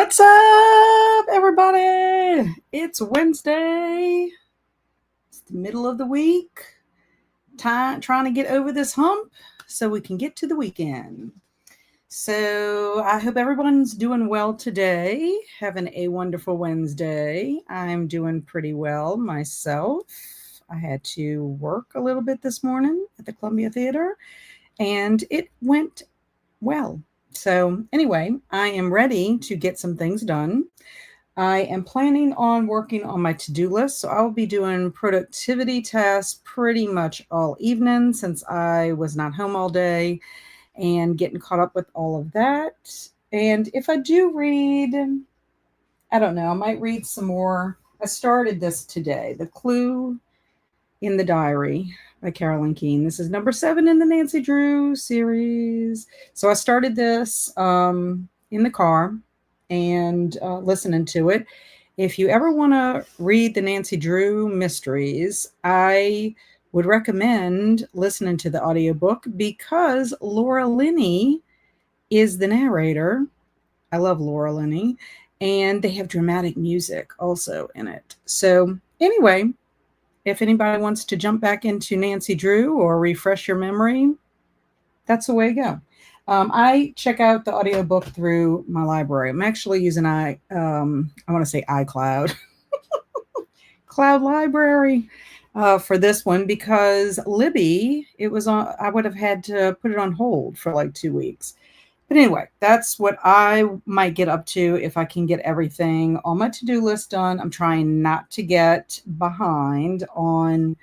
What's up, everybody? It's Wednesday. It's the middle of the week. Trying to get over this hump so we can get to the weekend. So I hope everyone's doing well today. Having a wonderful Wednesday. I'm doing pretty well myself. I had to work a little bit this morning at the Columbia Theater, and it went well. So anyway, I am ready to get some things done. I am planning on working on my to-do list. So I'll be doing productivity tasks pretty much all evening since I was not home all day and getting caught up with all of that. And if I do read, I don't know, I might read some more. I started this today, The Clue in the Diary by Carolyn Keene. This is number 7 in the Nancy Drew series. So I started this in the car and listening to it. If you ever want to read the Nancy Drew mysteries, I would recommend listening to the audiobook because Laura Linney is the narrator. I love Laura Linney. And they have dramatic music also in it. So anyway, if anybody wants to jump back into Nancy Drew or refresh your memory, that's the way to go. I check out the audiobook through my library. I'm actually using I want to say iCloud, Cloud Library for this one because Libby, it was on. I would have had to put it on hold for like 2 weeks. But anyway, that's what I might get up to if I can get everything on my to-do list done. I'm trying not to get behind on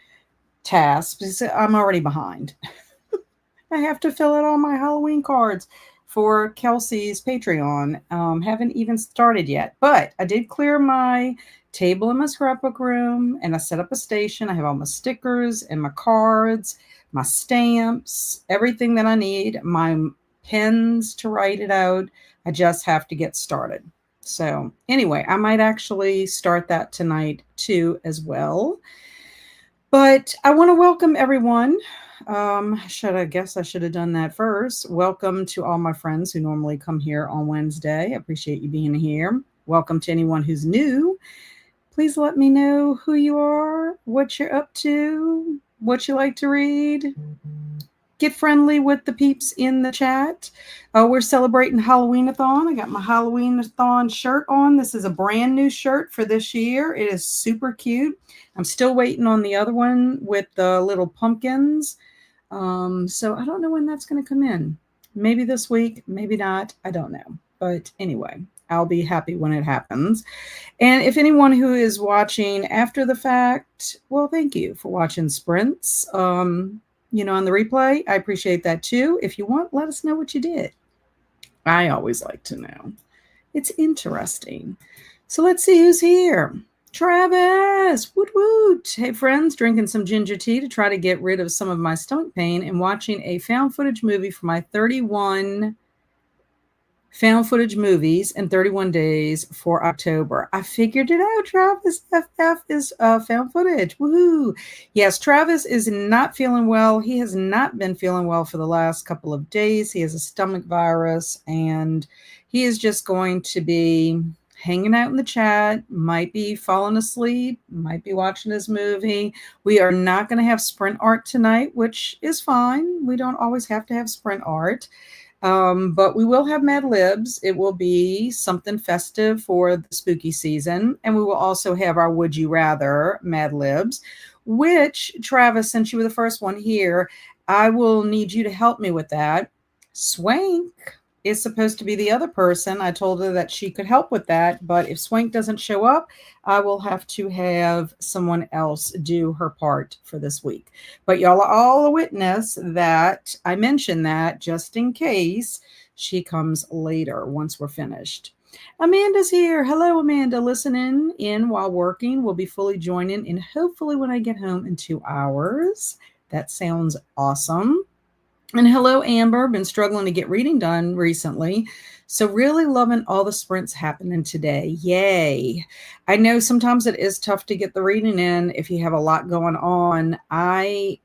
tasks because I'm already behind. I have to fill out all my Halloween cards for Kelsee's Patreon. Haven't even started yet, but I did clear my table in my scrapbook room and I set up a station. I have all my stickers and my cards, my stamps, everything that I need, my pens to write it out. I just have to get started. So anyway, I might actually start that tonight too as well. But I want to welcome everyone. I guess I should have done that first. Welcome to all my friends who normally come here on Wednesday. I appreciate you being here. Welcome to anyone who's new. Please let me know who you are, what you're up to, what you like to read. Get friendly with the peeps in the chat. We're celebrating Halloween-A-Thon. I got my Halloween-A-Thon shirt on. This is a brand new shirt for this year. It is super cute. I'm still waiting on the other one with the little pumpkins. So I don't know when that's going to come in. Maybe this week, maybe not. I don't know. But anyway, I'll be happy when it happens. And if anyone who is watching after the fact, well, thank you for watching Sprints. On the replay, I appreciate that too. If you want, let us know what you did. I always like to know. It's interesting. So let's see who's here. Travis, woot woot. Hey friends, drinking some ginger tea to try to get rid of some of my stomach pain and watching a found footage movie for my 31 found footage movies in 31 days for October. I figured it out, Travis. FF is found footage. Woohoo. Yes, Travis is not feeling well. He has not been feeling well for the last couple of days. He has a stomach virus and he is just going to be hanging out in the chat, might be falling asleep, might be watching his movie. We are not going to have sprint art tonight, which is fine. We don't always have to have sprint art. But we will have Mad Libs. It will be something festive for the spooky season. And we will also have our Would You Rather Mad Libs, which, Travis, since you were the first one here, I will need you to help me with that. Swank is supposed to be the other person. I told her that she could help with that. But if Swank doesn't show up, I will have to have someone else do her part for this week. But y'all are all a witness that I mentioned that just in case she comes later once we're finished. Amanda's here. Hello, Amanda. Listening in while working. We'll be fully joining and hopefully when I get home in 2 hours. That sounds awesome. And hello, Amber. Been struggling to get reading done recently. So really loving all the sprints happening today. Yay. I know sometimes it is tough to get the reading in if you have a lot going on. I'm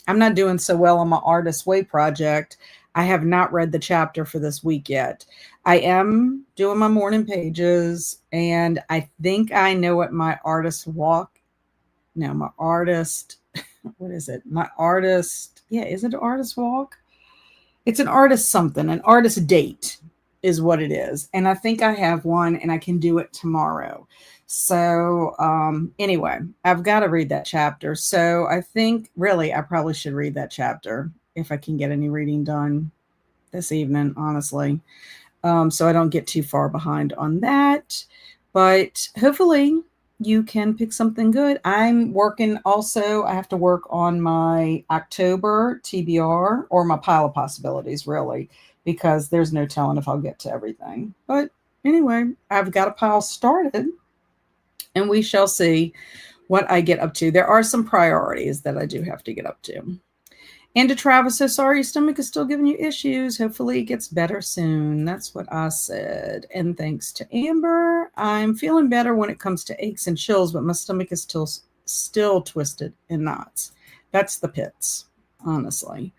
not doing so well on my Artist Way project. I have not read the chapter for this week yet. I am doing my morning pages, and I think I know what my artist walk. No, my artist. What is it? My artist. Yeah, is it an artist walk? It's an artist something, an artist date is what it is. And I think I have one and I can do it tomorrow. So, anyway, I've got to read that chapter. So I think really I probably should read that chapter if I can get any reading done this evening, honestly. So I don't get too far behind on that. But hopefully you can pick something good. I'm working also, I have to work on my October TBR or my pile of possibilities, really, because there's no telling if I'll get to everything. But anyway, I've got a pile started and we shall see what I get up to. There are some priorities that I do have to get up to. And to Travis, so sorry your stomach is still giving you issues. Hopefully it gets better soon. That's what I said. And thanks to Amber, I'm feeling better when it comes to aches and chills, but my stomach is still twisted in knots. That's the pits, honestly.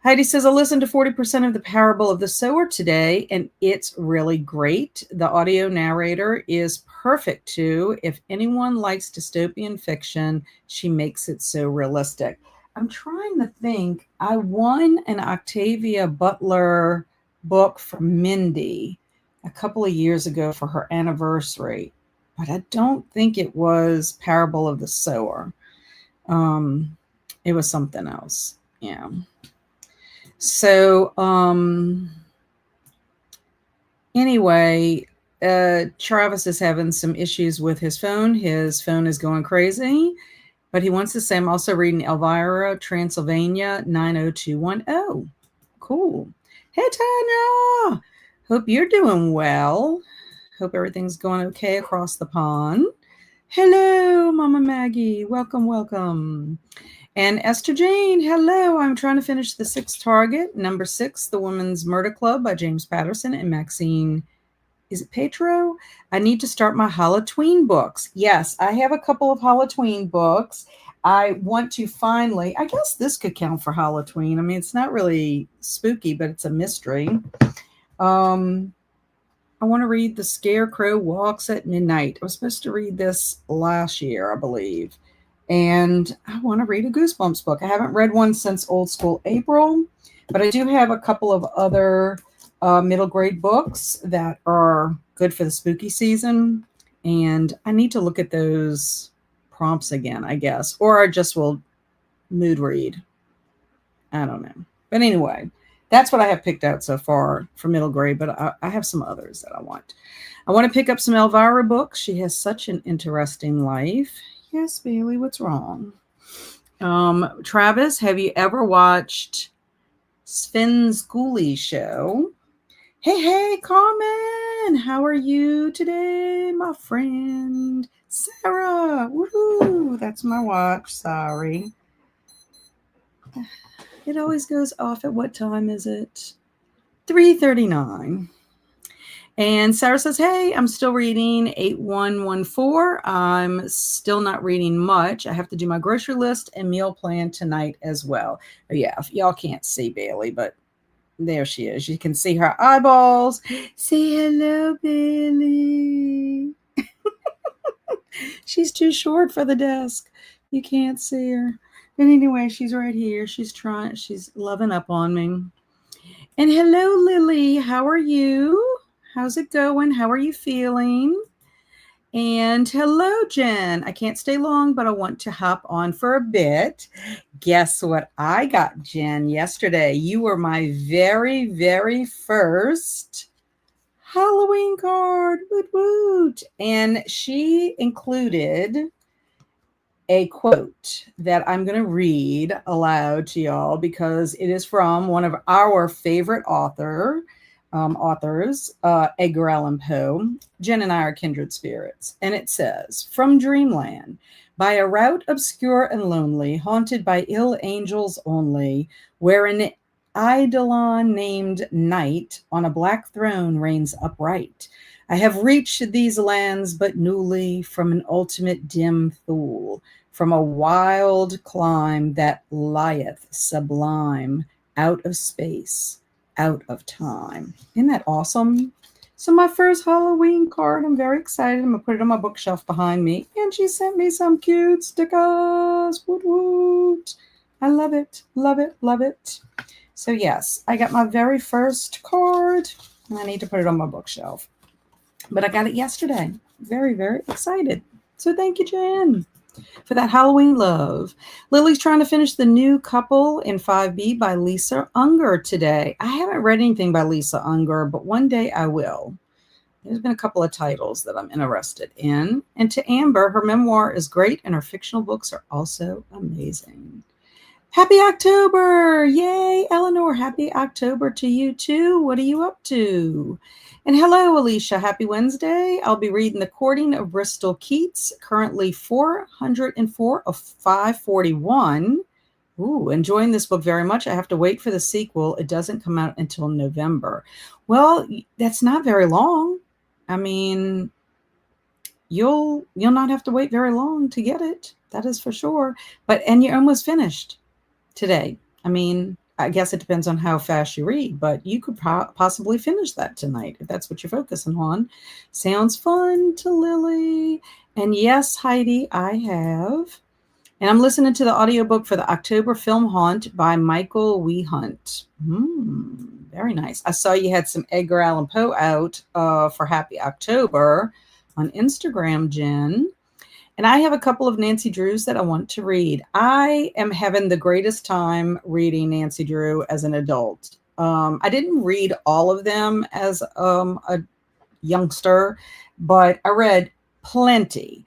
Heidi says, I listened to 40% of the parable of the sower today, and it's really great. The audio narrator is perfect too. If anyone likes dystopian fiction, she makes it so realistic. I'm trying to think. I won an Octavia Butler book from Mindy a couple of years ago for her anniversary, but I don't think it was Parable of the Sower. It was something else. Yeah. So, anyway, Travis is having some issues with his phone. His phone is going crazy. But he wants to say, I'm also reading Elvira, Transylvania, 90210. Cool. Hey, Tanya. Hope you're doing well. Hope everything's going okay across the pond. Hello, Mama Maggie. Welcome, welcome. And Esther Jane, hello. I'm trying to finish The Sixth Target, number 6, The Woman's Murder Club by James Patterson and Maxine. Is it Petro? I need to start my Halloween books. Yes, I have a couple of Halloween books. I want to finally, I guess this could count for Halloween. I mean, it's not really spooky, but it's a mystery. I want to read The Scarecrow Walks at Midnight. I was supposed to read this last year, I believe. And I want to read a Goosebumps book. I haven't read one since Old School April, but I do have a couple of other middle grade books that are good for the spooky season. And I need to look at those prompts again, I guess, or I just will mood read. I don't know. But anyway, that's what I have picked out so far for middle grade, but I have some others that I want. I want to pick up some Elvira books. She has such an interesting life. Yes, Bailey, what's wrong? Travis, have you ever watched Sven Schooley's show? Hey, Carmen, how are you today, my friend? Sarah, woohoo, that's my watch, sorry. It always goes off at what time is it? 3:39. And Sarah says, hey, I'm still reading 8114. I'm still not reading much. I have to do my grocery list and meal plan tonight as well. Oh, yeah, y'all can't see Bailey, but there she is. You can see her eyeballs. Say hello, Bailey. She's too short for the desk. You can't see her. But anyway, she's right here. She's loving up on me. And hello, Lily. How are you? How's it going? How are you feeling? And hello, Jen. I can't stay long, but I want to hop on for a bit. Guess what I got, Jen, yesterday? You were my very, very first Halloween card. Woot, woot. And she included a quote that I'm going to read aloud to y'all because it is from one of our favorite authors, Edgar Allan Poe. Jen and I are kindred spirits. And it says, from dreamland, by a route obscure and lonely, haunted by ill angels only, where an eidolon named Night on a black throne reigns upright. I have reached these lands but newly from an ultimate dim Thule, from a wild clime that lieth sublime, out of space, out of time. Isn't that awesome? So my first Halloween card, I'm very excited. I'm going to put it on my bookshelf behind me. And she sent me some cute stickers. Woot woot. I love it, love it, love it. So yes, I got my very first card. And I need to put it on my bookshelf. But I got it yesterday. Very, very excited. So thank you, Jen, for that Halloween love. Lily's trying to finish The New Couple in 5B by Lisa Unger today. I haven't read anything by Lisa Unger, but one day I will. There's been a couple of titles that I'm interested in. And to Amber, her memoir is great and her fictional books are also amazing. Happy October! Yay, Eleanor. Happy October to you too. What are you up to? And hello, Alicia. Happy Wednesday. I'll be reading The Courting of Bristol Keats, currently 404 of 541. Ooh, enjoying this book very much. I have to wait for the sequel. It doesn't come out until November. Well, that's not very long. I mean, you'll not have to wait very long to get it. That is for sure. And you're almost finished today. I mean, I guess it depends on how fast you read, but you could possibly finish that tonight if that's what you're focusing on. Sounds fun to Lily. And yes, Heidi, I have. And I'm listening to the audiobook for the October Film Haunt by Michael Wehunt. Very nice. I saw you had some Edgar Allan Poe out for Happy October on Instagram, Jen. And I have a couple of Nancy Drews that I want to read. I am having the greatest time reading Nancy Drew as an adult. I didn't read all of them as a youngster, but I read plenty.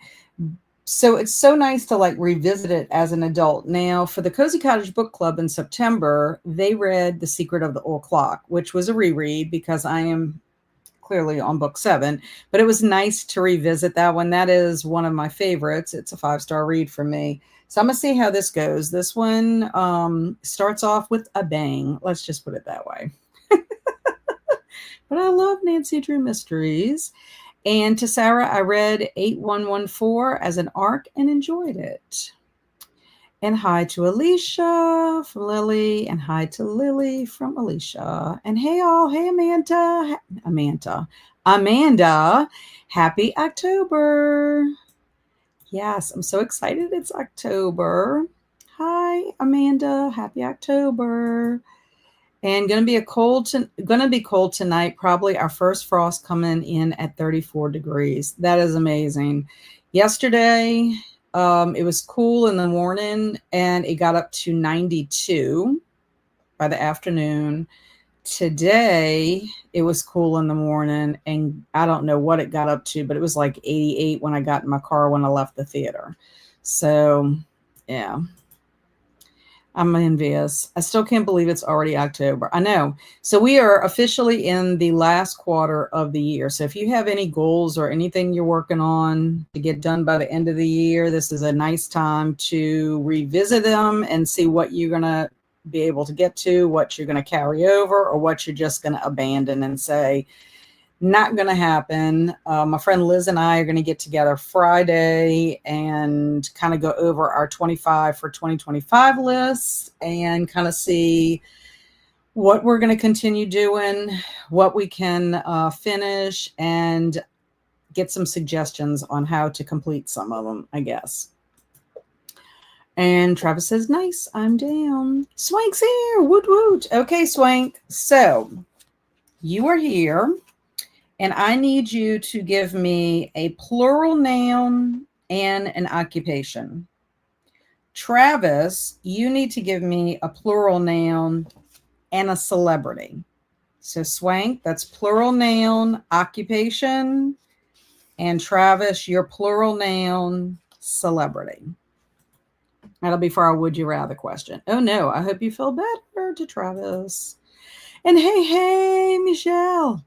So it's so nice to revisit it as an adult. Now, for the Cozy Cottage Book Club in September, they read The Secret of the Old Clock, which was a reread because I am clearly on book 7, but it was nice to revisit that one. That is one of my favorites. It's a 5-star read for me. So I'm going to see how this goes. This one starts off with a bang. Let's just put it that way. But I love Nancy Drew mysteries. And to Sarah, I read 8114 as an ARC and enjoyed it. And hi to Alicia from Lily, and hi to Lily from Alicia. And hey all, hey Amanda, happy October. Yes, I'm so excited it's October. Hi Amanda, happy October. And gonna be cold tonight. Probably our first frost coming in at 34 degrees. That is amazing. Yesterday, it was cool in the morning and it got up to 92 by the afternoon. Today, it was cool in the morning and I don't know what it got up to, but it was like 88 when I got in my car when I left the theater. So, yeah. I'm envious. I still can't believe it's already October. I know. So we are officially in the last quarter of the year. So if you have any goals or anything you're working on to get done by the end of the year, this is a nice time to revisit them and see what you're going to be able to get to, what you're going to carry over, or what you're just going to abandon and say, not going to happen. My friend Liz and I are going to get together Friday and kind of go over our 25 for 2025 list and kind of see what we're going to continue doing, what we can finish, and get some suggestions on how to complete some of them, I guess. And Travis says, nice, I'm down. Swank's here. Woot woot. Okay, Swank. So you are here. And I need you to give me a plural noun and an occupation. Travis, you need to give me a plural noun and a celebrity. So Swank, that's plural noun, occupation. And Travis, your plural noun, celebrity. That'll be for our Would You Rather question. Oh no, I hope you feel better, to Travis. And hey, Michelle.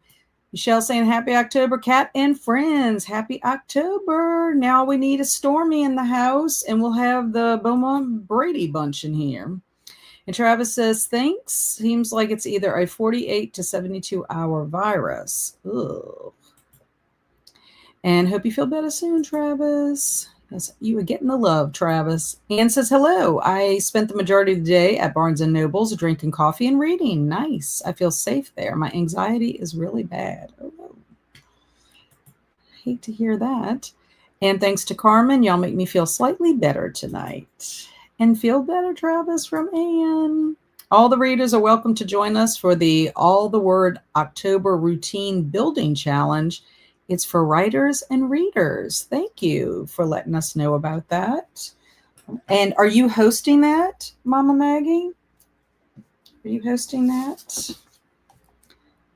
Michelle saying happy October, Cat and friends. Happy October. Now we need a Stormy in the house and we'll have the Beaumont Brady bunch in here. And Travis says, thanks. Seems like it's either a 48 to 72 hour virus. Ugh. And hope you feel better soon, Travis. You were getting the love, Travis. Anne says, hello. I spent the majority of the day at Barnes & Noble's drinking coffee and reading. Nice. I feel safe there. My anxiety is really bad. Oh, no. Hate to hear that. And thanks to Carmen, y'all make me feel slightly better tonight. And feel better, Travis, from Anne. All the readers are welcome to join us for the All the Word October Routine Building Challenge. It's for writers and readers. Thank you for letting us know about that. And are you hosting that, Mama Maggie? Are you hosting that?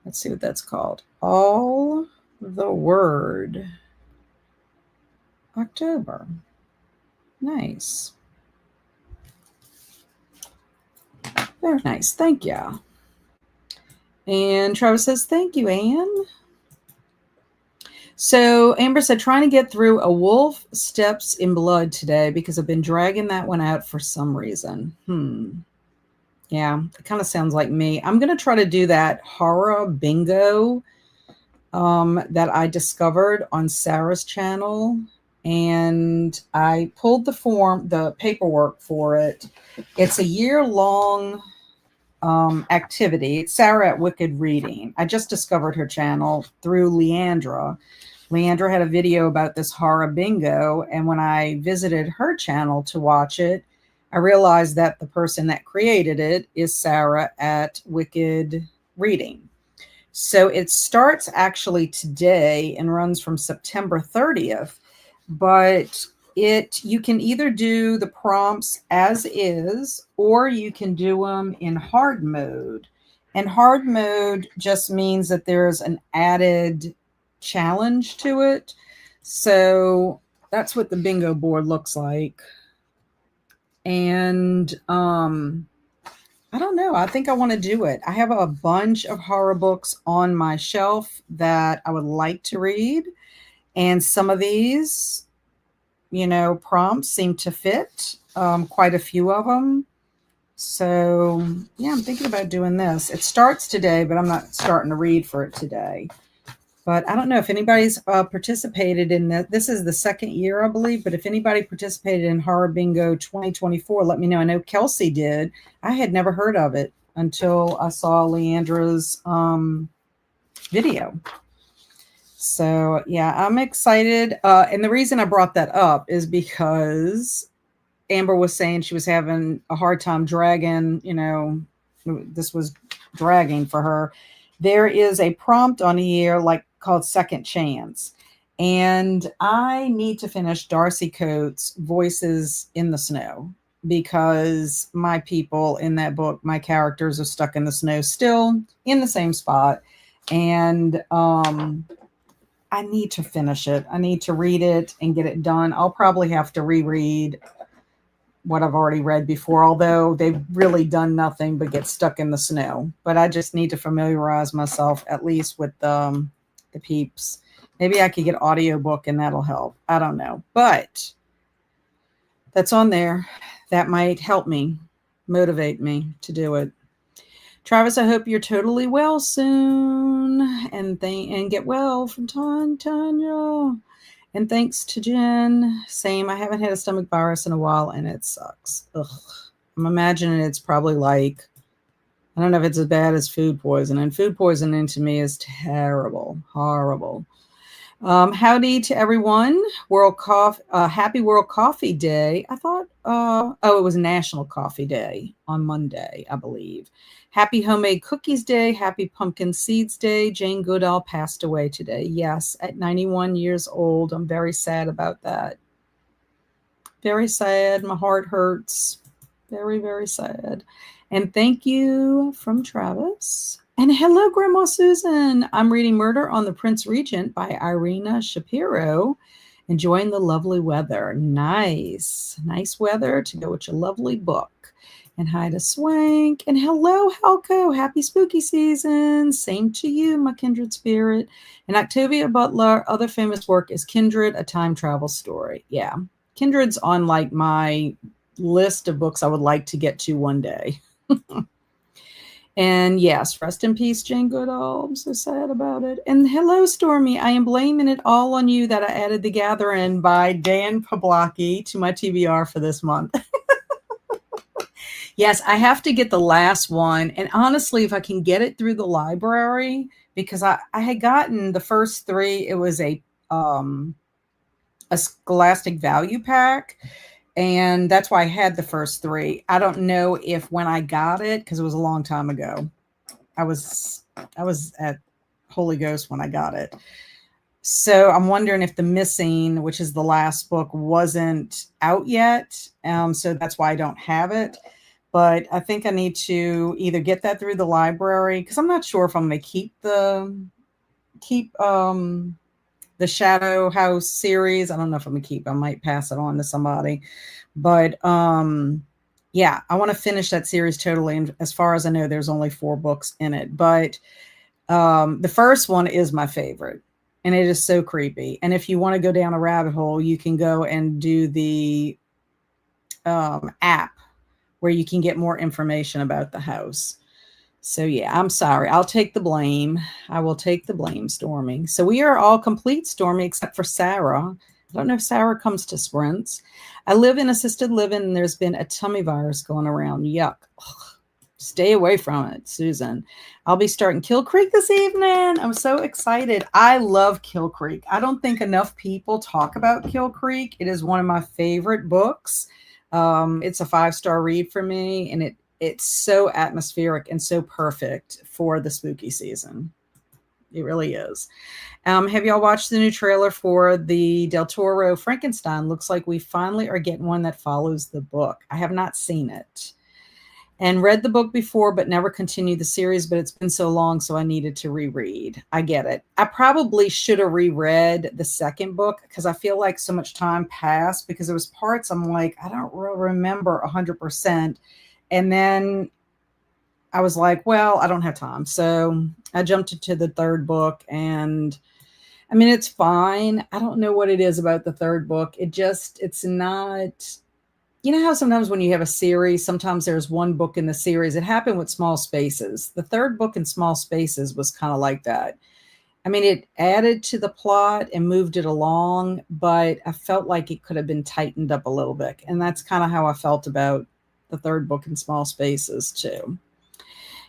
Let's see what that's called. All the Word October. Nice. Very nice. Thank you. And Travis says, thank you, Anne. So Amber said, trying to get through A Wolf Steps in Blood today because I've been dragging that one out for some reason. Yeah, it kind of sounds like me. I'm going to try to do that horror bingo that I discovered on Sarah's channel. And I pulled the paperwork for it. It's a year-long activity. It's Sarah at Wicked Reading. I just discovered her channel through Leandra. Leandra had a video about this horror bingo, and when I visited her channel to watch it, I realized that the person that created it is Sarah at Wicked Reading. So it starts actually today and runs from September 30th, but you can either do the prompts as is, or you can do them in hard mode. And hard mode just means that there's an added challenge to it. So that's what the bingo board looks like. And I don't know. I think I want to do it. I have a bunch of horror books on my shelf that I would like to read. And some of these, prompts seem to fit, quite a few of them. So yeah, I'm thinking about doing this. It starts today, but I'm not starting to read for it today. But I don't know if anybody's participated in that. This is the second year, I believe. But if anybody participated in Horror Bingo 2024, let me know. I know Kelsey did. I had never heard of it until I saw Leandra's video. So yeah, I'm excited. And the reason I brought that up is because Amber was saying she was having a hard time dragging, this was dragging for her. There is a prompt on here called Second Chance. And I need to finish Darcy Coates' Voices in the Snow because my people in that book, my characters are stuck in the snow still in the same spot. And I need to finish it. I need to read it and get it done. I'll probably have to reread what I've already read before, although they've really done nothing but get stuck in the snow. But I just need to familiarize myself at least with the peeps. Maybe I could get audiobook and that'll help. I don't know. But that's on there. That might help me, motivate me to do it. Travis, I hope you're totally well soon and get well from Tanya. And thanks to Jen. Same. I haven't had a stomach virus in a while and it sucks. Ugh. I'm imagining it's probably I don't know if it's as bad as food poisoning. Food poisoning to me is terrible, horrible. Howdy to everyone. Happy World Coffee Day. I thought, it was National Coffee Day on Monday, I believe. Happy Homemade Cookies Day. Happy Pumpkin Seeds Day. Jane Goodall passed away today. Yes, at 91 years old. I'm very sad about that. Very sad. My heart hurts. Very, very sad. And thank you from Travis. And hello, Grandma Susan. I'm reading Murder on the Prince Regent by Irina Shapiro. Enjoying the lovely weather. Nice. Nice weather to go with your lovely book. And hi to Swank. And hello, Helco. Happy spooky season. Same to you, my kindred spirit. And Octavia Butler, other famous work is Kindred, a time travel story. Yeah. Kindred's on my list of books I would like to get to one day. And yes, rest in peace, Jane Goodall. I'm so sad about it. And hello, Stormy. I am blaming it all on you that I added The Gathering by Dan Pawlowski to my TBR for this month. Yes, I have to get the last one. And honestly, if I can get it through the library, because I had gotten the first three, it was a Scholastic Value Pack. And that's why I had the first three. I don't know if when I got it, because it was a long time ago, I was at Holy Ghost when I got it. So I'm wondering if The Missing, which is the last book, wasn't out yet. So that's why I don't have it. But I think I need to either get that through the library, because I'm not sure if I'm going to keep the Shadow House series. I don't know if I'm going to keep. I might pass it on to somebody. But yeah, I want to finish that series totally. And as far as I know, there's only 4 books in it. But the first one is my favorite. And it is so creepy. And if you want to go down a rabbit hole, you can go and do the app where you can get more information about the house. So yeah, I'm sorry. I'll take the blame. I will take the blame, Stormy. So we are all complete, Stormy, except for Sarah. I don't know if Sarah comes to sprints. I live in assisted living, and there's been a tummy virus going around. Yuck. Ugh. Stay away from it, Susan. I'll be starting Kill Creek this evening. I'm so excited. I love Kill Creek. I don't think enough people talk about Kill Creek. It is one of my favorite books. It's a 5-star read for me, and it's so atmospheric and so perfect for the spooky season. It really is. Have y'all watched the new trailer for the Del Toro Frankenstein? Looks like we finally are getting one that follows the book. I have not seen it. And read the book before, but never continued the series, but it's been so long, so I needed to reread. I get it. I probably should have reread the second book, because I feel like so much time passed, because there was parts I'm like, I don't really remember 100%. And then I was like, well, I don't have time. So I jumped into the third book, and I mean, it's fine. I don't know what it is about the third book. It's not... You know how sometimes when you have a series, sometimes there's one book in the series. It happened with Small Spaces. The third book in Small Spaces was kind of like that. I mean, it added to the plot and moved it along, but I felt like it could have been tightened up a little bit. And that's kind of how I felt about the third book in Small Spaces too.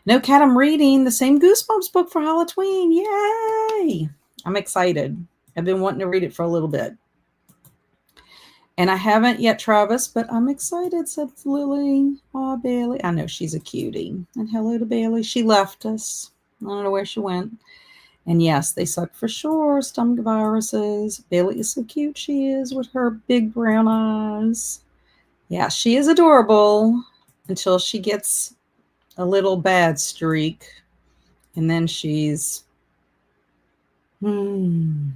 No Cat, I'm reading the same Goosebumps book for Halloween. Yay! I'm excited. I've been wanting to read it for a little bit. And I haven't yet, Travis, but I'm excited, said Lily. Oh, Bailey. I know she's a cutie. And hello to Bailey. She left us. I don't know where she went. And yes, they suck for sure. Stomach viruses. Bailey is so cute. She is with her big brown eyes. Yeah, she is adorable until she gets a little bad streak. And then she's... Luna.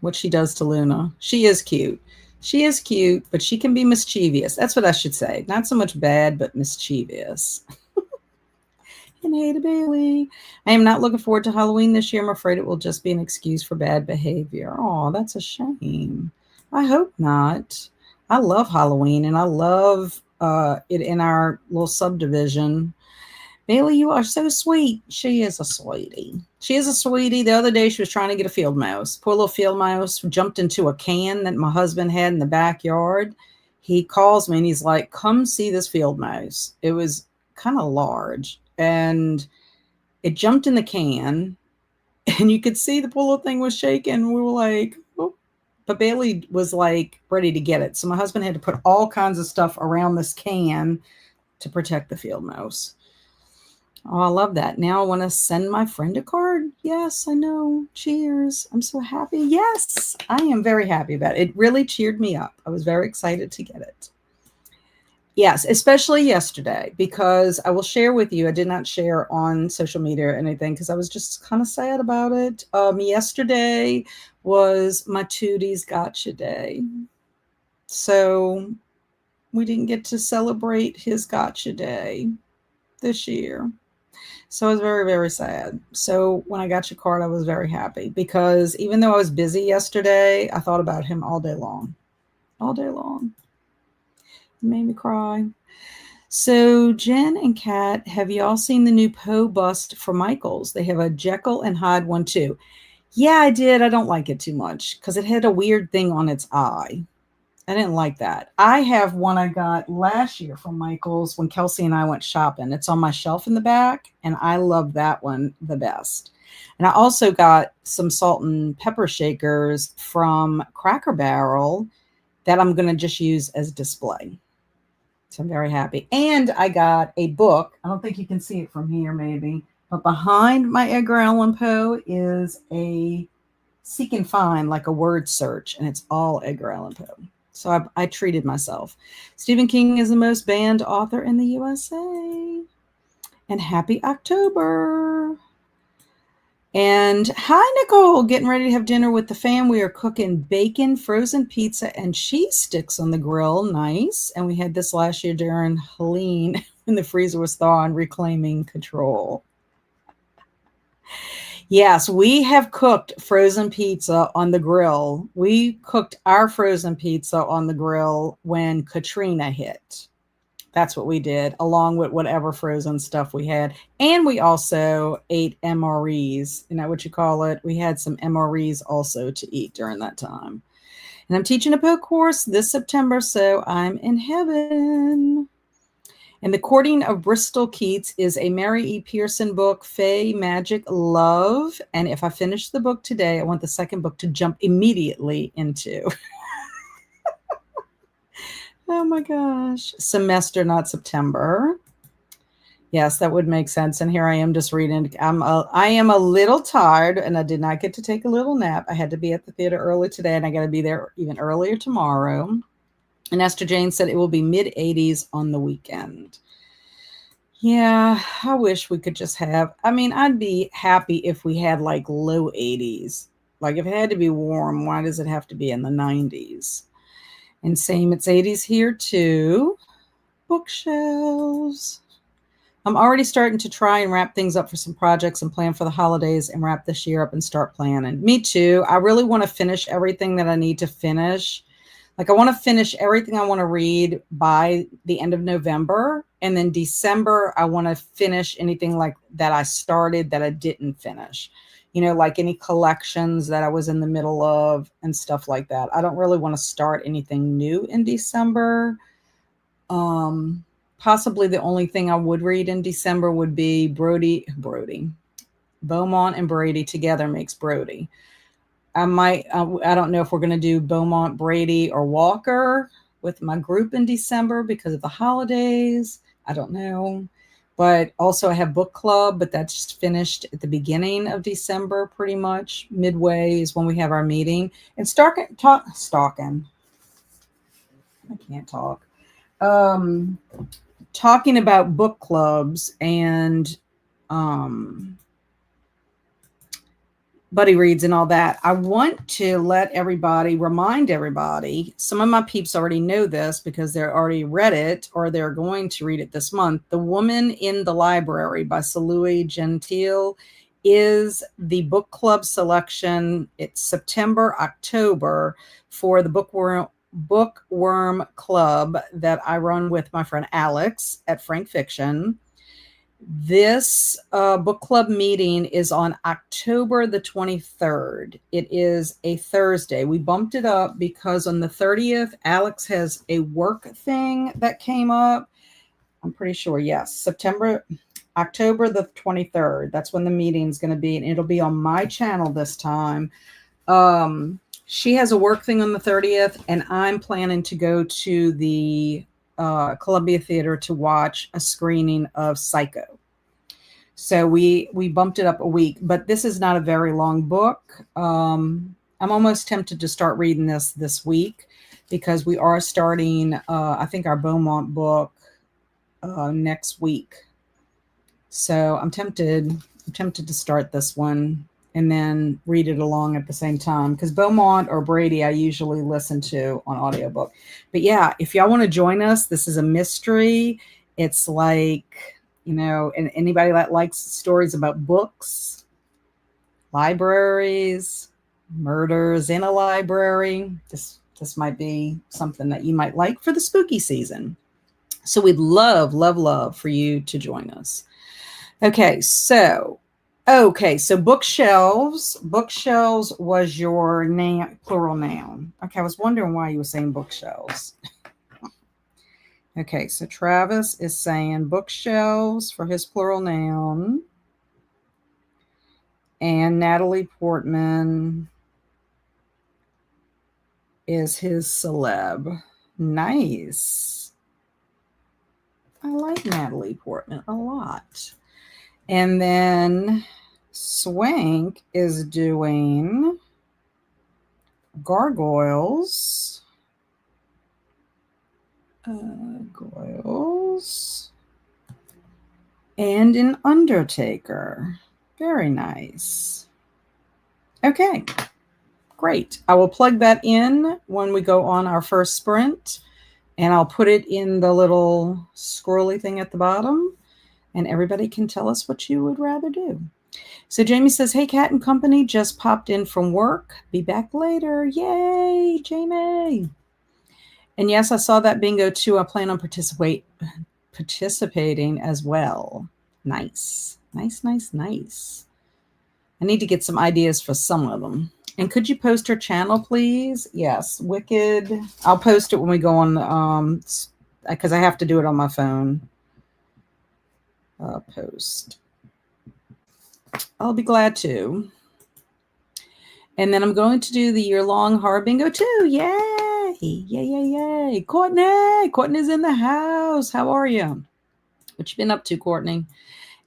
What she does to Luna. She is cute. She is cute, but she can be mischievous. That's what I should say. Not so much bad, but mischievous. And hey to Bailey. I am not looking forward to Halloween this year. I'm afraid it will just be an excuse for bad behavior. Oh, that's a shame. I hope not. I love Halloween, and I love it in our little subdivision. Bailey, you are so sweet. She is a sweetie. She is a sweetie. The other day, she was trying to get a field mouse. Poor little field mouse jumped into a can that my husband had in the backyard. He calls me, and he's like, come see this field mouse. It was kind of large, and it jumped in the can, and you could see the poor little thing was shaking. We were like, oh. But Bailey was like ready to get it. So my husband had to put all kinds of stuff around this can to protect the field mouse. Oh, I love that. Now I want to send my friend a card. Yes, I know. Cheers. I'm so happy. Yes, I am very happy about it. It really cheered me up. I was very excited to get it. Yes, especially yesterday, because I will share with you, I did not share on social media or anything because I was just kind of sad about it. Yesterday was my Tootie's Gotcha Day. So we didn't get to celebrate his Gotcha Day this year. So I was very, very sad. So when I got your card, I was very happy because even though I was busy yesterday, I thought about him all day long. All day long. It made me cry. So, Jen and Kat, have you all seen the new Poe bust for Michaels? They have a Jekyll and Hyde one too. Yeah, I did. I don't like it too much because it had a weird thing on its eye. I didn't like that. I have one I got last year from Michaels when Kelsey and I went shopping. It's on my shelf in the back, and I love that one the best. And I also got some salt and pepper shakers from Cracker Barrel that I'm going to just use as display. So I'm very happy. And I got a book. I don't think you can see it from here, maybe. But behind my Edgar Allan Poe is a seek and find, like a word search, and it's all Edgar Allan Poe. So I treated myself. Stephen King is the most banned author in the USA. And happy October. And hi, Nicole, getting ready to have dinner with the fam. We are cooking bacon, frozen pizza, and cheese sticks on the grill. Nice. And we had this last year during Halloween when the freezer was thawing, reclaiming control. Yes, we have cooked frozen pizza on the grill. We cooked our frozen pizza on the grill when Katrina hit. That's what we did, along with whatever frozen stuff we had. And we also ate MREs. You know what you call it? We had some MREs also to eat during that time. And I'm teaching a Poe course this September, so I'm in heaven. And The Courting of Bristol Keats is a Mary E. Pearson book, Fae Magic Love. And if I finish the book today, I want the second book to jump immediately into. Oh my gosh. Semester, not September. Yes, that would make sense. And here I am just reading. I am a little tired, and I did not get to take a little nap. I had to be at the theater early today, and I got to be there even earlier tomorrow. And Esther Jane said it will be mid-80s on the weekend. Yeah, I wish we could just have. I mean, I'd be happy if we had like low 80s. Like if it had to be warm, why does it have to be in the 90s? And same, it's 80s here too. Bookshelves. I'm already starting to try and wrap things up for some projects and plan for the holidays and wrap this year up and start planning. Me too. I really want to finish everything that I need to finish. Like I want to finish everything I want to read by the end of November. And then December, I want to finish anything like that I started that I didn't finish. You know, like any collections that I was in the middle of and stuff like that. I don't really want to start anything new in December. Possibly the only thing I would read in December would be Brody. Beaumont and Brady together makes Brody. I don't know if we're going to do Beaumont, Brady, or Walker with my group in December because of the holidays. I don't know. But also I have book club, but that's just finished at the beginning of December, pretty much. Midway is when we have our meeting. And stalking. I can't talk. Talking about book clubs and buddy reads and all that, I want to remind everybody, some of my peeps already know this because they're already read it or they're going to read it this month. The Woman in the Library by Salui Gentile is the book club selection. It's September, October for the Bookworm Club that I run with my friend Alex at Frank Fiction. This book club meeting is on October the 23rd. It is a Thursday. We bumped it up because on the 30th, Alex has a work thing that came up. I'm pretty sure, yes, October the 23rd. That's when the meeting's going to be, and it'll be on my channel this time. She has a work thing on the 30th, and I'm planning to go to the Columbia Theater to watch a screening of Psycho. So we bumped it up a week, but this is not a very long book. I'm almost tempted to start reading this week because we are starting, I think, our Beaumont book next week. So I'm tempted to start this one and then read it along at the same time because Beaumont or Brady I usually listen to on audiobook. But yeah, if y'all want to join us, this is a mystery. It's like, you know, and anybody that likes stories about books, libraries, murders in a library, this might be something that you might like for the spooky season. So we'd love, love, love for you to join us. Okay, so bookshelves. Bookshelves was your plural noun. Okay, I was wondering why you were saying bookshelves. Okay, so Travis is saying bookshelves for his plural noun. And Natalie Portman is his celeb. Nice. I like Natalie Portman a lot. And then Swank is doing gargoyles. Gargoyles. And an undertaker. Very nice. Okay, great. I will plug that in when we go on our first sprint, and I'll put it in the little scrolly thing at the bottom, and everybody can tell us what you would rather do. So Jamie says, hey, Cat and Company, just popped in from work. Be back later. Yay, Jamie. And yes, I saw that bingo too. I plan on participating as well. Nice. Nice, nice, nice. I need to get some ideas for some of them. And could you post her channel, please? Yes, Wicked. I'll post it when we go on, because I have to do it on my phone. Post. I'll be glad to. And then I'm going to do the year-long horror bingo too. Yay! Yay, yay, yay. Courtney! Courtney's in the house. How are you? What you been up to, Courtney?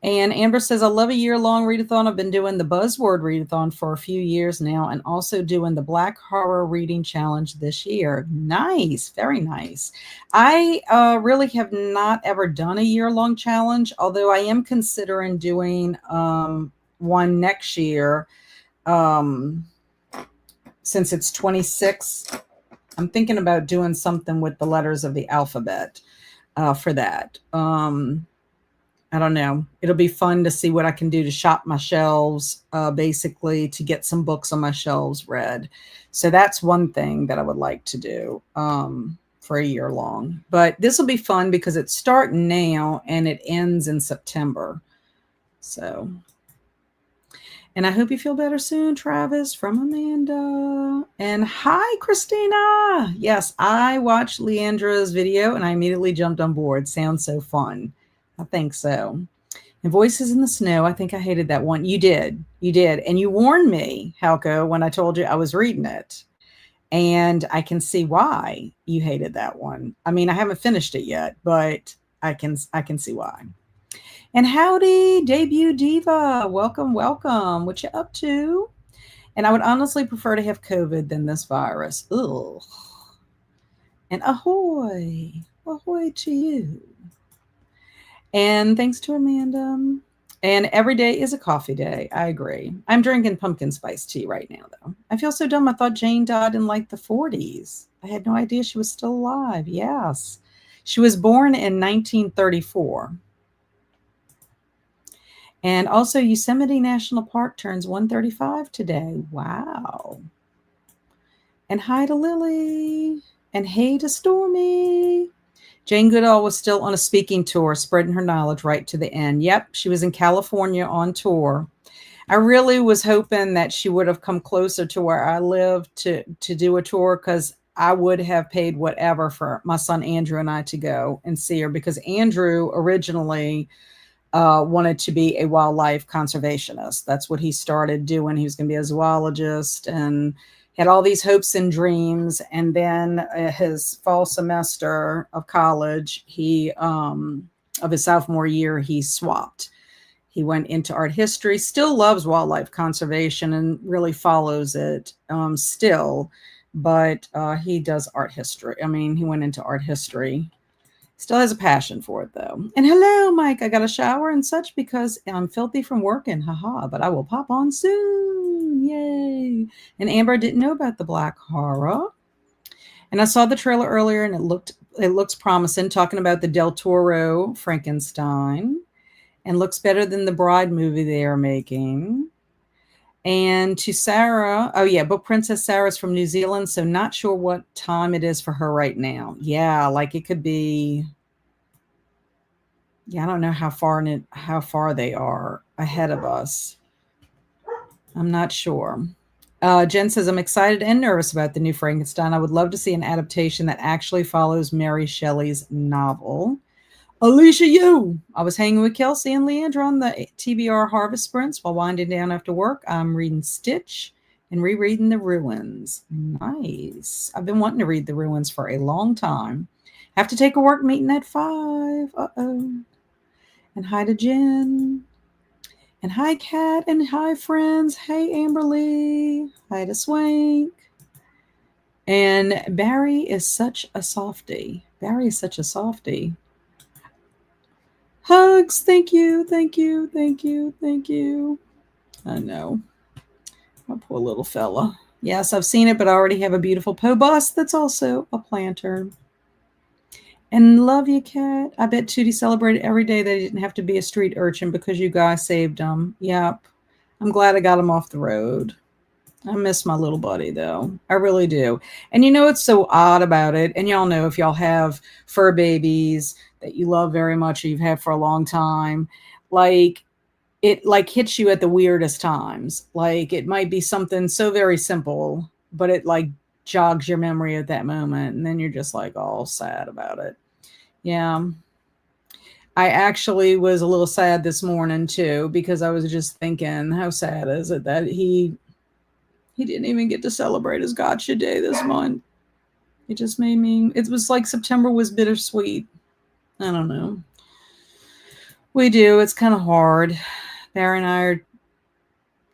And Amber says, I love a year-long readathon. I've been doing the buzzword readathon for a few years now and also doing the Black Horror Reading Challenge this year. Nice. Very nice. I really have not ever done a year-long challenge, although I am considering doing one next year. Since it's 26, I'm thinking about doing something with the letters of the alphabet for that. I don't know. It'll be fun to see what I can do to shop my shelves, basically to get some books on my shelves read. So that's one thing that I would like to do for a year long. But this will be fun because it's starting now and it ends in September. So, and I hope you feel better soon, Travis, from Amanda. And hi, Christina. Yes, I watched Leandra's video and I immediately jumped on board. Sounds so fun. I think so. And Voices in the Snow, I think I hated that one. You did. You did. And you warned me, Halko, when I told you I was reading it. And I can see why you hated that one. I mean, I haven't finished it yet, but I can see why. And howdy, Debut Diva. Welcome, welcome. What you up to? And I would honestly prefer to have COVID than this virus. Ugh. And ahoy. Ahoy to you. And thanks to Amanda. And every day is a coffee day. I agree. I'm drinking pumpkin spice tea right now, though. I feel so dumb. I thought Jane died in like the 40s. I had no idea she was still alive. Yes. She was born in 1934. And also Yosemite National Park turns 135 today. Wow. And hi to Lily. And hey to Stormy. Jane Goodall was still on a speaking tour, spreading her knowledge right to the end. Yep, she was in California on tour. I really was hoping that she would have come closer to where I live to do a tour, because I would have paid whatever for my son Andrew and I to go and see her, because Andrew originally wanted to be a wildlife conservationist. That's what he started doing. He was going to be a zoologist and had all these hopes and dreams. And then his fall semester of college, of his sophomore year, he swapped. He went into art history, still loves wildlife conservation and really follows it still, but he does art history. I mean, he went into art history. Still has a passion for it, though. And hello, Mike. I got a shower and such because I'm filthy from working. Haha, but I will pop on soon. Yay. And Amber didn't know about the Black Horror. And I saw the trailer earlier and it looks promising, talking about the Del Toro Frankenstein, and looks better than the Bride movie they are making. And to Sarah, oh yeah, Book Princess Sarah's from New Zealand, so not sure what time it is for her right now. Yeah, like it could be Yeah, I don't know how far they are ahead of us. I'm not sure. Jen says, I'm excited and nervous about the new Frankenstein. I would love to see an adaptation that actually follows Mary Shelley's novel. Alicia Yu. I was hanging with Kelsey and Leandra on the TBR Harvest Sprints while winding down after work. I'm reading Stitch and rereading The Ruins. Nice. I've been wanting to read The Ruins for a long time. Have to take a work meeting at 5. Uh-oh. And hi to Jen. And hi, Kat. And hi, friends. Hey, Amberly. Hi to Swank. And Barry is such a softie. Barry is such a softie. Hugs. Thank you. Thank you. Thank you. Thank you. I know. My poor little fella. Yes, I've seen it, but I already have a beautiful Poe bust that's also a planter. And love you, Kat. I bet Tootie celebrated every day that he didn't have to be a street urchin because you guys saved him. Yep. I'm glad I got him off the road. I miss my little buddy, though. I really do. And you know what's so odd about it? And y'all know if y'all have fur babies that you love very much or you've had for a long time, like it like hits you at the weirdest times. Like it might be something so very simple, but it like jogs your memory at that moment. And then you're just like all sad about it. Yeah. I actually was a little sad this morning too, because I was just thinking, how sad is it that he didn't even get to celebrate his gotcha day this month. It just made me, it was like September was bittersweet. I don't know. We do. It's kind of hard. Barry and I are,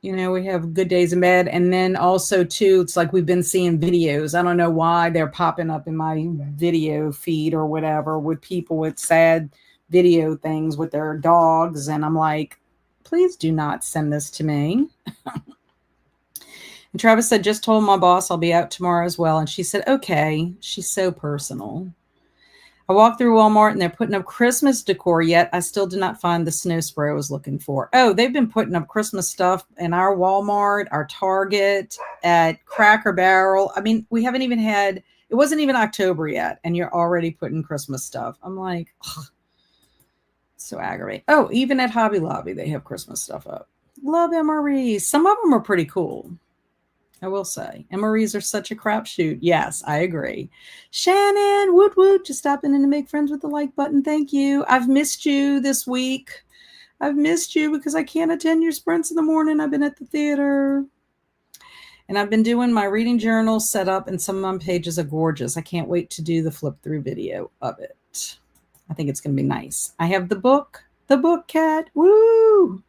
we have good days in bed. And then also, too, it's like we've been seeing videos. I don't know why they're popping up in my video feed or whatever with people with sad video things with their dogs. And I'm like, please do not send this to me. And Travis said, just told my boss I'll be out tomorrow as well. And she said, okay. She's so personal. I walked through Walmart and they're putting up Christmas decor, yet I still did not find the snow spray I was looking for. Oh, they've been putting up Christmas stuff in our Walmart, our Target, at Cracker Barrel. I mean, we haven't even had, it wasn't even October yet, and you're already putting Christmas stuff. I'm like, ugh, so aggravating. Oh, even at Hobby Lobby, they have Christmas stuff up. Love MREs. Some of them are pretty cool. I will say. MREs are such a crapshoot. Yes, I agree. Shannon, woot woot, just stopping in to make friends with the like button. Thank you. I've missed you this week. I've missed you because I can't attend your sprints in the morning. I've been at the theater. And I've been doing my reading journal set up, and some of my pages are gorgeous. I can't wait to do the flip through video of it. I think it's going to be nice. I have the book, Cat. Woo!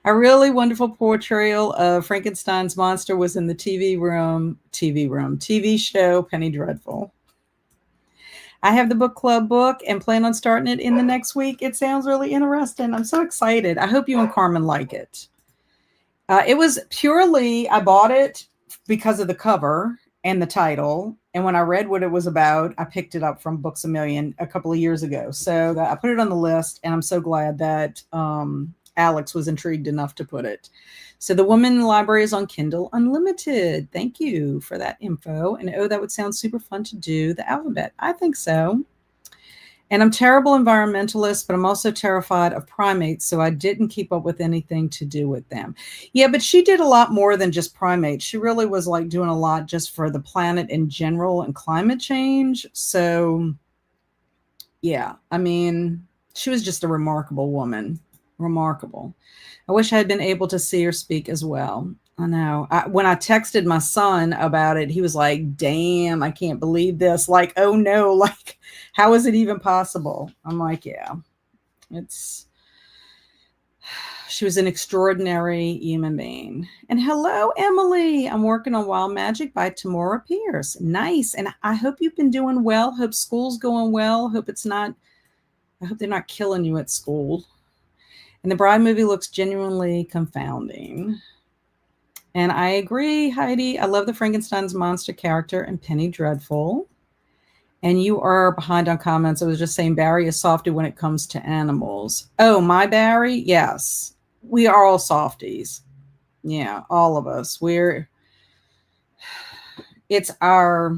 A really wonderful portrayal of Frankenstein's monster was in the TV show Penny Dreadful. I have the book club book and plan on starting it in the next week. It sounds really interesting. I'm so excited. I hope you and Carmen like it. It was purely, I bought it because of the cover and the title. And when I read what it was about, I picked it up from Books A Million a couple of years ago. So I put it on the list, and I'm so glad that Alex was intrigued enough to put it. So The Woman in the Library is on Kindle Unlimited. Thank you for that info. And oh, that would sound super fun to do the alphabet. I think so. And I'm terrible environmentalist, but I'm also terrified of primates, so I didn't keep up with anything to do with them. Yeah, but she did a lot more than just primates. She really was like doing a lot just for the planet in general and climate change. So yeah, I mean, she was just a remarkable woman. Remarkable. I wish I had been able to see her speak as well. I know. When I texted my son about it, he was like, damn, I can't believe this. Like, oh no, like, how is it even possible? I'm like, yeah, she was an extraordinary human being. And hello, Emily. I'm working on Wild Magic by Tamora Pierce. Nice. And I hope you've been doing well. Hope school's going well. I hope they're not killing you at school. And the Bride movie looks genuinely confounding. And I agree, Heidi. I love the Frankenstein's monster character and Penny Dreadful. And you are behind on comments. I was just saying Barry is softy when it comes to animals. Oh, my Barry? Yes. We are all softies. Yeah, all of us. It's our,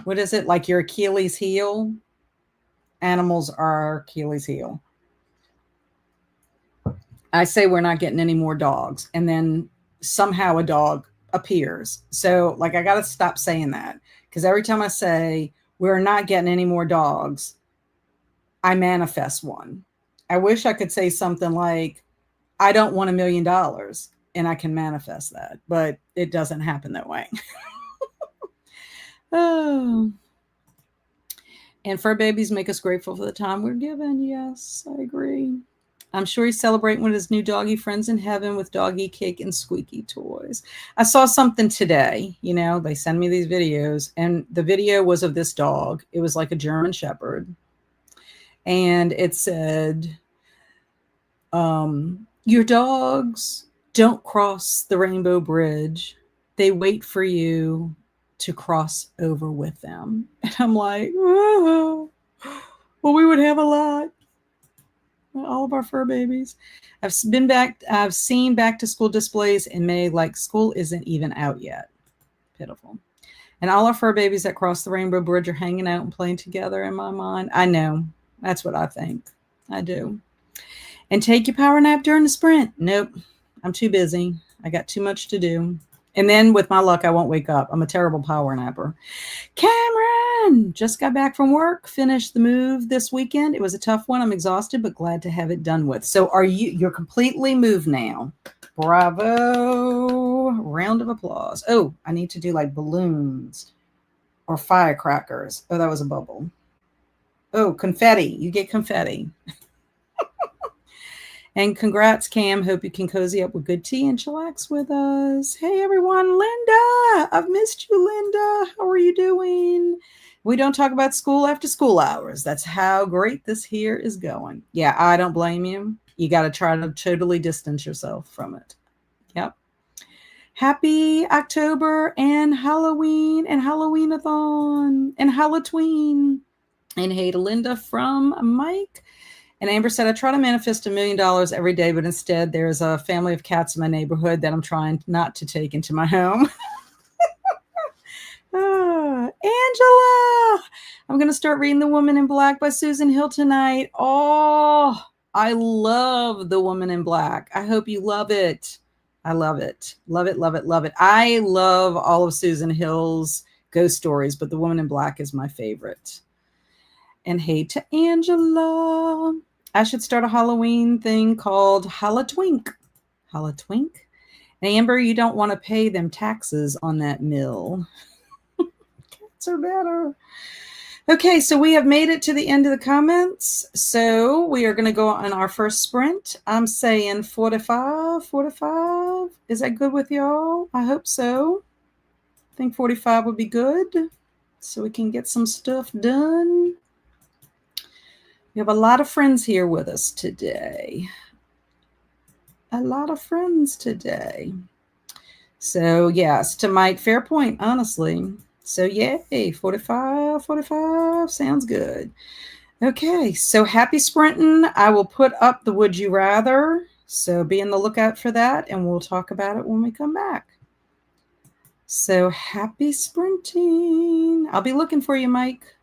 what is it? Like your Achilles heel? animals are our Achilles heel. I say we're not getting any more dogs, and then somehow a dog appears. So, like, I got to stop saying that, because every time I say we're not getting any more dogs, I manifest one. I wish I could say something like, I don't want $1,000,000, and I can manifest that, but it doesn't happen that way. Oh. And fur babies make us grateful for the time we're given. Yes, I agree. I'm sure he's celebrating with his new doggy friends in heaven with doggy cake and squeaky toys. I saw something today. You know, they send me these videos, and the video was of this dog. It was like a German Shepherd. And it said, your dogs don't cross the rainbow bridge. They wait for you to cross over with them. And I'm like, oh, well, we would have a lot. All of our fur babies. I've seen back to school displays in May, like school isn't even out yet. Pitiful. And all our fur babies that cross the rainbow bridge are hanging out and playing together in my mind. I know. That's what I think. I do. And take your power nap during the sprint. Nope. I'm too busy. I got too much to do. And then with my luck, I won't wake up. I'm a terrible power napper. Cameron just got back from work, finished the move this weekend. It was a tough one. I'm exhausted, but glad to have it done with. So you're completely moved now. Bravo. Round of applause. Oh, I need to do like balloons or firecrackers. Oh, that was a bubble. Oh, confetti. You get confetti. And congrats, Cam. Hope you can cozy up with good tea and chillax with us. Hey, everyone. Linda. I've missed you, Linda. How are you doing? We don't talk about school after school hours. That's how great this here is going. Yeah, I don't blame you. You got to try to totally distance yourself from it. Yep. Happy October and Halloween and Halloween-A-Thon and Halloween. And hey to Linda from Mike. And Amber said, I try to manifest $1,000,000 every day, but instead there's a family of cats in my neighborhood that I'm trying not to take into my home. Angela! I'm going to start reading The Woman in Black by Susan Hill tonight. Oh, I love The Woman in Black. I hope you love it. I love it. Love it, love it, love it. I love all of Susan Hill's ghost stories, but The Woman in Black is my favorite. And hey to Angela. I should start a Halloween thing called Halloween. Halloween? Amber, you don't want to pay them taxes on that mill. Cats are better. Okay, so we have made it to the end of the comments. So we are going to go on our first sprint. I'm saying 45, 45. Is that good with y'all? I hope so. I think 45 would be good so we can get some stuff done. We have a lot of friends here with us today. A lot of friends today. So yes, to Mike, fair point, honestly. So yay, 45, 45, sounds good. Okay, so happy sprinting. I will put up the Would You Rather. So be on the lookout for that, and we'll talk about it when we come back. So happy sprinting. I'll be looking for you, Mike.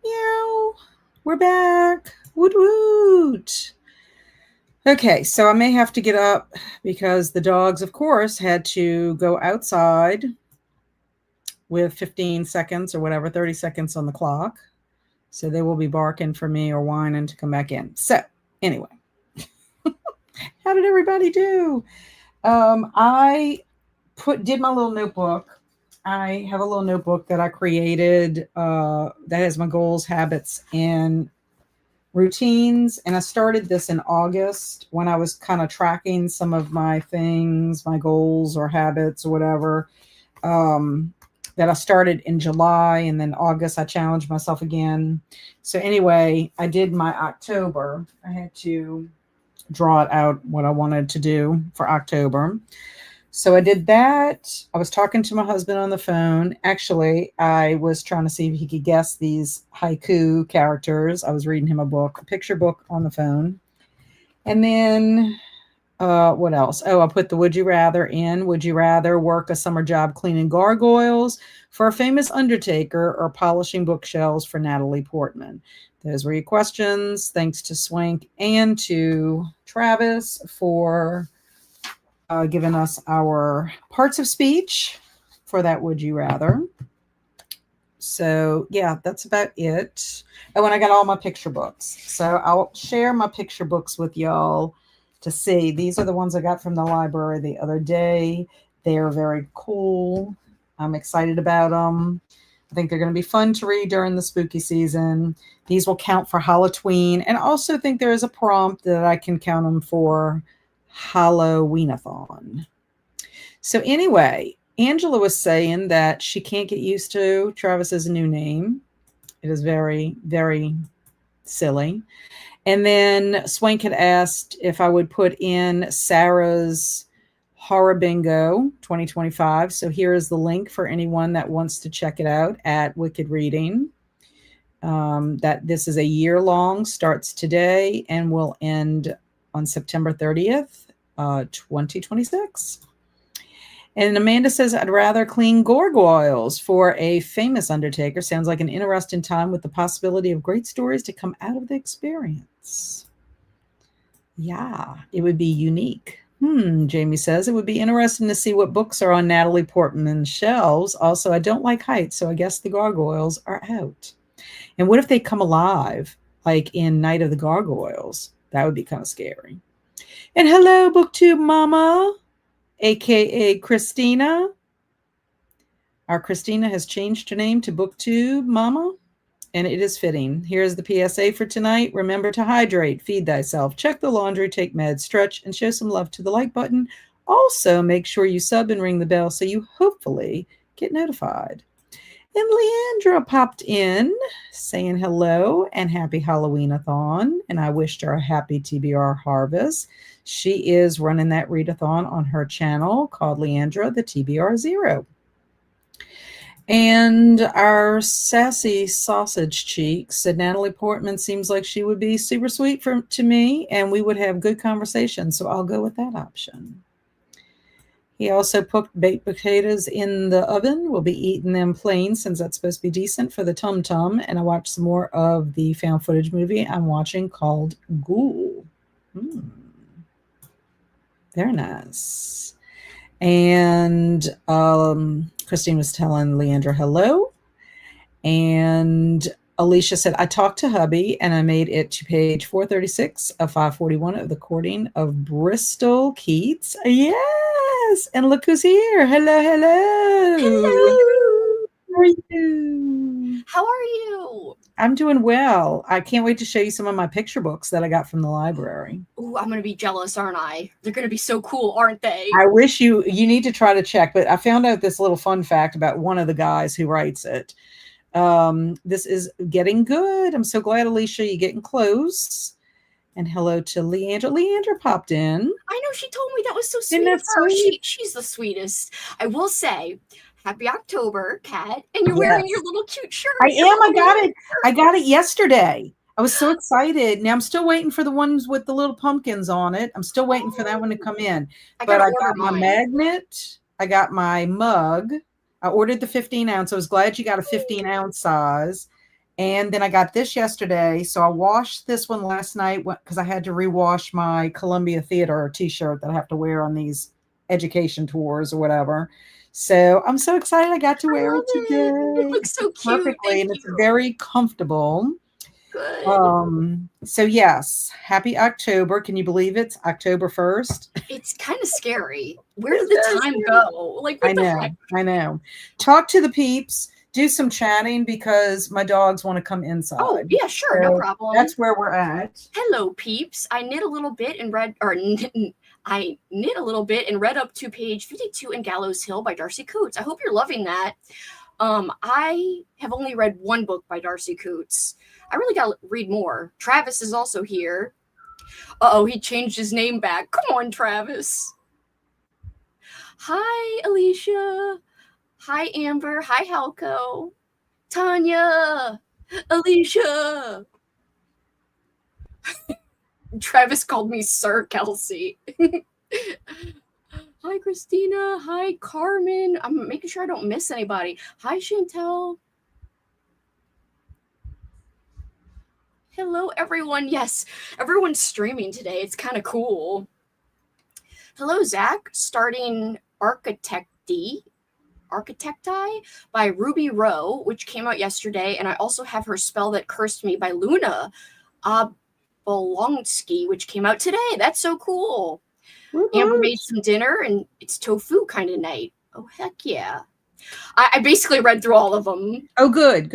Meow. We're back. Woot woot. Okay, so I may have to get up because the dogs, of course, had to go outside with 15 seconds or whatever, 30 seconds on the clock. So they will be barking for me or whining to come back in. So anyway, how did everybody do? I did my little notebook. I have a little notebook that I created that has my goals, habits, and routines. And I started this in August when I was kind of tracking some of my things, my goals or habits or whatever. That I started in July, and then August I challenged myself again. So anyway, I did my October. I had to draw it out what I wanted to do for October. So I did that. I was talking to my husband on the phone. Actually, I was trying to see if he could guess these haiku characters. I was reading him a picture book on the phone. And then what else? Oh, I put the would you rather in. Would you rather work a summer job cleaning gargoyles for a famous undertaker or polishing bookshelves for Natalie Portman? Those were your questions. Thanks to Swank and to Travis for giving us our parts of speech for that would you rather. So yeah, that's about it. Oh, and I got all my picture books. So I'll share my picture books with y'all to see. These are the ones I got from the library the other day. They're very cool. I'm excited about them. I think they're going to be fun to read during the spooky season. These will count for Halloween. And I also think there is a prompt that I can count them for Halloween-A-Thon. So anyway, Angela was saying that she can't get used to Travis's new name. It is very, very silly. And then Swank had asked if I would put in Sarah's Horror Bingo 2025. So here is the link for anyone that wants to check it out at Wicked Reading. That this is a year-long, starts today and will end on September 30th, 2026. And Amanda says, I'd rather clean gargoyles for a famous undertaker. Sounds like an interesting time with the possibility of great stories to come out of the experience. Yeah, it would be unique. Jamie says, it would be interesting to see what books are on Natalie Portman's shelves. Also, I don't like heights, so I guess the gargoyles are out. And what if they come alive, like in Night of the Gargoyles? That would be kind of scary. And hello, BookTube Mama, aka Christina. Our Christina has changed her name to BookTube Mama, and it is fitting. Here's the PSA for tonight. Remember to hydrate, feed thyself, check the laundry, take meds, stretch, and show some love to the like button. Also, make sure you sub and ring the bell so you hopefully get notified. And Leandra popped in saying hello and happy Halloween-A-Thon. And I wished her a happy TBR harvest. She is running that readathon on her channel called Leandra, the TBR Zero. And our sassy sausage cheek said Natalie Portman seems like she would be super sweet to me and we would have good conversation. So I'll go with that option. He also put baked potatoes in the oven. We'll be eating them plain since that's supposed to be decent for the tum-tum. And I watched some more of the found footage movie I'm watching called Ghoul. Very nice. And Christine was telling Leandra hello. And Alicia said, I talked to hubby and I made it to page 436 of 541 of the Courting of Bristol Keats. Yes. And look who's here. Hello, hello. Hello. How are you? How are you? I'm doing well. I can't wait to show you some of my picture books that I got from the library. Ooh, I'm going to be jealous, aren't I? They're going to be so cool, aren't they? I wish you need to try to check, but I found out this little fun fact about one of the guys who writes it. This is getting good. I'm so glad, Alicia, you're getting close. And hello to Leandra. Leandra popped in. I know, she told me that was so sweet of her. She's the sweetest. I will say, happy October, Kat. And you're wearing your little cute shirt. I am. I got it. I got it yesterday. I was so excited. Now I'm still waiting for the ones with the little pumpkins on it. I'm still waiting for that one to come in. But I got my magnet. I got my mug. I ordered the 15 ounce. I was glad you got a 15 ounce size. And then I got this yesterday. So I washed this one last night because I had to rewash my Columbia Theater t-shirt that I have to wear on these education tours or whatever. So I'm so excited I got to wear it today. It looks so cute. Perfectly, and it's very comfortable. Good. So yes, happy October. Can you believe it's October 1st? It's kind of scary. Where did the time go? Like, what the heck? I know. Talk to the peeps. Do some chatting because my dogs want to come inside. Oh, yeah, sure. So no problem. That's where we're at. Hello, peeps. I knit a little bit and read up to page 52 in Gallows Hill by Darcy Coates. I hope you're loving that. I have only read one book by Darcy Coates. I really got to read more. Travis is also here. Uh-oh, he changed his name back. Come on, Travis. Hi, Alicia. Hi, Amber. Hi, Halco. Tanya. Alicia. Travis called me Sir Kelsey. Hi, Christina. Hi, Carmen. I'm making sure I don't miss anybody. Hi, Chantel. Hello, everyone. Yes, everyone's streaming today. It's kind of cool. Hello, Zach. Starting Architecti by Ruby Rowe, which came out yesterday. And I also have her Spell That Cursed Me by Luna Bolonsky, which came out today. That's so cool. Mm-hmm. Amber made some dinner, and it's tofu kind of night. Oh, heck yeah. I basically read through all of them. Oh, good.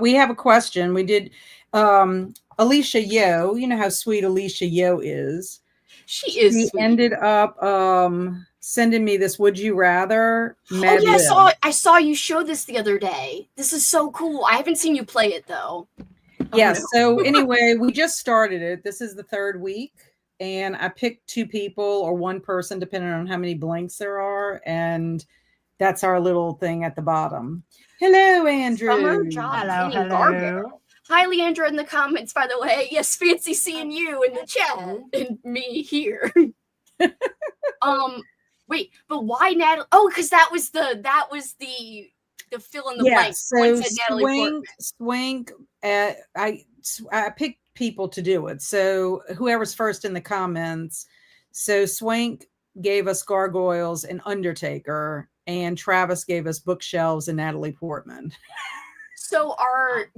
We have a question. We did Alicia Yo. You know how sweet Alicia Yo is. She is She sweet. Ended up sending me this Would You Rather Mad Libs. I saw you show this the other day. This is so cool. I haven't seen you play it, though. Yes. So anyway, we just started it. This is the third week. And I picked two people or one person, depending on how many blanks there are. And that's our little thing at the bottom. Hello, Andrew. Hello. Hi, Leandra in the comments, by the way. Yes, fancy seeing you in the chat and me here. Wait, but why Natalie? Oh, because that was the fill in the blank. So Swank. I picked people to do it. So whoever's first in the comments. So Swank gave us Gargoyles and Undertaker, and Travis gave us Bookshelves and Natalie Portman. So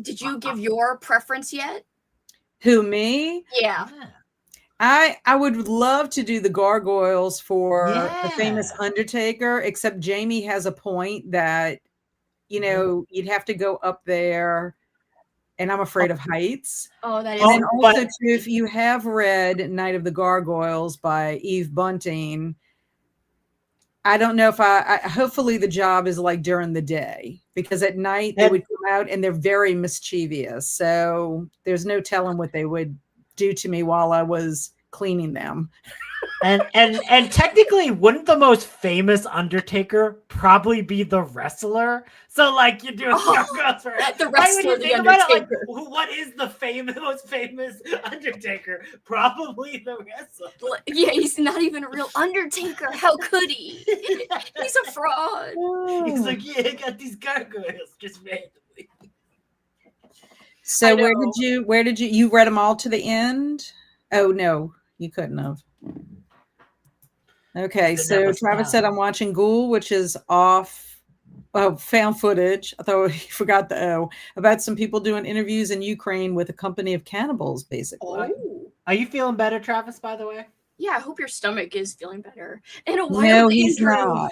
did you give your preference yet? Who, me? Yeah. I would love to do the Gargoyles for the famous Undertaker, except Jamie has a point that, you'd have to go up there, and I'm afraid of heights. Oh, that is. And also, too, if you have read Night of the Gargoyles by Eve Bunting, I don't know if hopefully the job is like during the day, because at night they would come out and they're very mischievous. So there's no telling what they would do to me while I was cleaning them. And technically, wouldn't the most famous Undertaker probably be the wrestler? So like you do the wrestler, the Undertaker. What is the most famous Undertaker? Probably the wrestler. Yeah, he's not even a real Undertaker. How could he? He's a fraud. He's like, yeah, I got these gargoyles just randomly. So where did you read them all to the end? Oh no, you couldn't have. Okay, so Travis said I'm watching Ghoul, which is off. Oh, found footage. I thought he forgot the O. About some people doing interviews in Ukraine with a company of cannibals, basically. Oh. Are you feeling better, Travis, by the way? Yeah, I hope your stomach is feeling better. No, he's not.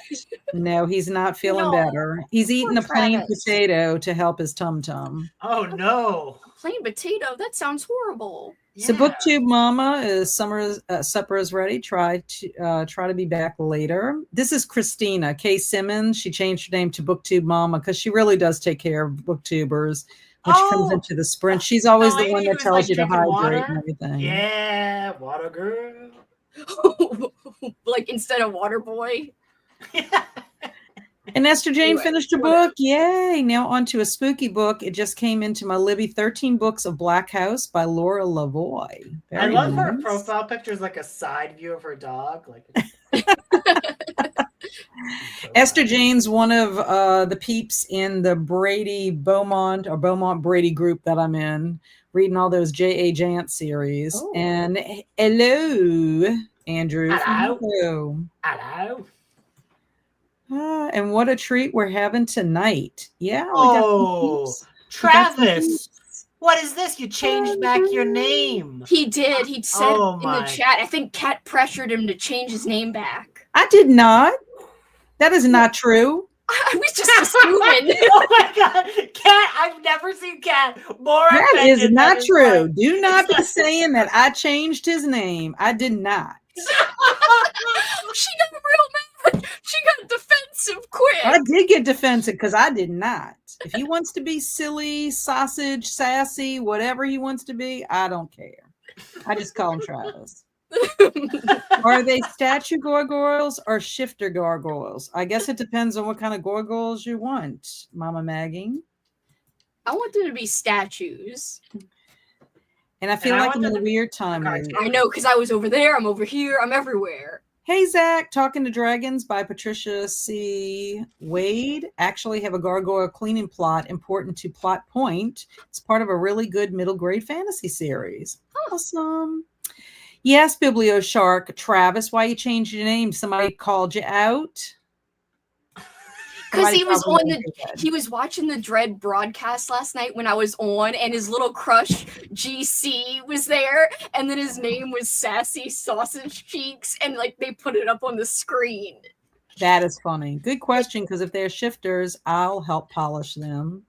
No, he's not feeling better. He's eating a plain potato to help his tum-tum. Oh, no. A plain potato? That sounds horrible. So BookTube Mama is supper is ready. Try to be back later. This is Christina K. Simmons. She changed her name to BookTube Mama because she really does take care of booktubers when she comes into the sprint. She's always the one that tells you to hydrate and everything. Yeah, water girl. Like instead of water boy. And Esther Jane finished her book. Yay. Now on to a spooky book. It just came into my Libby, 13 Books of Black House by Laura Lavoie. I love her profile picture is like a side view of her dog. Like Esther Jane's one of the peeps in the Brady Beaumont or Beaumont Brady group that I'm in, reading all those J.A. Jant series. Oh. And hello, Andrew. Hello. Hello. And what a treat we're having tonight. Yeah. Oh, Travis. What is this? You changed back your name. He did. He said in the chat. I think Kat pressured him to change his name back. I did not. That is not true. I was just assuming. Oh my God. Kat, I've never seen Kat more That offended. is not true. Do not be saying that I changed his name. I did not. She got real mad. She got defensive quick. I did get defensive because I did not. If he wants to be silly, sausage, sassy, whatever he wants to be, I don't care. I just call him Travis. Are they statue gargoyles or shifter gargoyles? I guess it depends on what kind of gargoyles you want, Mama Maggie. I want them to be statues. And I feel like I'm in a weird time. I know, because I was over there, I'm over here, I'm everywhere. Hey, Zach, Talking to Dragons by Patricia C. Wade actually have a gargoyle cleaning plot important to plot point. It's part of a really good middle grade fantasy series. Awesome. Yes, Biblio Shark. Travis, why you changed your name? Somebody called you out? Because he was watching the Dread broadcast last night when I was on, and his little crush GC was there, and then his name was Sassy Sausage Cheeks, and like they put it up on the screen. That is funny. Good question, because if they're shifters, I'll help polish them.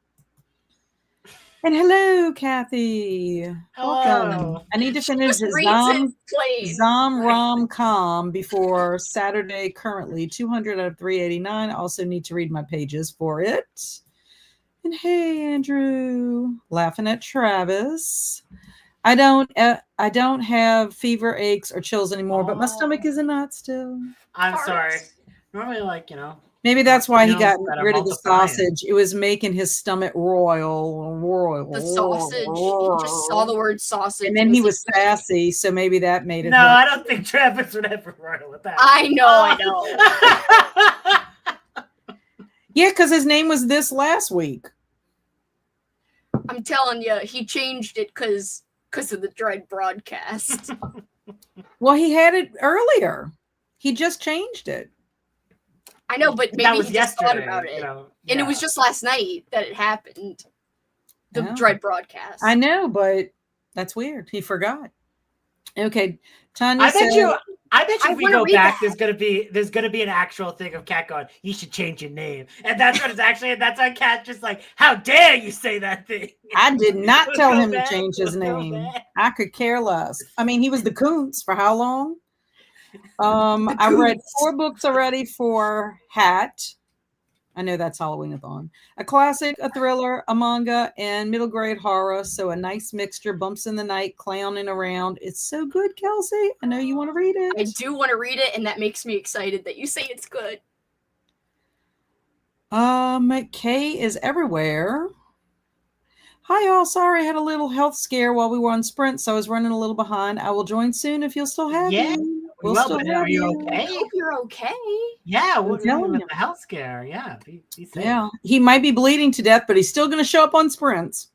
And hello, Kathy. Welcome. I need to finish Zom Rom-Com before Saturday currently. 200 out of 389. I also need to read my pages for it. And hey, Andrew. Laughing at Travis. I don't have fever, aches, or chills anymore, but my stomach is a knot still. I'm sorry. Normally, maybe that's why he got rid of the sausage. It was making his stomach royal. The sausage. He just saw the word sausage. And then he was sassy, so maybe that made it. No, I don't think Travis would ever royal with that. I know. Yeah, because his name was this last week. I'm telling you, he changed it because of the Dread broadcast. Well, he had it earlier. He just changed it. I know, but maybe he just thought about it. And it was just last night that it happened. The Dread broadcast. I know, but that's weird. He forgot. Okay. Tanya I bet you if we go back, that. there's gonna be an actual thing of Kat going, you should change your name. And that's what it's actually, and that's why Kat just like, how dare you say that thing? I did not tell him to change his name. I could care less. I mean, he was the Kuntz for how long? I read 4 books already for Hat. I know that's Halloween-A-Thon. A classic, a thriller, a manga, and middle grade horror. So a nice mixture, bumps in the night, clowning around. It's so good, Kelsey. I know you want to read it. I do want to read it, and that makes me excited that you say it's good. Kay is everywhere. Hi, all. Sorry, I had a little health scare while we were on sprint, so I was running a little behind. I will join soon if you'll still have me. Are you okay? I hope you're okay. Yeah, with the health scare. Yeah, be safe. Yeah, he might be bleeding to death, but he's still going to show up on sprints.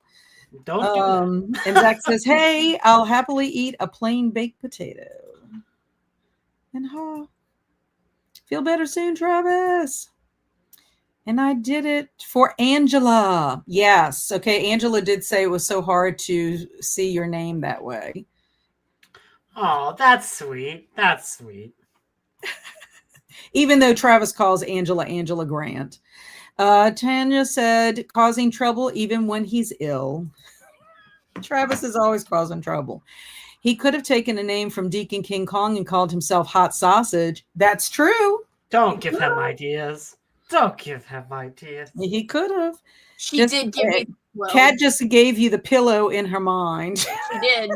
Don't do that. And Zach says, hey, I'll happily eat a plain baked potato. And feel better soon, Travis. And I did it for Angela. Yes. Okay. Angela did say it was so hard to see your name that way. Oh, that's sweet. That's sweet. Even though Travis calls Angela Grant. Tanya said, causing trouble even when he's ill. Travis is always causing trouble. He could have taken a name from Deacon King Kong and called himself Hot Sausage. That's true. Don't give him ideas. Don't give him ideas. He could have. She did give me. Kat just gave you the pillow in her mind. She did.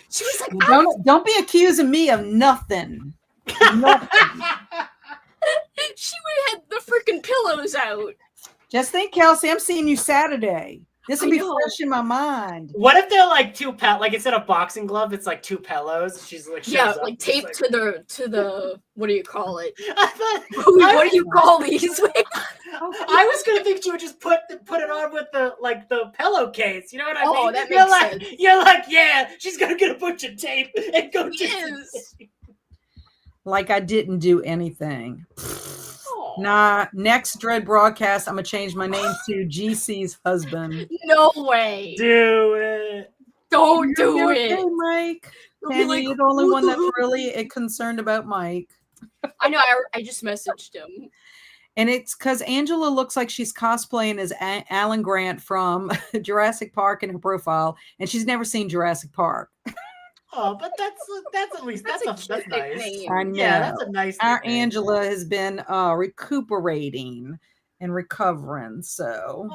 She was like, don't be accusing me of nothing. Nothing. She would have had the freaking pillows out. Just think, Kelsey, I'm seeing you Saturday. This will be fresh in my mind. What if they're like two like instead of boxing glove, it's like two pillows? She's like like taped to the what do you call it? What do you call these? I was gonna think she would just put it on with the pillowcase. You know what I mean? Oh, that makes sense. You're like, yeah, she's gonna get a bunch of tape and go like I didn't do anything. Nah, next Dread broadcast, I'm gonna change my name to GC's husband. No way. Do it. Don't do it. Okay, Mike. Penny, you're the only one that's really concerned about Mike. I know. I just messaged him. And it's because Angela looks like she's cosplaying as Alan Grant from Jurassic Park in her profile, and she's never seen Jurassic Park. Oh, but that's at least that's nice. I know. Yeah, that's a nice. Our Angela has been recuperating and recovering, so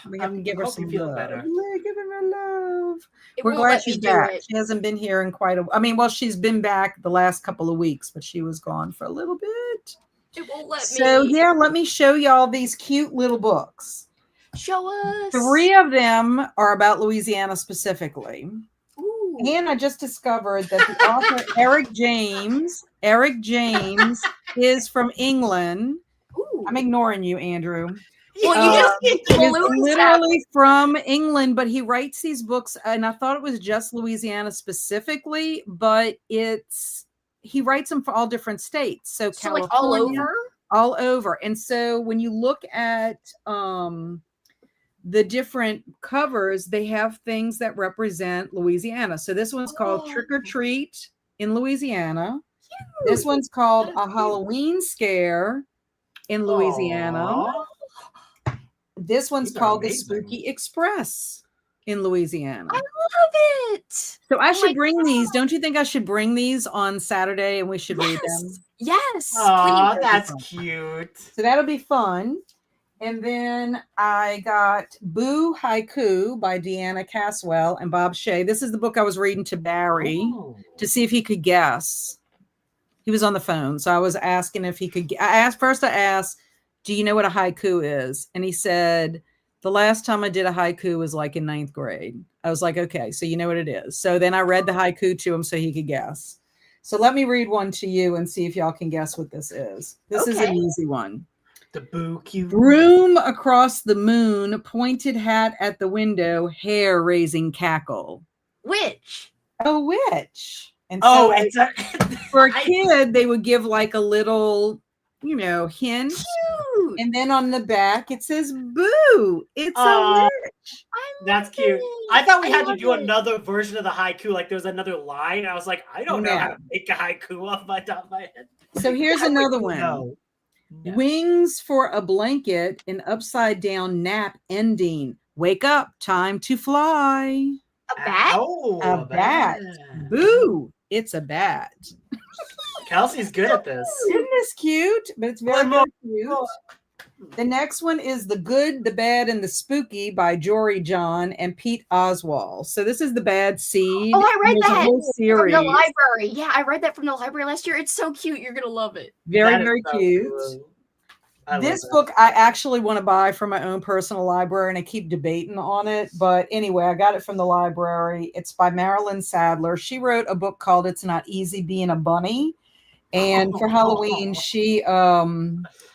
we have to give her some love. Better. Yeah, give her love. We're glad she's back. She hasn't been here in quite a. I mean, well, she's been back the last couple of weeks, but she was gone for a little bit. It won't let me. So yeah, let me show y'all these cute little books. Show us. 3 of them are about Louisiana specifically. Ooh. And I just discovered that the author Eric James is from England. Ooh. I'm ignoring you, Andrew. Well, he's literally from England, but he writes these books, and I thought it was just Louisiana specifically, but he writes them for all different states. So California, like all over. And so when you look at the different covers, they have things that represent Louisiana. So this one's called Trick or Treat in Louisiana. Cute. This one's called A Halloween Scare in Louisiana. Aww. This one's called The Spooky Express in Louisiana. I love it. So I should bring these. Don't you think I should bring these on Saturday and we should read them? Yes. Oh, that's cute. So that'll be fun. And then I got Boo Haiku by Deanna Caswell and Bob Shea. This is the book I was reading to Barry to see if he could guess. He was on the phone. So I was asking if he could. I asked, do you know what a haiku is? And he said, the last time I did a haiku was like in 9th grade. I was like, okay, so you know what it is. So then I read the haiku to him so he could guess. So let me read one to you and see if y'all can guess what this is. This is an easy one. The boo cute. Broom across the moon, pointed hat at the window, hair raising cackle. Witch. A witch. And so it's for a kid, they would give like a little, hint. Cute. And then on the back, it says, boo, it's a witch. That's cute. I thought we had to do another version of the haiku. Like there was another line. I was like, I don't know how to make a haiku off my top of my head. So here's another one. No. Wings for a blanket, an upside down nap ending. Wake up, time to fly. A bat? Oh, a bat. Boo, it's a bat. Kelsey's good at this. Isn't this cute? But it's very, very cute. The next one is The Good, the Bad, and the Spooky by Jory John and Pete Oswald. So this is The Bad Seed. Oh, I read that from the library. Yeah, I read that from the library last year. It's so cute. You're going to love it. Very, very cute. This book I actually want to buy for my own personal library, and I keep debating on it. But anyway, I got it from the library. It's by Marilyn Sadler. She wrote a book called It's Not Easy Being a Bunny. And for Halloween, she...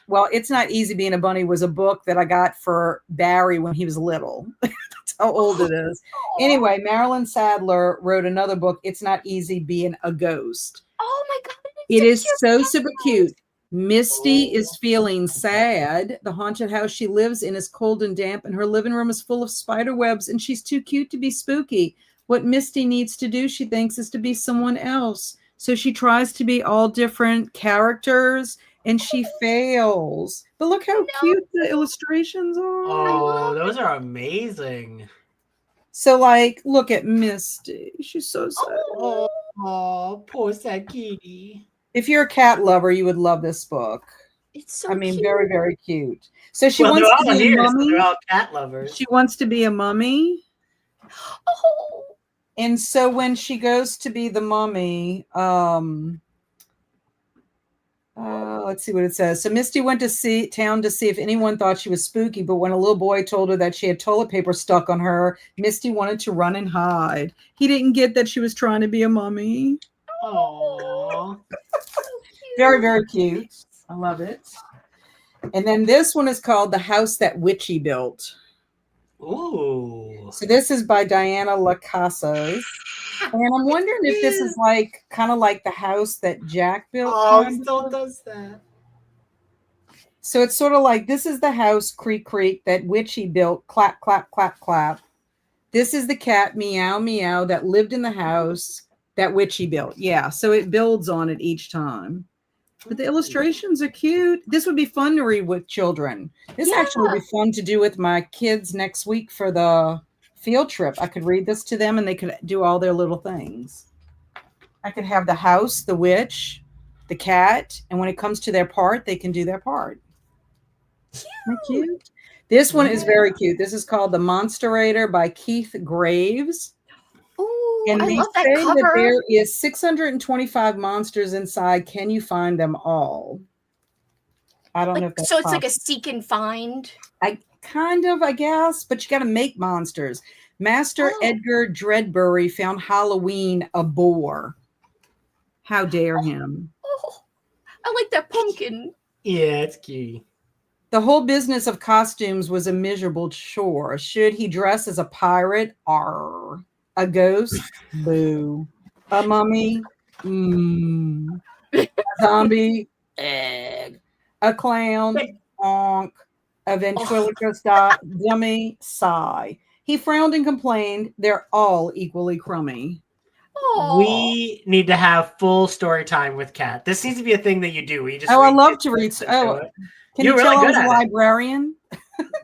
Well, It's Not Easy Being a Bunny was a book that I got for Barry when he was little. That's how old it is. Anyway, Marilyn Sadler wrote another book, It's Not Easy Being a Ghost. Oh my God. It is so super cute. Misty is feeling sad. The haunted house she lives in is cold and damp, and her living room is full of spider webs, and she's too cute to be spooky. What Misty needs to do, she thinks, is to be someone else. So she tries to be all different characters, and she fails. But look how cute the illustrations are. Oh, those are amazing. So, like, look at Misty. She's so sad. Oh, poor sad kitty. If you're a cat lover, you would love this book. It's so cute. Very, very cute. So she wants to be a mummy. So they're all cat lovers. She wants to be a mummy. Oh. And so when she goes to be the mummy, Let's see what it says. So Misty went to town to see if anyone thought she was spooky, but when a little boy told her that she had toilet paper stuck on her, Misty wanted to run and hide. He didn't get that she was trying to be a mummy. Aww. Very, very cute. I love it. And then this one is called The House That Witchy Built. Ooh. So this is by Diana Lacasas. And I'm wondering if this is like kind of like the house that Jack built. Oh, he still does that. So it's sort of like, this is the house, creak, creak, that Witchy built, clap, clap, clap, clap. This is the cat, meow, meow, that lived in the house that Witchy built. Yeah, so it builds on it each time. But the illustrations are cute. This would be fun to read with children. This actually would be fun to do with my kids next week for the field trip. I could read this to them and they could do all their little things. I could have the house, the witch, the cat, and when it comes to their part, they can do their part. Cute. This one is very cute. This is called The Monsterator by Keith Graves. Ooh, And I they love that say cover. that there is 625 monsters inside. Can you find them all? I don't know if that's so. It's possible. like a seek and find. I guess, but you got to make monsters. Master Edgar Dreadbury found Halloween a bore. How dare him? Oh, I like that pumpkin. Yeah, it's cute. The whole business of costumes was a miserable chore. Should he dress as a pirate? Arr. A ghost? Boo. A mummy? Mm. A zombie? Egg. A clown? Onk. A ventriloquist dummy? Sigh. He frowned and complained, they're all equally crummy. Aww. We need to have full story time with Kat. This needs to be a thing that you do. Where you just I love to read. Oh, can you tell I was a librarian?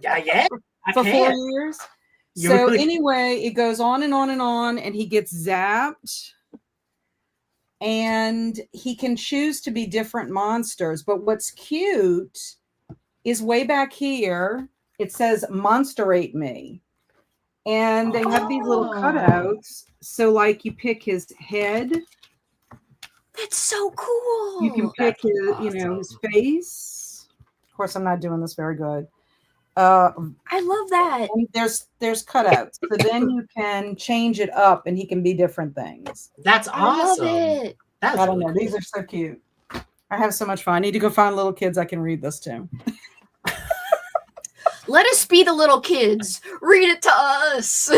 Yeah. For 4 years. So anyway, it goes on and on and on, and he gets zapped. And he can choose to be different monsters. But what's cute is way back here, it says monsterate me. And they have these little cutouts. So like you pick his head. That's so cool. You can pick his, his face. Of course, I'm not doing this very good. I love that. And there's cutouts. So then you can change it up and he can be different things. That's awesome. I love it. That's I don't know. These are so cute. I have so much fun. I need to go find little kids I can read this to. Let us be the little kids. Read it to us.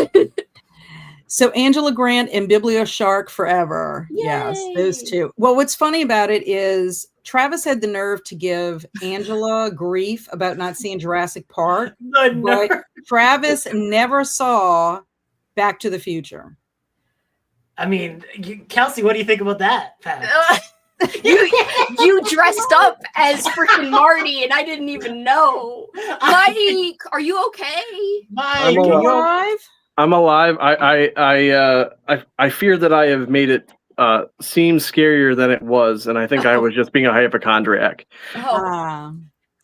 So Angela Grant and Biblioshark Forever. Yay. Yes, those two. Well, what's funny about it is Travis had the nerve to give Angela grief about not seeing Jurassic Park. But Travis never saw Back to the Future. I mean, Kelsey, what do you think about that? You dressed up as freaking Marty, and I didn't even know. Mike, are you okay? Mike, are you alive? I'm alive. I fear that I have made it seem scarier than it was, and I think I was just being a hypochondriac. So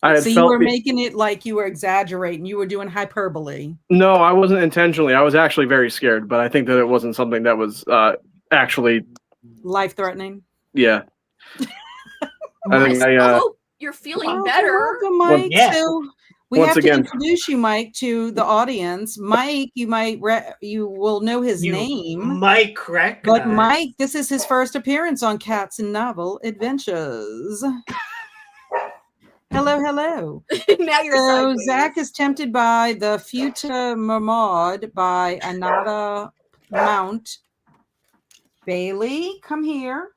you were making it like you were exaggerating. You were doing hyperbole. No, I wasn't intentionally. I was actually very scared, but I think that it wasn't something that was actually life-threatening. Yeah. I hope you're feeling better. Welcome, Mike. Well, yeah. So we have to introduce you, Mike, to the audience. Mike, you will know his name. Mike, correct? But Mike, this is his first appearance on Cats and Novel Adventures. Hello. Now you're so Zach is tempted by the Futa Marmaud by Anada Mount. Bailey, come here.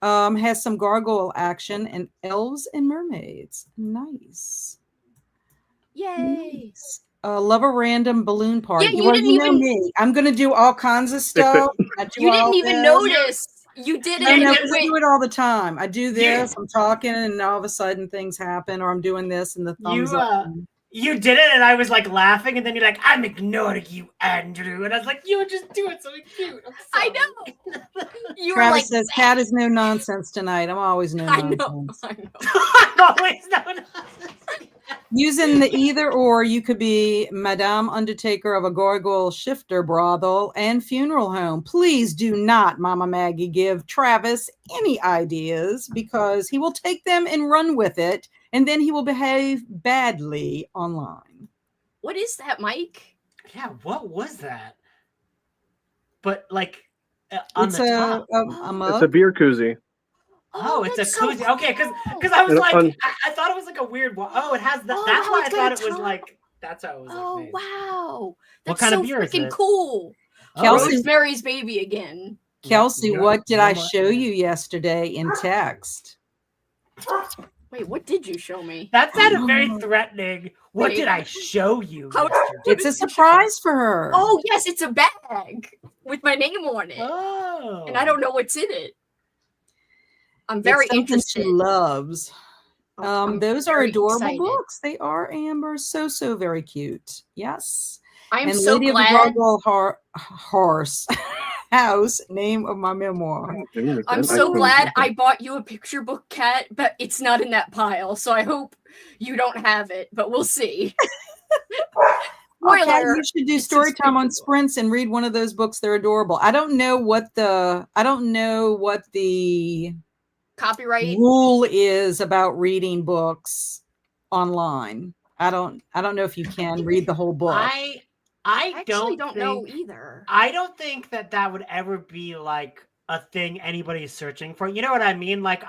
Has some gargoyle action and elves and mermaids. Nice. Yay. Nice. Love a random balloon party. Yeah, you didn't even... me. I'm going to do all kinds of stuff. You didn't even notice. You did it. I do it all the time. I do this. I'm talking, and all of a sudden things happen, or I'm doing this, and the thumbs up. You did it, and I was like laughing, and then you're like, "I'm ignoring you, Andrew," and I was like, "You were just doing something cute." I know. Travis says, "Cat is no nonsense tonight." I'm always no nonsense. I know. I'm always no nonsense. Using the either or, you could be Madame Undertaker of a gargoyle shifter brothel and funeral home. Please do not, Mama Maggie, give Travis any ideas because he will take them and run with it, and then he will behave badly online. What is that, Mike? Yeah, what was that? But like on It's the top. a mug. It's a beer koozie. Oh, it's a that's so koozie. Okay, because cool. I was And like, on- I thought it was like a weird one. Oh, it has that. Oh, That's now why I it's got thought a it was top. like. That's how it was. Oh, made. wow. That's kind so of beer is freaking it? cool. Kelsey- Rosemary's Baby again. Kelsey, Yeah, what did yeah, I yeah. show you yesterday in text? Wait, what did you show me? That sounded very threatening. What Wait. did I show you? How- yesterday? It's a surprise for her. Oh, yes, it's a bag with my name on it. Oh. And I don't know what's in it. I'm very It's something interested. she loves. I'm Those are very adorable excited. books. They are, Amber. So very cute. Yes. I am And so Lady glad. of the Gargoyle Horse House, name of my memoir. I'm so glad I bought you a picture book, Kat, but it's not in that pile. So I hope you don't have it, but we'll see. Okay, Spoiler. you should do It's a story time on picture book. sprints and read one of those books. They're adorable. I don't know what the Copyright. rule is about reading books online. I don't know if you can read the whole book. I Actually don't know think- either. I don't think that would ever be like a thing anybody's searching for. You know what I mean? Like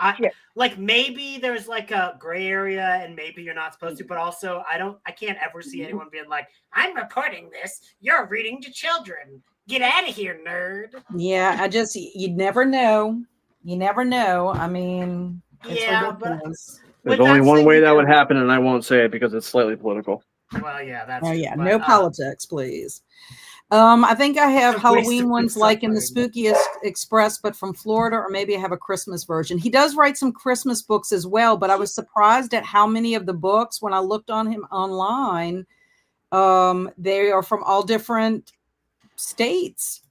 like maybe there's like a gray area and maybe you're not supposed to, but also I can't ever see anyone being like, I'm reporting this. You're reading to children. Get out of here, nerd. Yeah, you never know. You never know. I mean, it's Yeah, but ridiculous. There's With only that one said, way you that know- would happen, and I won't say it because it's slightly political. Well, yeah, that's Oh true, yeah, but, no politics, please. I think I have It's a waste Halloween of ones like in the suffering. Spookiest Express, but from Florida, or maybe I have a Christmas version. He does write some Christmas books as well, but I was surprised at how many of the books, when I looked on him online, they are from all different states.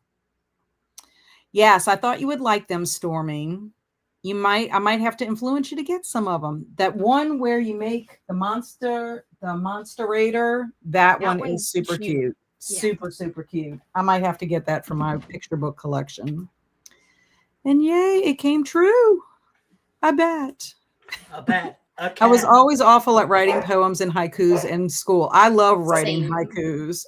Yes, I thought you would like them, Stormy. I might have to influence you to get some of them. That one where you make the monsterator, that one one's is super cute. cute. Yeah. Super cute. I might have to get that for my picture book collection. And yay, it came true. I bet. I bet. Okay. I was always awful at writing poems and haikus in school. I love writing Same. haikus.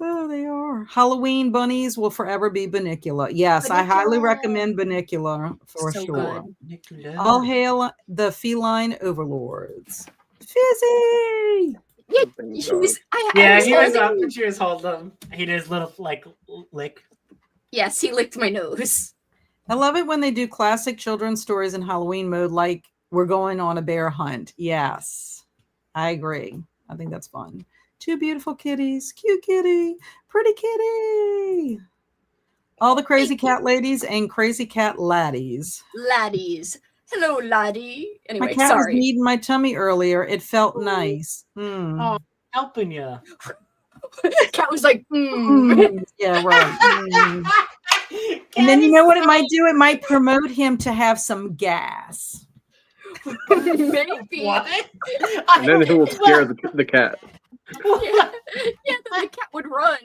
Oh, they are. Halloween bunnies will forever be Bunnicula. Yes, I highly Bunnicula. recommend Bunnicula for So sure. good. All hail the feline overlords. Fizzy! Yeah, he was. Yeah, I was he was holding- up and she was holding him. He did his little like lick. Yes, he licked my nose. I love it when they do classic children's stories in Halloween mode, like we're going on a bear hunt. Yes, I agree. I think that's fun. Two beautiful kitties. Cute kitty. Pretty kitty. All the crazy cat ladies and crazy cat laddies. Laddies. Hello, laddie. My Anyway, cat was sorry. kneading my tummy earlier. It felt nice. Oh, helping you. Cat was like, Yeah, right. And then you know what it might do? It might promote him to have some gas. maybe. What? And then it will scare the cat. Yeah, then the cat would run.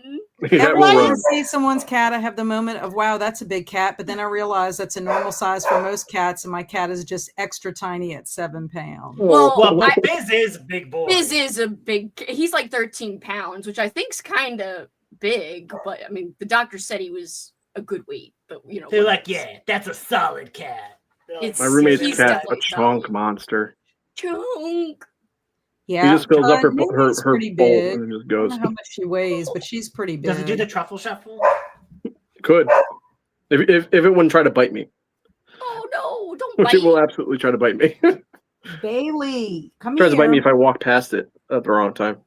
That Every will time I run. see someone's cat, I have the moment of, wow, that's a big cat. But then I realize that's a normal size for most cats. And my cat is just extra tiny at 7 pounds. Well, Well, Biz is a big boy. Biz is a big. He's like 13 pounds, which I think's kind of big. But I mean, the doctor said he was a good weight. But you know, They're like, yeah, that's a solid cat. They're like, It's- My roommate's he's cat, a definitely chunk solid. monster. chunk. Yeah. She just fills up her Minnie's pretty bowl big. and just I goes. don't know how much she weighs, but she's pretty big. Does it do the truffle shuffle? Could. If it wouldn't try to bite me. Oh no! Don't Which bite. it will absolutely try to bite me. Bailey, come Tries to bite me here. if I walk past it at the wrong time.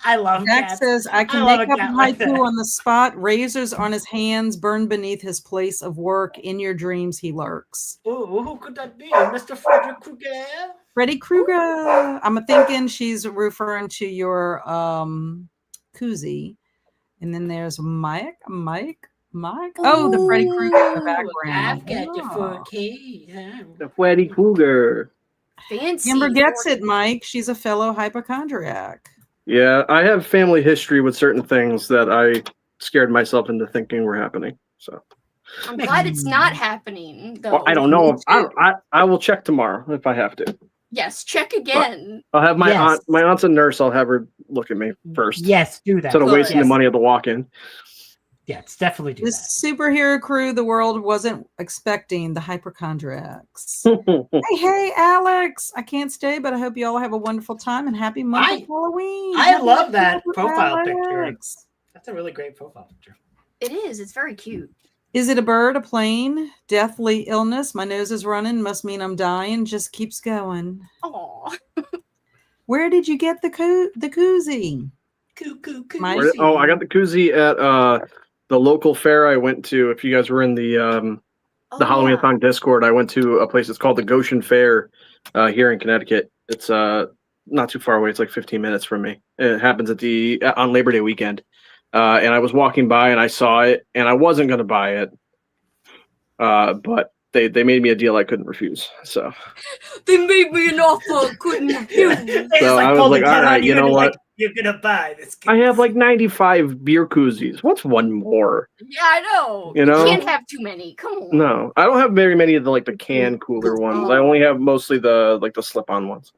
I love Jack cats. says, I can love make a up a cat like haiku that. on the spot. Razors on his hands burn beneath his place of work. In your dreams, he lurks. Ooh, who could that be? Mr. Frederick Krueger? Freddy Krueger. I'm thinking she's referring to your koozie. And then there's Mike. Oh, the Freddy Krueger in the Ooh, background. I've got the Ah. 4K. The Freddy Krueger. Fancy. Amber gets it, Mike. She's a fellow hypochondriac. Yeah, I have family history with certain things that I scared myself into thinking were happening. So I'm glad it's not happening, though. well, I don't know. I will check tomorrow if I have to. Yes, check again. I'll have my aunt. My aunt's a nurse. I'll have her look at me first. Yes, do that. Instead of wasting the money of the walk-in. Yeah, it's definitely do the that. Superhero crew the world wasn't expecting, the hypochondriacs. hey, Alex. I can't stay, but I hope you all have a wonderful time and happy month of Halloween. I love that Alex. profile picture. That's a really great profile picture. It is. It's very cute. Is it a bird, a plane, deathly illness? My nose is running. Must mean I'm dying. Just keeps going. Aw. Where did you get the koozie? Oh, I got the koozie at the local fair I went to. If you guys were in the Halloween-A-Thon Discord, I went to a place that's called the Goshen Fair here in Connecticut. It's not too far away. It's like 15 minutes from me. It happens on Labor Day weekend. And I was walking by and I saw it, and I wasn't going to buy it, but they made me a deal I couldn't refuse. So they made me an offer I couldn't refuse. So I was like, all right, you know what? You're gonna buy this. I have like 95 beer koozies. What's one more? Yeah, I know. You know? Can't have too many. Come on. No, I don't have very many of the can cooler ones. I only have mostly the slip-on ones.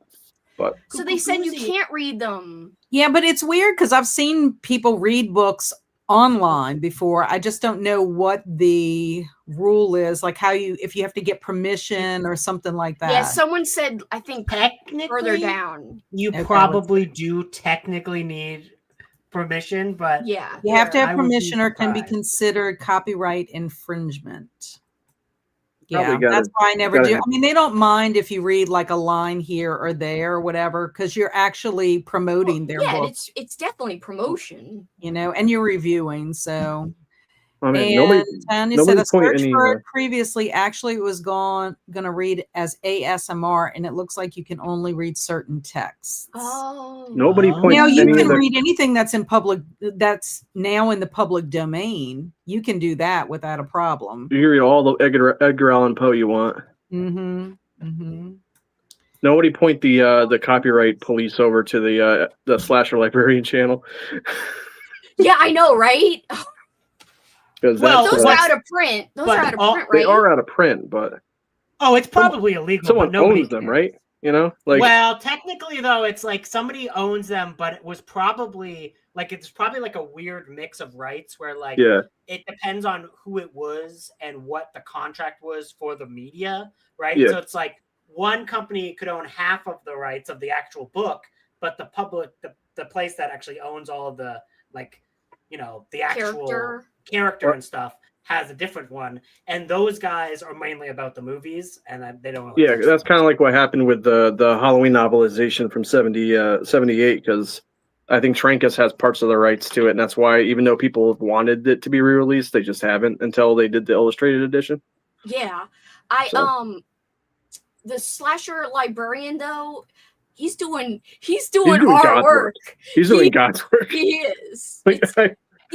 But so they said you can't read them. Yeah, but it's weird because I've seen people read books online before. I just don't know what the rule is, like if you have to get permission or something like that. Yeah, someone said, I think technically further down. You probably do technically need permission, but yeah, you have to have permission or it can be considered copyright infringement. Yeah, that's why I never do. I mean, they don't mind if you read like a line here or there or whatever, because you're actually promoting their book. Yeah, it's definitely promotion. You know, and you're reviewing. So, I mean, Tanya said a search for it previously. Actually, it was going to read as ASMR, and it looks like you can only read certain texts. Oh, nobody points. Now you can read anything that's in public. That's now in the public domain. You can do that without a problem. You can read all the Edgar Allan Poe you want. Mm-hmm. Mm-hmm. Nobody point the copyright police over to the Slasher Librarian channel. Yeah, I know, right? Well, those are out of print. Those are out of print, right? They are out of print, but it's probably illegal. Someone owns them, right? You know, like well, technically though, it's like somebody owns them, but it's probably like a weird mix of rights where like it depends on who it was and what the contract was for the media, right? Yeah. So it's like one company could own half of the rights of the actual book, but the public, the place that actually owns all of the like, you know, the actual character and stuff has a different one, and those guys are mainly about the movies, and they don't really that's kind of like what happened with the Halloween novelization from 78, because I think Trancas has parts of the rights to it, and that's why even though people have wanted it to be re-released, they just haven't until they did the illustrated edition. Yeah. The Slasher Librarian though, he's doing artwork. He's doing God's work. He is.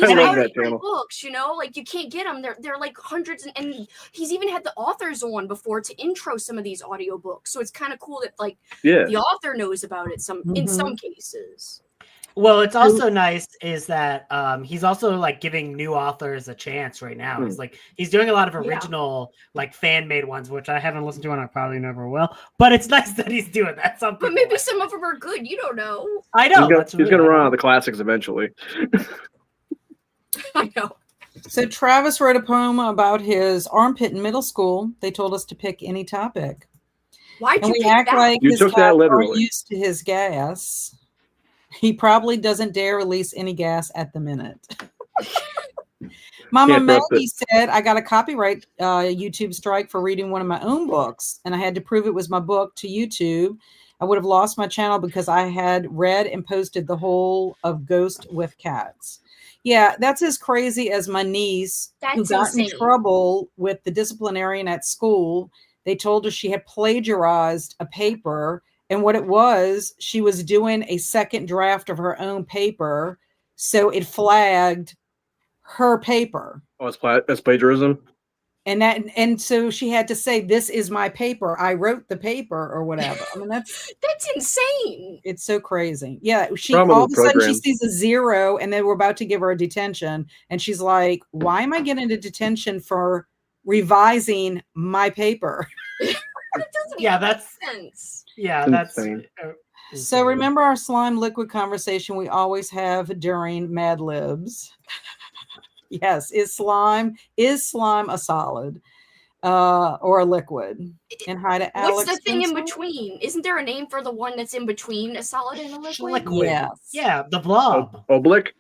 I love that channel. Books, you know, like you can't get them. They're like hundreds, and he's even had the authors on before to intro some of these audiobooks. So it's kind of cool that like the author knows about it in some cases. Well, it's also nice is that he's also like giving new authors a chance right now. He's doing a lot of original like fan made ones, which I haven't listened to and I probably never will. But it's nice that he's doing that. But maybe some of them are good. You don't know. I know. He's going to run out of the classics eventually. I know. So Travis wrote a poem about his armpit in middle school. They told us to pick any topic. Why'd you pick act that? Like you his took that literally. Are used to his gas. He probably doesn't dare release any gas at the minute. Mama Maggie said, I got a copyright YouTube strike for reading one of my own books, and I had to prove it was my book to YouTube. I would have lost my channel because I had read and posted the whole of Ghost with Cats. Yeah, that's as crazy as my niece who got in trouble with the disciplinarian at school. They told her she had plagiarized a paper. And what it was, she was doing a second draft of her own paper. So it flagged her paper. Oh, it's plagiarism? And so she had to say, "This is my paper. I wrote the paper," or whatever. I mean, that's insane. It's so crazy. Yeah, all of a sudden she sees a 0, and then we're about to give her a detention, and she's like, "Why am I getting a detention for revising my paper?" That's sense. Yeah, that's insane. So remember our slime liquid conversation we always have during Mad Libs. Yes, is slime a solid or a liquid? And hi to Alex. What's the thing in between? Isn't there a name for the one that's in between a solid and a liquid? Yes. Yeah, the blob. Oblique.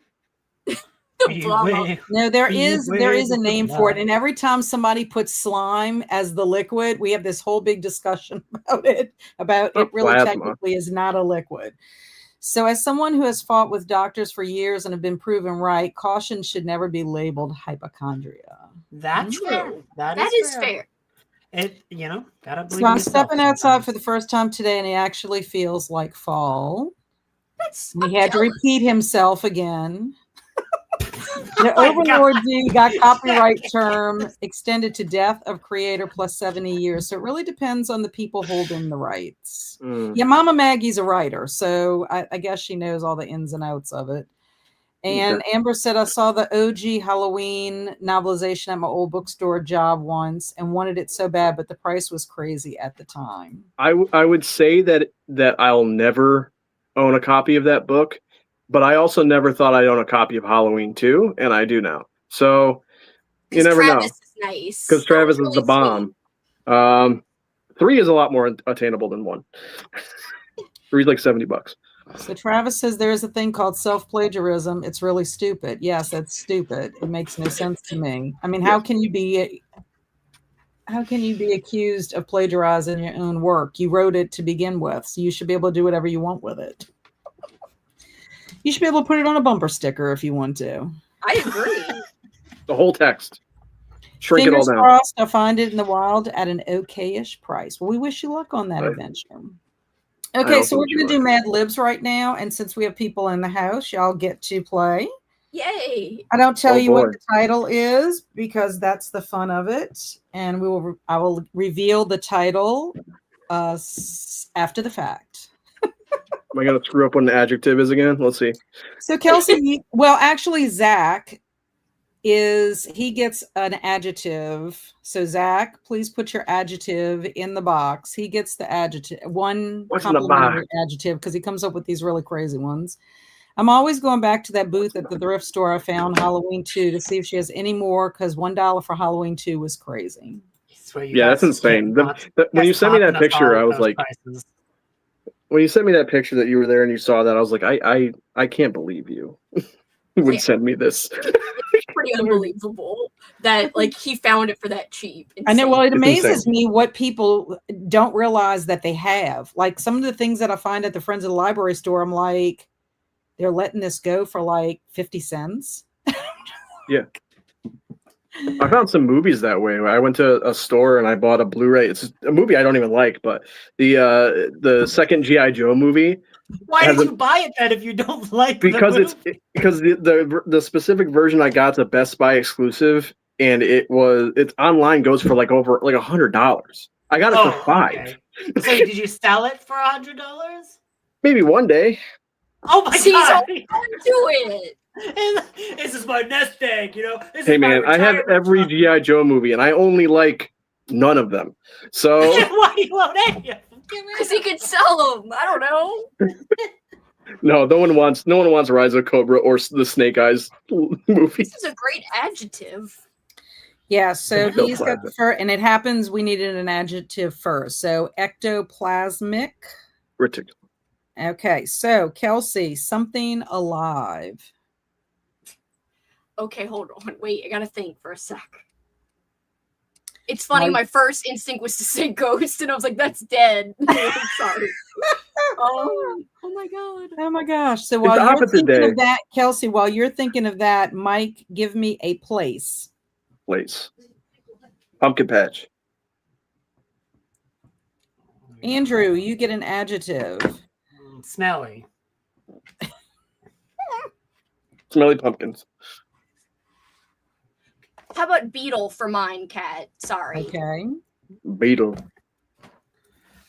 No, there is a name for it, and every time somebody puts slime as the liquid, we have this whole big discussion about it. It really technically is not a liquid. So, as someone who has fought with doctors for years and have been proven right, caution should never be labeled hypochondria. That's true. That is fair. It, gotta believe. So I'm stepping outside for the first time today, and it actually feels like fall. He had to repeat himself again. The Overlord D got copyright term extended to death of creator plus 70 years. So it really depends on the people holding the rights. Yeah, Mama Maggie's a writer, so I guess she knows all the ins and outs of it. And Amber said, I saw the OG Halloween novelization at my old bookstore job once and wanted it so bad, but the price was crazy at the time. I would say that I'll never own a copy of that book. But I also never thought I'd own a copy of Halloween 2, and I do now. So you never know. Travis is nice. Because Travis is the bomb. 3 is a lot more attainable than 1. 3 is like $70. So Travis says there is a thing called self-plagiarism. It's really stupid. Yes, that's stupid. It makes no sense to me. I mean, how can you be accused of plagiarizing your own work? You wrote it to begin with, so you should be able to do whatever you want with it. You should be able to put it on a bumper sticker if you want to. I agree. The whole text. Shrink Fingers it all down. Crossed, I'll find it in the wild at an okay-ish price. Well, we wish you luck on that adventure. Okay, so we're going to do Mad Libs right now. And since we have people in the house, y'all get to play. Yay. I don't tell you what the title is because that's the fun of it. And I will reveal the title after the fact. Am I going to screw up what an adjective is again? Let's see. So Kelsey, well, actually, Zach he gets an adjective. So Zach, please put your adjective in the box. He gets the adjective, one complimentary adjective, because he comes up with these really crazy ones. I'm always going back to that booth at the thrift store I found Halloween 2 to see if she has any more, because $1 for Halloween 2 was crazy. Yeah, that's insane. When you sent me that picture, I was like, when you sent me that picture that you were there and you saw that, I was like, I can't believe you would send me this. It's pretty unbelievable that he found it for that cheap. I know. Well, it amazes me what people don't realize that they have. Like some of the things that I find at the Friends of the Library store, I'm like, they're letting this go for like 50 cents. Yeah. I found some movies that way. I went to a store and I bought a Blu-ray. It's a movie I don't even like, but the second G.I. Joe movie. Why did you buy it then if you don't like it? Because the specific version I got is a Best Buy exclusive, and it's online, goes for over $100. I got it for $5. Okay. So did you sell it for $100? Maybe one day. Oh my God! Do it. This is my nest egg, Hey man, I have every G.I. Joe movie, and I only like none of them. So why do you own any? Because he could sell them. I don't know. No one wants Rise of Cobra or the Snake Eyes movie. This is a great adjective. Yeah, so he's got the fur, and it happens we needed an adjective first. So ectoplasmic. Reticulum. Okay, so Kelsey, something alive. Okay, hold on. Wait, I gotta think for a sec. It's funny, my first instinct was to say ghost, and I was like, that's dead. I'm sorry. Oh my God. Oh my gosh. So while you're thinking of that, Kelsey, while you're thinking of that, Mike, give me a place. Place. Pumpkin patch. Andrew, you get an adjective. Smelly. Smelly pumpkins. How about beetle for mine, Kat? Sorry. Okay. Beetle.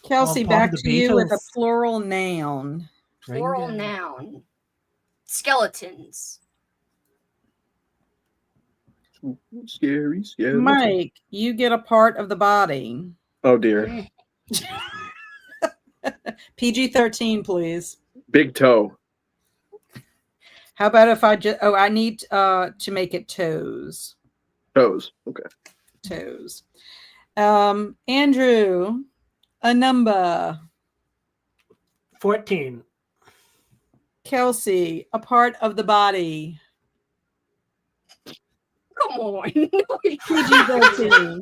Kelsey, back to you with a plural noun. Plural noun. Skeletons. Scary. Mike, you get a part of the body. Oh dear. PG-13, please. Big toe. How about if I just? Oh, I need to make it toes. Toes. Okay. Toes. Andrew, a number. 14. Kelsey, a part of the body. Come on. PG-13.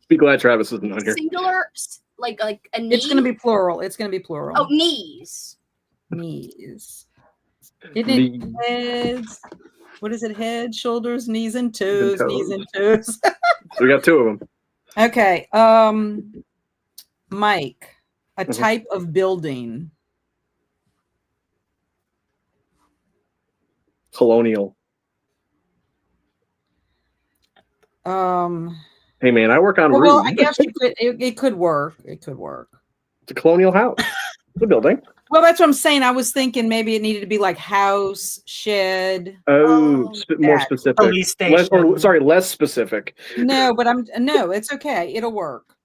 Be glad Travis isn't on here. Singular, like a knee. It's going to be plural. It's going to be plural. Oh, knees. Knees. Isn't it heads? What is it? Head, shoulders, knees, and toes. Knees and toes. We got 2 of them. Okay. Mike, a type of building. Colonial. Hey man, I work on roofs. Well, I guess you could. It could work. It could work. It's a colonial house. It's a building. Well, that's what I'm saying. I was thinking maybe it needed to be like house, shed. Oh, more specific. Police station. Less specific. No, but no, it's okay. It'll work.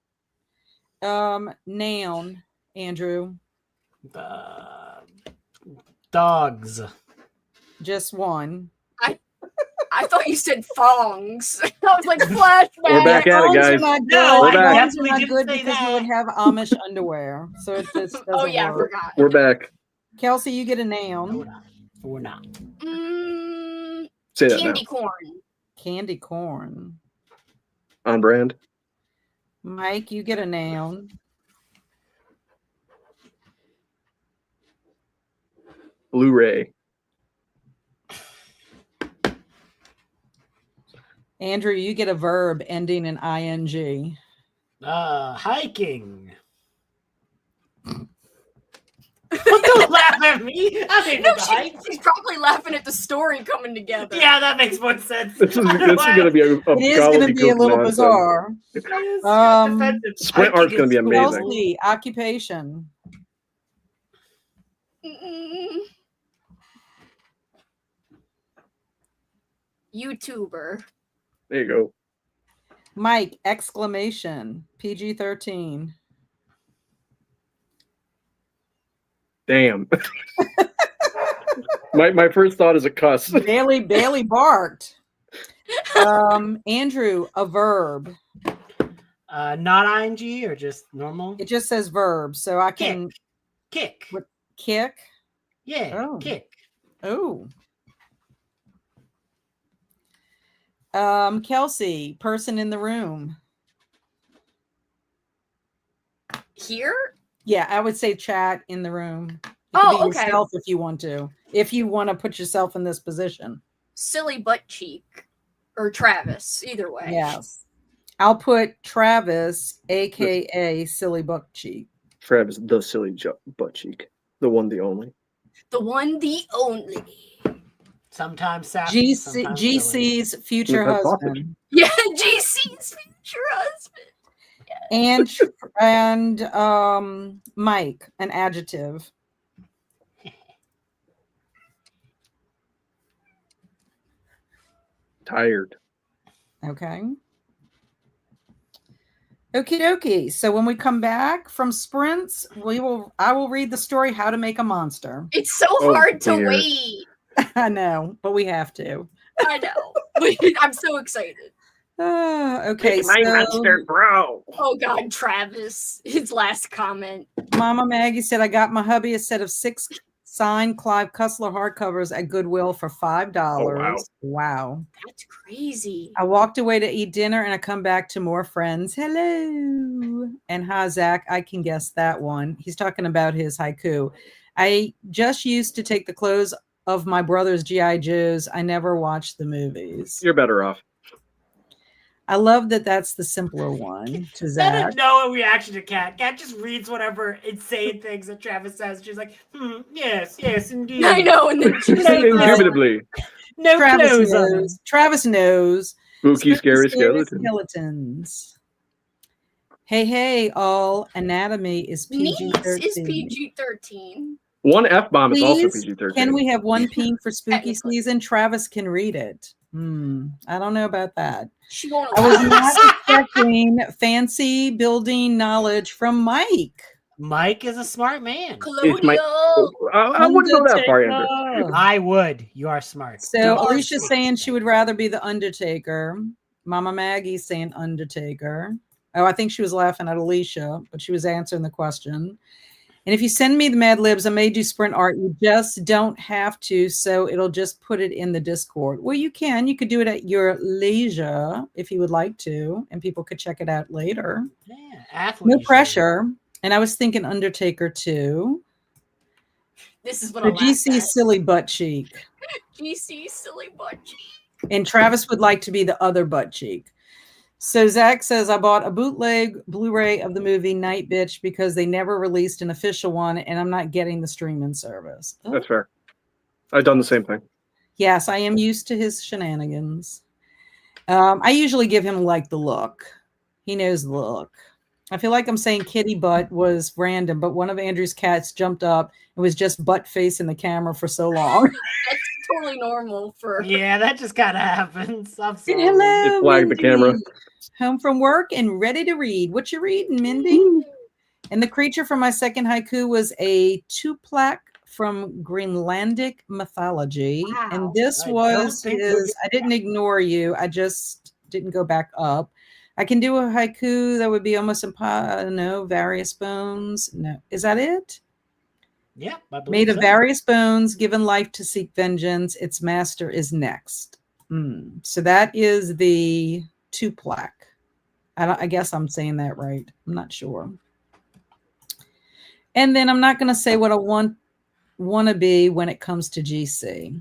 Noun, Andrew. Dogs. Just one. I thought you said thongs. I was like, flashback. We're back at it, guys. No, we're I back. definitely Not didn't good say because that. you would have Amish underwear, so it just doesn't Oh yeah, work. I forgot. We're back. Kelsey, you get a noun. We're not. Say that Candy now. corn. Candy corn. On brand. Mike, you get a noun. Blu-ray. Andrew, you get a verb ending in ing. Hiking. Don't laugh at me. I think She's probably laughing at the story coming together. Yeah, that makes more sense. This is going to be It is going to be a little bizarre. Sprint art's going to be amazing. Kelsey, occupation. YouTuber. There you go. Mike, exclamation. PG-13. Damn. my first thought is a cuss. Bailey barked. Andrew, a verb. Not ing or just normal? It just says verb, so I can kick. What, kick? Yeah, kick. Oh. Kelsey, person in the room. Here? Yeah, I would say chat in the room. You Oh, can be okay. yourself if you want to. If you want to put yourself in this position. Silly butt cheek. Or Travis, either way. Yes. I'll put Travis, aka Silly Butt Cheek. Travis, the silly butt cheek. The one, the only. The one, the only. Sometimes sassy, sometimes silly. GC's future husband. Yeah, GC's future husband. And Mike, an adjective. Tired. Okay. Okie dokie. So when we come back from sprints, I will read the story How to Make a Monster. It's so hard to wait. I know, but we have to. I know. I'm so excited. Okay. Make my monster grow. Oh God, Travis. His last comment. Mama Maggie said, I got my hubby a set of 6 signed Clive Cussler hardcovers at Goodwill for $5. Oh, wow. That's crazy. I walked away to eat dinner and I come back to more friends. Hello. And hi, Zach. I can guess that one. He's talking about his haiku. I just used to take the clothes of my brother's G.I. Joes. I never watched the movies. You're better off. I love that that's the simpler one to Zach. No reaction to Kat. Kat just reads whatever insane things that Travis says. She's like, yes, indeed. I know, and then Indubitably. No Travis clothes knows. on. Travis knows. Spooky, scary skeletons. Hey, all. Anatomy is PG-13. Is PG-13. One F-bomb is also PG-13. Can we have one pink for spooky season? Travis can read it. I don't know about that. I was not expecting fancy building knowledge from Mike. Mike is a smart man. I wouldn't go that far, Andrew. I would. You are smart. So Alicia's saying she would rather be the Undertaker. Mama Maggie's saying Undertaker. Oh, I think she was laughing at Alicia, but she was answering the question. And if you send me the Mad Libs, I may do sprint art. You just don't have to, so it'll just put it in the Discord. Well, you can. You could do it at your leisure if you would like to, and people could check it out later. Yeah, no pressure. And I was thinking Undertaker too. This is what the GC silly butt cheek. GC silly butt cheek. And Travis would like to be the other butt cheek. So Zach says, I bought a bootleg Blu-ray of the movie Night Bitch because they never released an official one, and I'm not getting the streaming service. Oh. That's fair. I've done the same thing. Yes, I am used to his shenanigans. I usually give him like the look. He knows the look. I feel like I'm saying kitty butt was random, but one of Andrew's cats jumped up and was just butt facing the camera for so long. That's totally normal for. Yeah, that just kind of happens. I'm sorry. Hello, it flagged the camera. Home from work and ready to read. What you reading, Mindy? And the creature from my second haiku was a tuplac from Greenlandic mythology. Wow. And this was his, I didn't ignore you. I just didn't go back up. I can do a haiku that would be almost impossible. No, various bones. No. Is that it? Yeah. Made of various bones, given life to seek vengeance. Its master is next. So that is the tuplac. I guess I'm saying that right. I'm not sure. And then I'm not going to say what I want to be when it comes to GC.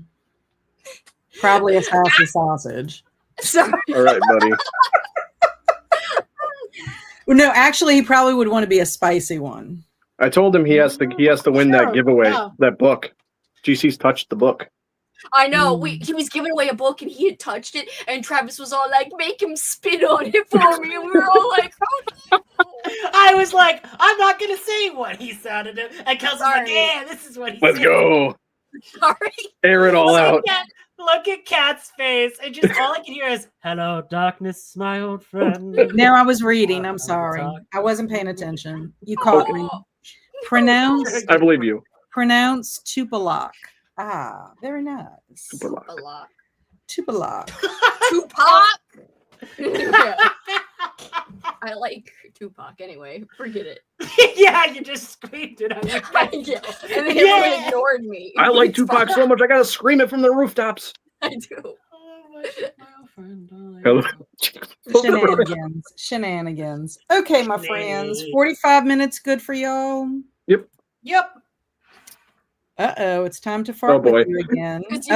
Probably a sausage sausage. Sorry. All right, buddy. No, actually, he probably would want to be a spicy one. I told him he has to win that giveaway, that book. GC's touched the book. I know. He was giving away a book and he had touched it, and Travis was all like, "Make him spit on it for me." And we were all like, "Oh no!" I was like, "I'm not gonna say what he sounded." And Kelsey's like, "Yeah, this is what he Let's said." go. Sorry. Air it all out. Look at Kat's face, and just all I can hear is "Hello, darkness, my old friend." No, I was reading. I'm sorry. I wasn't paying attention. You caught me. Pronounce. I believe you. Pronounce Tupalock. Ah, very nice. Tupalock. Tupac. I like Tupac anyway. Forget it. Yeah, you just screamed it. And then everyone ignored me. I like Tupac so much, I gotta scream it from the rooftops. I do. Hello. Shenanigans. Okay, my friends. 45 minutes good for y'all? Yep. Uh-oh, it's time to fart with you again. This.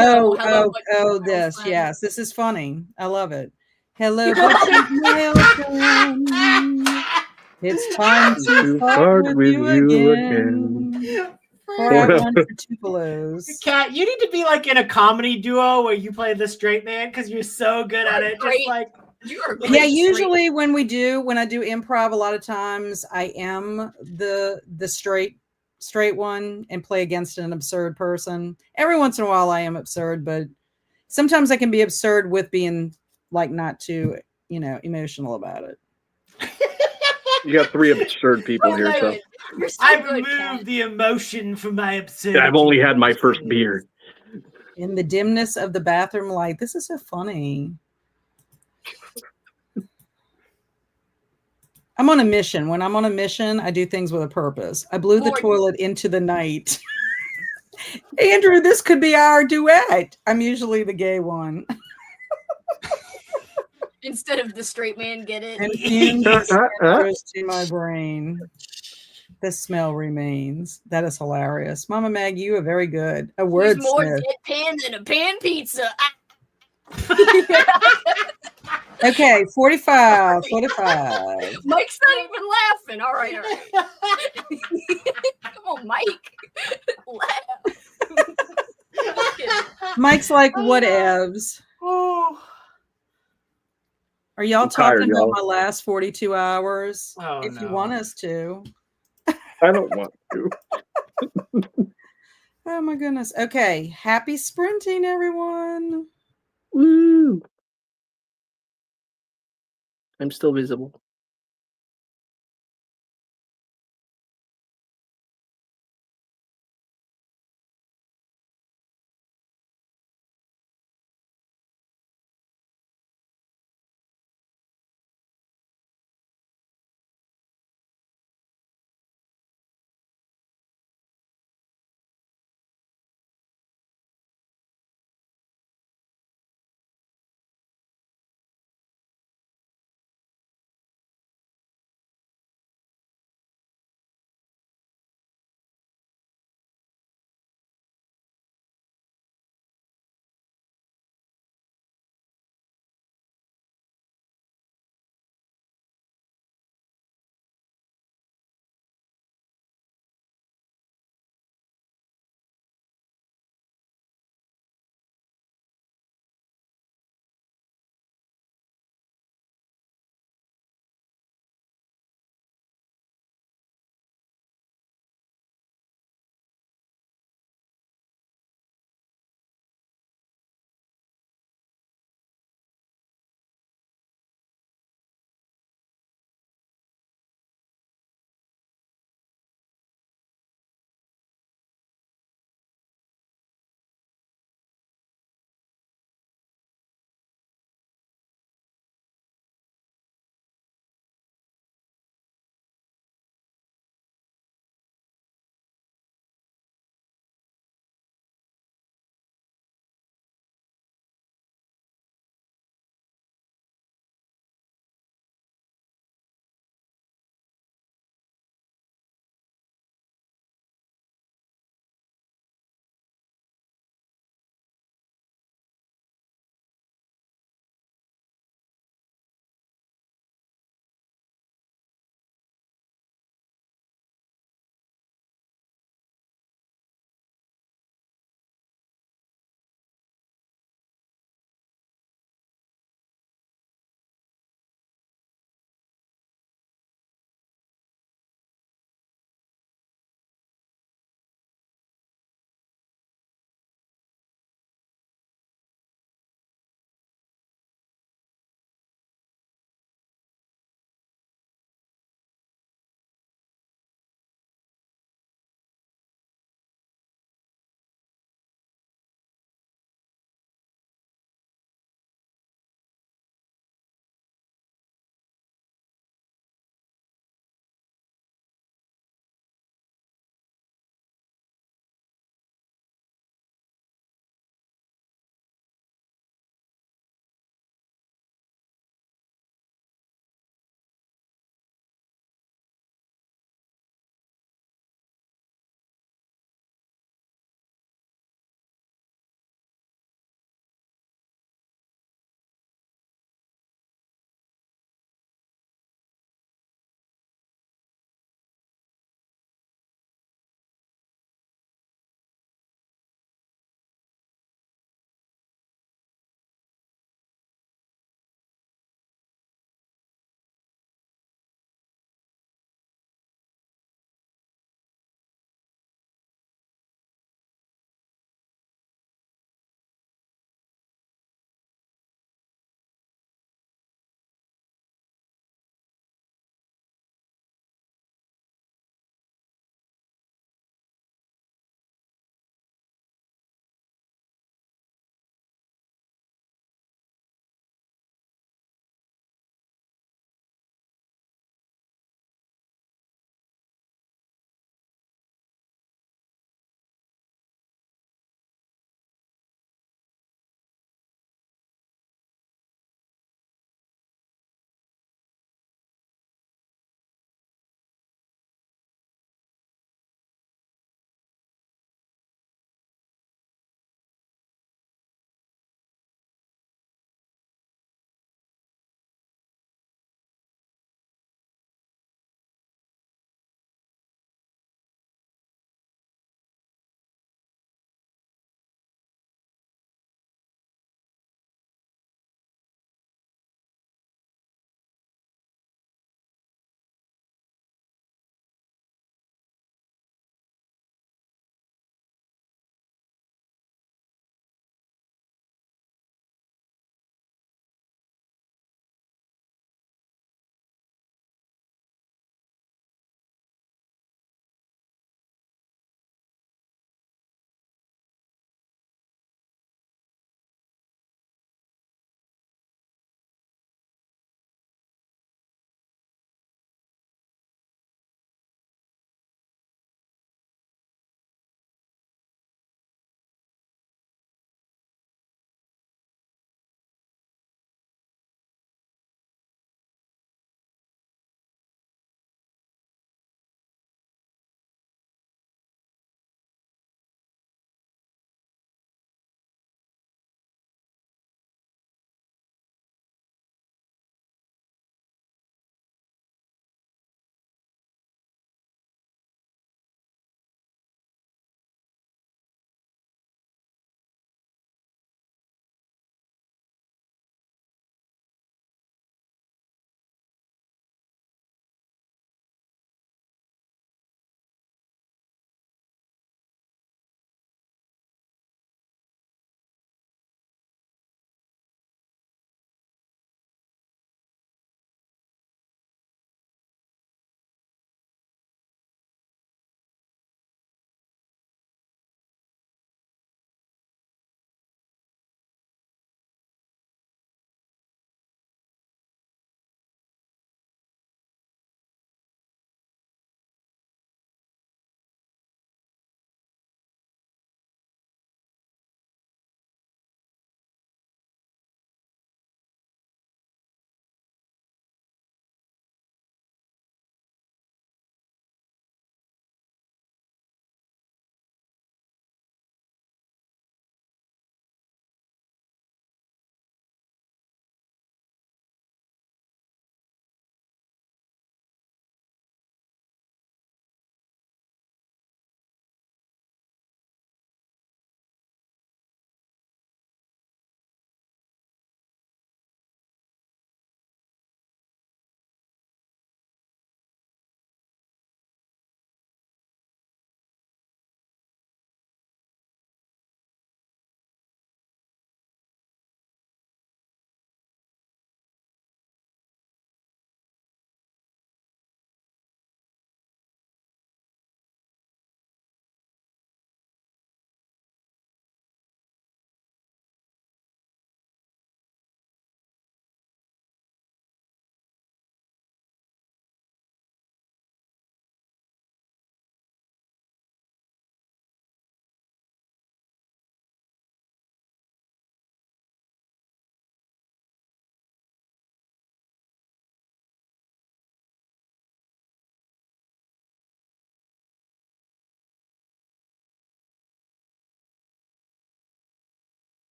Yes, this is funny. I love it. Hello, it's time to fart with you again. Kat, you need to be like in a comedy duo where you play the straight man because you're so good at it. Just like yeah, usually when I do improv, a lot of times I am the straight one and play against an absurd person. Every once in a while I am absurd, but sometimes I can be absurd with being like not too, emotional about it. You got 3 absurd people here, so I've removed the emotion from my absurdity. I've only had my first beer. In the dimness of the bathroom light. This is so funny. I'm on a mission. When I'm on a mission, I do things with a purpose. I blew the toilet into the night. Andrew, this could be our duet. I'm usually the gay one. Instead of the straight man, get it? And goes to my brain. The smell remains. That is hilarious. Mama Mag, you are very good. A word. There's more deadpan than a pan pizza. Okay, 45. 45. Mike's not even laughing. All right. Come on, Mike. Laugh. Mike's like, whatevs. Oh. Are y'all I'm talking tired, about y'all. my last 42 hours? Oh, if you no. want us to. I don't want to. Oh my goodness. Okay. Happy sprinting, everyone. Woo! I'm still visible.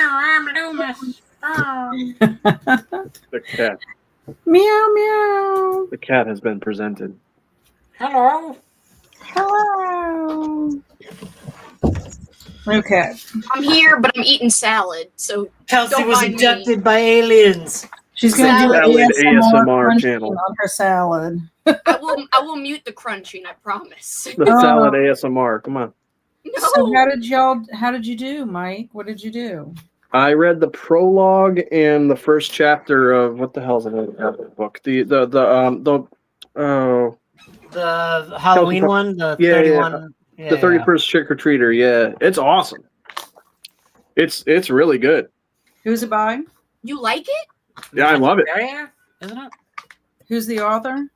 I'm Loomis. The cat. Meow meow. The cat has been presented. Hello. Hello. Okay. I'm here, but I'm eating salad, so Kelsey don't was mind abducted by aliens. She's going to do Salad ASMR crunching channel. on her salad. I will mute the crunching, I promise. The salad ASMR. Come on. No. So how did you do, Mike? What did you do? I read the prologue and the first chapter of what the hell is the name of the book? The Halloween Kelsey, one, the yeah, 31. Yeah, the 31st Trick or Treater. Yeah, it's awesome. It's really good. Who's it by? You like it? Yeah, I love it. Area, isn't it? Who's the author?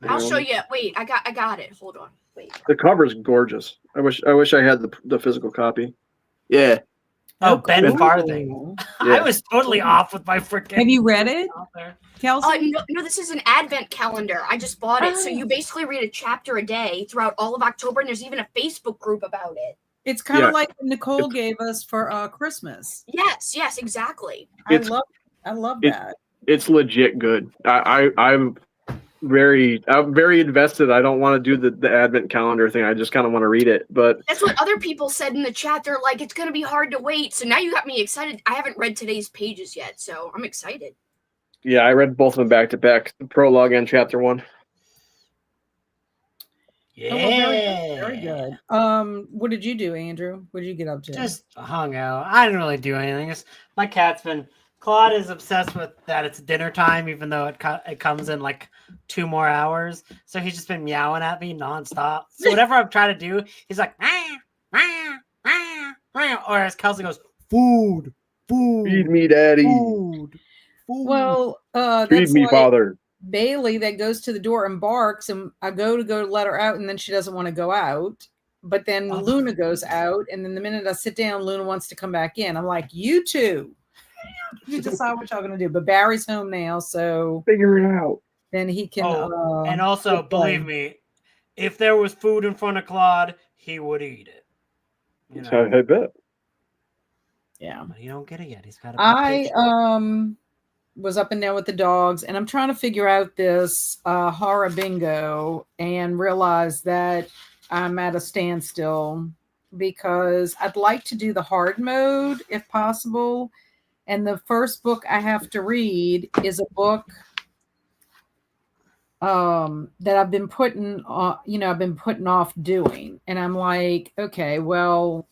I'll show you. Wait, I got it. Hold on. Wait. The cover's gorgeous. I wish I had the physical copy. Yeah. Oh, Ben cool. Farthing. Yeah. I was totally off with my freaking. Have you read it, Kelsey? No, this is an advent calendar. I just bought it. So you basically read a chapter a day throughout all of October, and there's even a Facebook group about it. It's kind of like what Nicole gave us for Christmas. Yes, exactly. I love that. It's legit good. I'm very invested. I don't want to do the advent calendar thing. I just kind of want to read it. But that's what other people said in the chat. They're like, it's gonna be hard to wait. So now you got me excited. I haven't read today's pages yet, so I'm excited. yeah, I read both of them back to back, the prologue and chapter 1. Yeah. Oh, well, very good. What did you do, Andrew? What did you get up to? Just hung out. I didn't really do anything. My cat's been. Claude is obsessed with that it's dinner time, even though it comes in like 2 more hours. So he's just been meowing at me nonstop. So whatever I'm trying to do, he's like, or as Kelsey goes, food. Feed me, daddy. Food. Well, feed me, father. Bailey that goes to the door and barks, and I go to let her out, and then she doesn't want to go out. But then Luna goes out, and then the minute I sit down, Luna wants to come back in. I'm like, you two. You decide what y'all gonna do. But Barry's home now, so figure it out. Then he can. And also, believe me, if there was food in front of Claude, he would eat it. You know? I bet. Yeah, but you don't get it yet. He's got. I was up and down with the dogs, and I'm trying to figure out this horror bingo, and realize that I'm at a standstill because I'd like to do the hard mode if possible. And the first book I have to read is a book that I've been putting off doing. And I'm like, okay, well,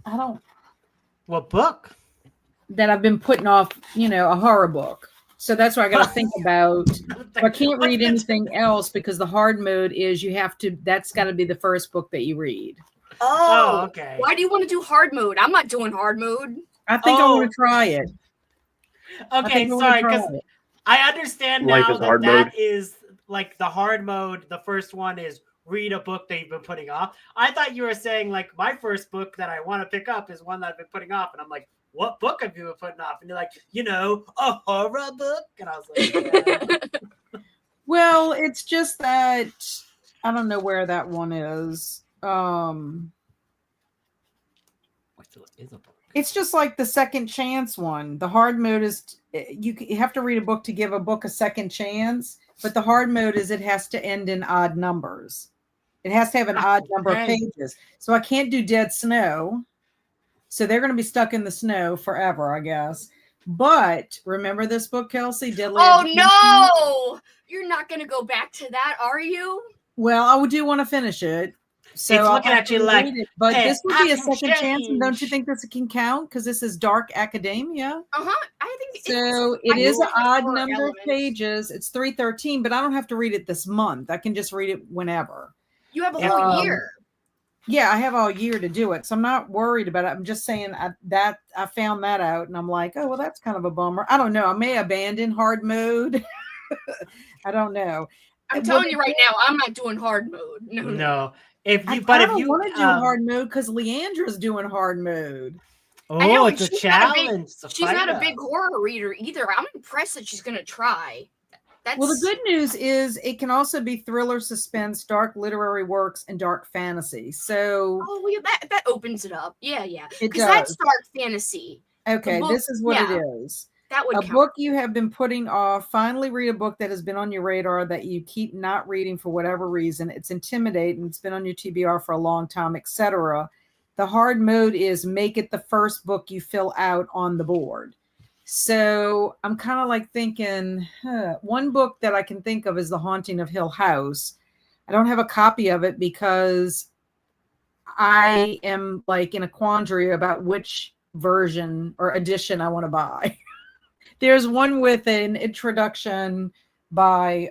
I don't. What book? That I've been putting off, a horror book. So that's what I got to think about. I can't read anything else because the hard mode is that's got to be the first book that you read. Oh, okay. Why do you want to do hard mode? I'm not doing hard mode. I think I want to try it. Okay, sorry, because I understand now that is like the hard mode. The first one is read a book that you've been putting off. I thought you were saying like my first book that I want to pick up is one that I've been putting off, and I'm like, what book have you been putting off? And you're like, a horror book, and I was like, yeah. Well, it's just that I don't know where that one is. It's just like the second chance one. The hard mode is you have to read a book to give a book a second chance, but the hard mode is it has to end in odd numbers. It has to have an odd number of pages. So I can't do Dead Snow. So they're going to be stuck in the snow forever, I guess. But remember this book, Kelsey? Deadly Education? No! You're not going to go back to that, are you? Well, I do want to finish it. So it's looking at you like, but this would be a second chance, and don't you think this can count? Because this is dark academia. I think so. It is an odd number of pages. It's 313, but I don't have to read it this month. I can just read it whenever. You have a whole year. Yeah, I have all year to do it, so I'm not worried about it. I'm just saying that I found that out, and I'm like, oh well, that's kind of a bummer. I don't know. I may abandon hard mode. I don't know. I'm telling you right now, I'm not doing hard mode. No. I want to do hard mode because Leandra's doing hard mode. Oh, it's a challenge. She's not a big horror reader either. I'm impressed that she's going to try. Well, the good news is it can also be thriller, suspense, dark literary works, and dark fantasy. So, that opens it up. Yeah, because that's dark fantasy. Okay, this is what it is. That would count. Book you have been putting off. Finally read a book that has been on your radar that you keep not reading for whatever reason. It's intimidating. It's been on your TBR for a long time, etc. The hard mode is make it the first book you fill out on the board. So I'm kind of like thinking, one book that I can think of is The Haunting of Hill House. I don't have a copy of it because I am like in a quandary about which version or edition I want to buy. There's one with an introduction by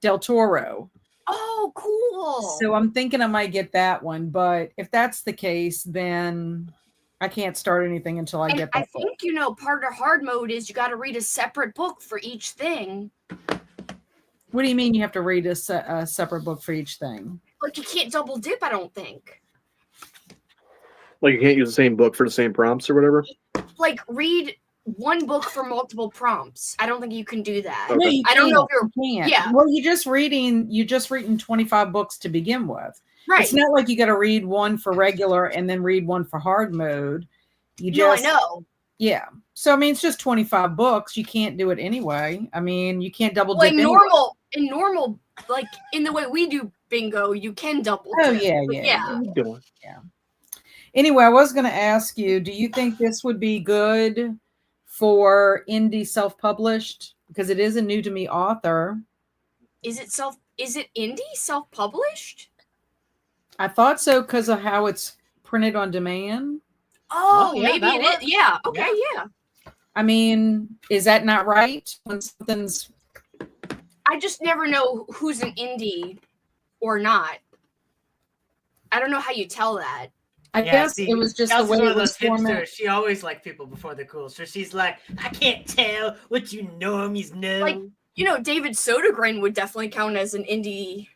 Del Toro. Oh, cool. So I'm thinking I might get that one. But if that's the case, then I can't start anything until I get that book. I think, part of hard mode is you got to read a separate book for each thing. What do you mean you have to read a separate book for each thing? Like you can't double dip, I don't think. Like you can't use the same book for the same prompts or whatever? Like read one book for multiple prompts. I don't think you can do that. Okay. No, you I don't know if you can't. Yeah. Well, you're just reading 25 books to begin with. Right. It's not like you got to read one for regular and then read one for hard mode. I know. Yeah. So I mean, it's just 25 books. You can't do it anyway. I mean, you can't double dip. In normal, like in the way we do bingo, you can double dip. Oh yeah. Anyway, I was going to ask you, do you think this would be good for indie self-published? Because it is a new to me author. Is it indie self-published? I thought so because of how it's printed on demand. Oh, yeah, maybe it is. Yeah. Okay. Yeah. I mean, is that not right? When something's, I just never know who's an indie or not. I don't know how you tell that. I guess it was just Kelsey's the way one it of was those hipsters. formatted. She always liked people before they're cool. So she's like, I can't tell what you normies know. Like, David Sodergren would definitely count as an indie,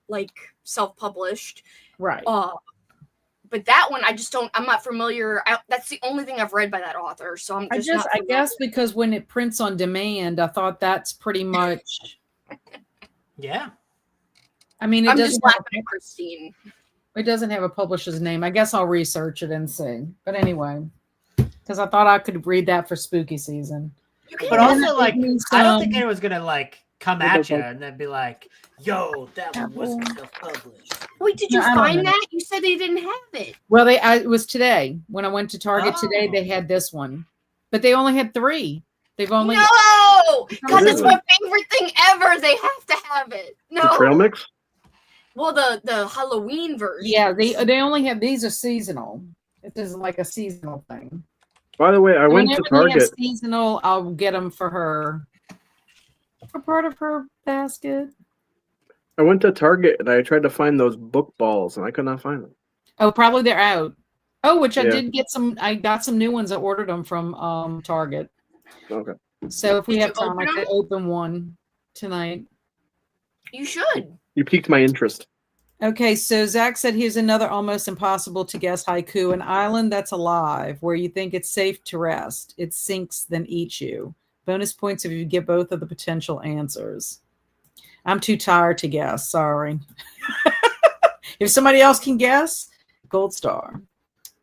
like self-published. Right. But that one, I'm not familiar. That's the only thing I've read by that author. So I guess because when it prints on demand, I thought that's pretty much. Yeah. I mean, I'm just laughing at Christine. It doesn't have a publisher's name. I guess I'll research it and see. But anyway, because I thought I could read that for spooky season. But also, like, I don't think anyone's going to, like, come at you and then be like, yo, that one wasn't self-published. Wait, did you find that? You said they didn't have it. Well, it was today. When I went to Target today, they had this one. But they only had 3. They've only... No! God, that's my favorite thing ever. They have to have it. No. The trail mix? Well, the Halloween version. Yeah, they only have, these are seasonal. This is like a seasonal thing. By the way, I went to Target. Seasonal, I'll get them for her. For part of her basket. I went to Target and I tried to find those book balls and I could not find them. Oh, probably they're out. Oh, which I did get some. I got some new ones. I ordered them from Target. Okay. So if we have time, I could open one tonight. You should. You piqued my interest. Okay, so Zach said here's another almost impossible to guess haiku. An island that's alive, where you think it's safe to rest. It sinks, then eats you. Bonus points if you get both of the potential answers. I'm too tired to guess. Sorry. If somebody else can guess, gold star.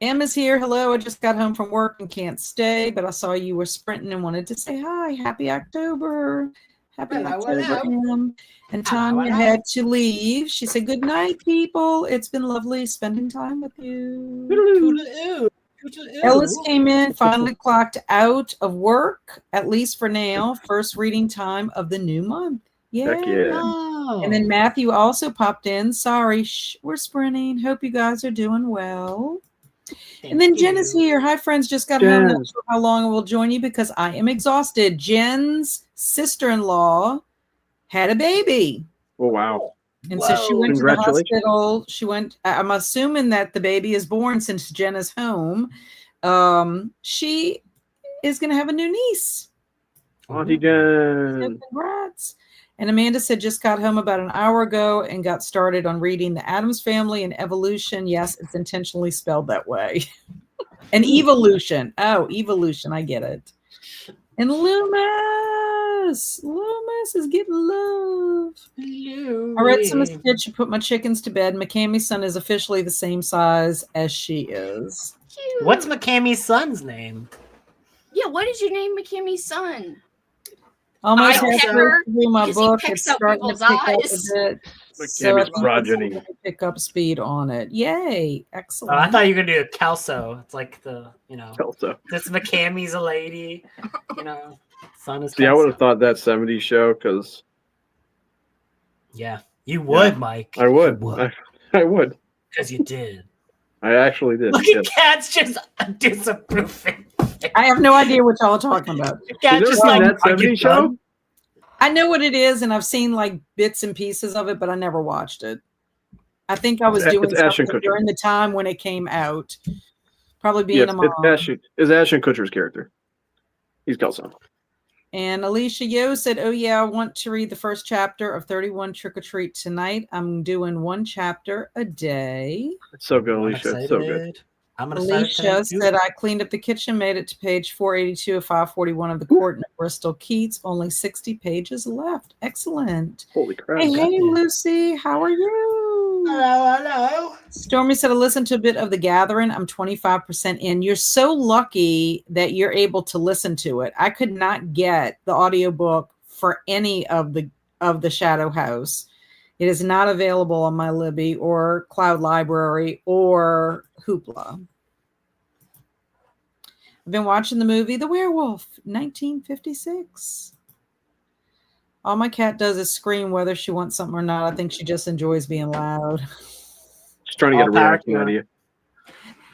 Emma's here. Hello. I just got home from work and can't stay, but I saw you were sprinting and wanted to say hi. Happy October. Happy October, Em. And Tanya had to leave. She said, good night, people. It's been lovely spending time with you. Ellis came in, finally clocked out of work, at least for now. First reading time of the new month. Yeah. And then Matthew also popped in. Sorry, we're sprinting. Hope you guys are doing well. And then Jen is here. Hi, friends. Just got home. Not sure how long I will join you because I am exhausted. Jen's sister-in-law had a baby. Oh, wow. And so she went to the hospital. I'm assuming that the baby is born since Jen is home. She is going to have a new niece. Auntie Jen. So congrats. And Amanda said, just got home about an hour ago and got started on reading The Addams Family and Evolution. Yes, it's intentionally spelled that way. And Evolution. Oh, Evolution. I get it. And Loomis is getting love. Loomis. I read some of Stitch and put my chickens to bed. McCammy's son is officially the same size as she is. Cute. What's McCammy's son's name? Yeah, what did you name McKimmy's son? Almost I halfway Pecker, through my because he book. picks It's up starting to people's pick up a eyes. bit. So I McCammy's think it's progeny. going to pick up speed on it. Yay. Excellent. Oh, I thought you were going to do a Kelso. It's like the, Kelso. This McCammy's a lady, son is See, I Kelso. would have thought that 70s show because. Yeah, you would, Mike. I would. You would. I would. Because you did. I actually did. Look at Kat's just disapproving. I have no idea what y'all are talking about. Kat's just like, that 70s show? I know what it is, and I've seen like bits and pieces of it, but I never watched it. I think I was doing something during the time when it came out. Probably being a mom. It's Ashton Kutcher's character. He's Kelsey. And Alicia Yo said, "Oh yeah, I want to read the first chapter of 31 Trick or Treat tonight. I'm doing one chapter a day." It's so good, Alicia. It's so good. Alicia said, "I cleaned up the kitchen, made it to page 482 of 541 of the Court in Bristol Keats. Only 60 pages left. Excellent." Holy crap. Hey, Lucy, how are you? Hello. Stormy said, "I listened to a bit of The Gathering. I'm 25% in." You're so lucky that you're able to listen to it. I could not get the audiobook for any of the Shadow House. It is not available on my Libby or Cloud Library or Hoopla. I've been watching the movie The Werewolf, 1956. All my cat does is scream whether she wants something or not. I think she just enjoys being loud. She's trying to get a reaction out of you.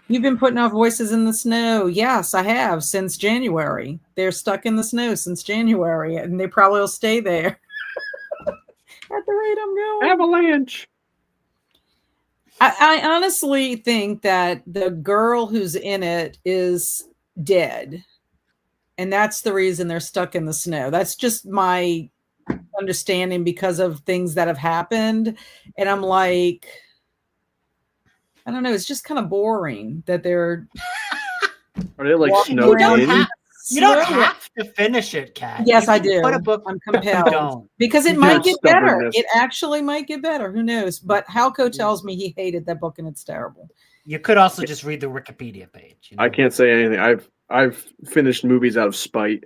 You've been putting off Voices in the Snow. Yes, I have, since January. They're stuck in the snow since January, and they probably will stay there. At the rate I'm going. Avalanche. I honestly think that the girl who's in it is dead. And that's the reason they're stuck in the snow. That's just my understanding because of things that have happened. And I'm like, I don't know. It's just kind of boring that they're. Are they like snowed in? You don't have to finish it, Kat. Yes, I do. Put a book. I'm compelled because it might get better. It actually might get better. Who knows? But Halco tells me he hated that book and it's terrible. You could also just read the Wikipedia page. I can't say anything. I've finished movies out of spite.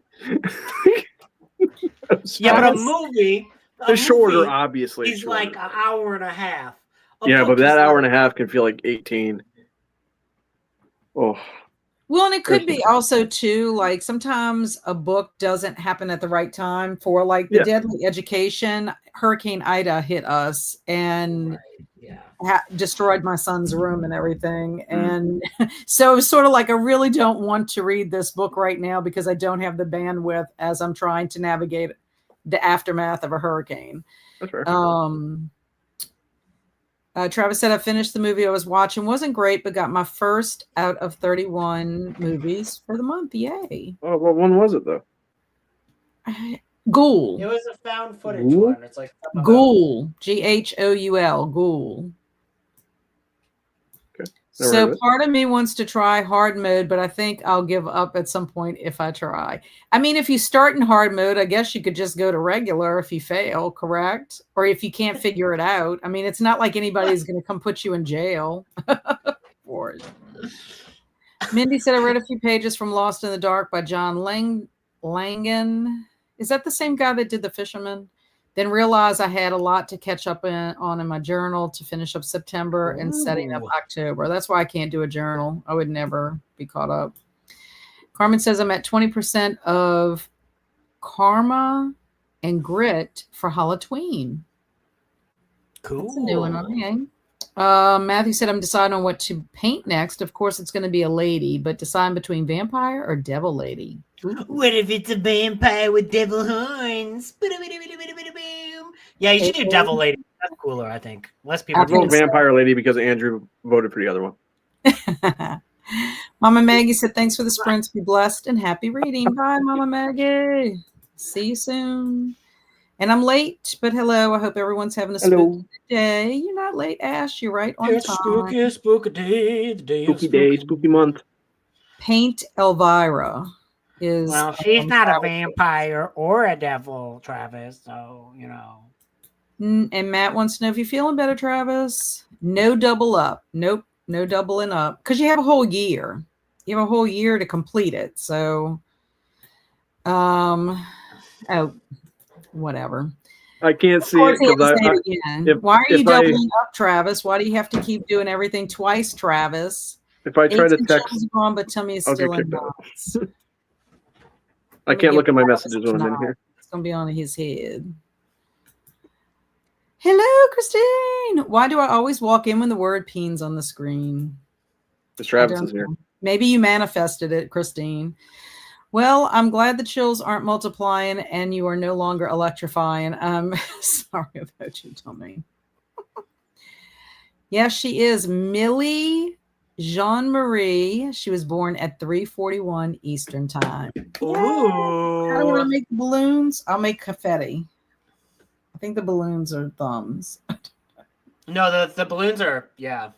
Yeah, but a movie. The shorter, obviously. He's like an hour and a half. Yeah, but that hour and a half can feel like 18. Oh. Well, and it could be also too, like sometimes a book doesn't happen at the right time for like the Deadly Education. Hurricane Ida hit us and destroyed my son's room and everything. And so it's sort of like, I really don't want to read this book right now because I don't have the bandwidth as I'm trying to navigate the aftermath of a hurricane. That's fair. Travis said, I finished the movie I was watching. Wasn't great, but got my first out of 31 movies for the month. Yay. Oh, what one was it, though? Ghoul. It was a found footage one. It's like Ghoul. Ghoul. Ghoul. Okay. So part of me wants to try hard mode, but I think I'll give up at some point if I try. I mean, if you start in hard mode, I guess you could just go to regular if you fail, correct? Or if you can't figure it out. I mean, it's not like anybody's going to come put you in jail for it. Mindy said, I read a few pages from Lost in the Dark by John Langan. Is that the same guy that did The Fisherman? Then realized I had a lot to catch up on in my journal to finish up September and setting up October. That's why I can't do a journal. I would never be caught up. Carmen says I'm at 20% of Karma and Grit for Halloween. Cool. That's a new one on me. Matthew said I'm deciding on what to paint next. Of course, it's going to be a lady, but deciding between vampire or devil lady. Ooh. What if it's a vampire with devil horns? Yeah, you should do devil lady. That's cooler, I think. Less people. I'll vote vampire lady because Andrew voted for the other one. Mama Maggie said, thanks for the sprints. Be blessed and happy reading. Bye, Mama Maggie. See you soon. And I'm late, but hello. I hope everyone's having a spooky day. You're not late, Ash. You're right on time. Spooky day. The day spooky day, spooky month. Paint Elvira is... Well, she's not a vampire or a devil, Travis, so, you know. And Matt wants to know if you're feeling better, Travis. No double up. Nope. No doubling up. Because you have a whole year. You have a whole year to complete it. So, whatever. I can't see it because why are you doubling up, Travis? Why do you have to keep doing everything twice, Travis? If I try to text, on, but tell me it's still in knots. I can't look at my messages when I'm in here. It's gonna be on his head. Hello, Christine. Why do I always walk in when the word "peens" on the screen? Because Travis is here. Maybe you manifested it, Christine. Well, I'm glad the chills aren't multiplying and you are no longer electrifying. Sorry about you, Tommy. Yes, she is Millie Jean-Marie. She was born at 3:41 Eastern time. Ooh. How do I make balloons? I'll make confetti. I think the balloons are thumbs. No, the balloons are, yeah.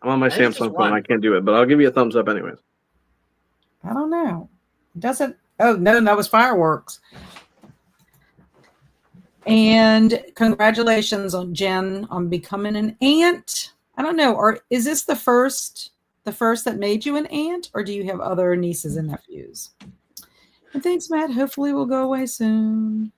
I'm on my Samsung phone. I can't do it, but I'll give you a thumbs up anyways. I don't know. Doesn't. Oh, no, that was fireworks. And congratulations on Jen on becoming an aunt. I don't know. Or is this the first that made you an aunt, or do you have other nieces and nephews? And thanks, Matt. Hopefully we'll go away soon.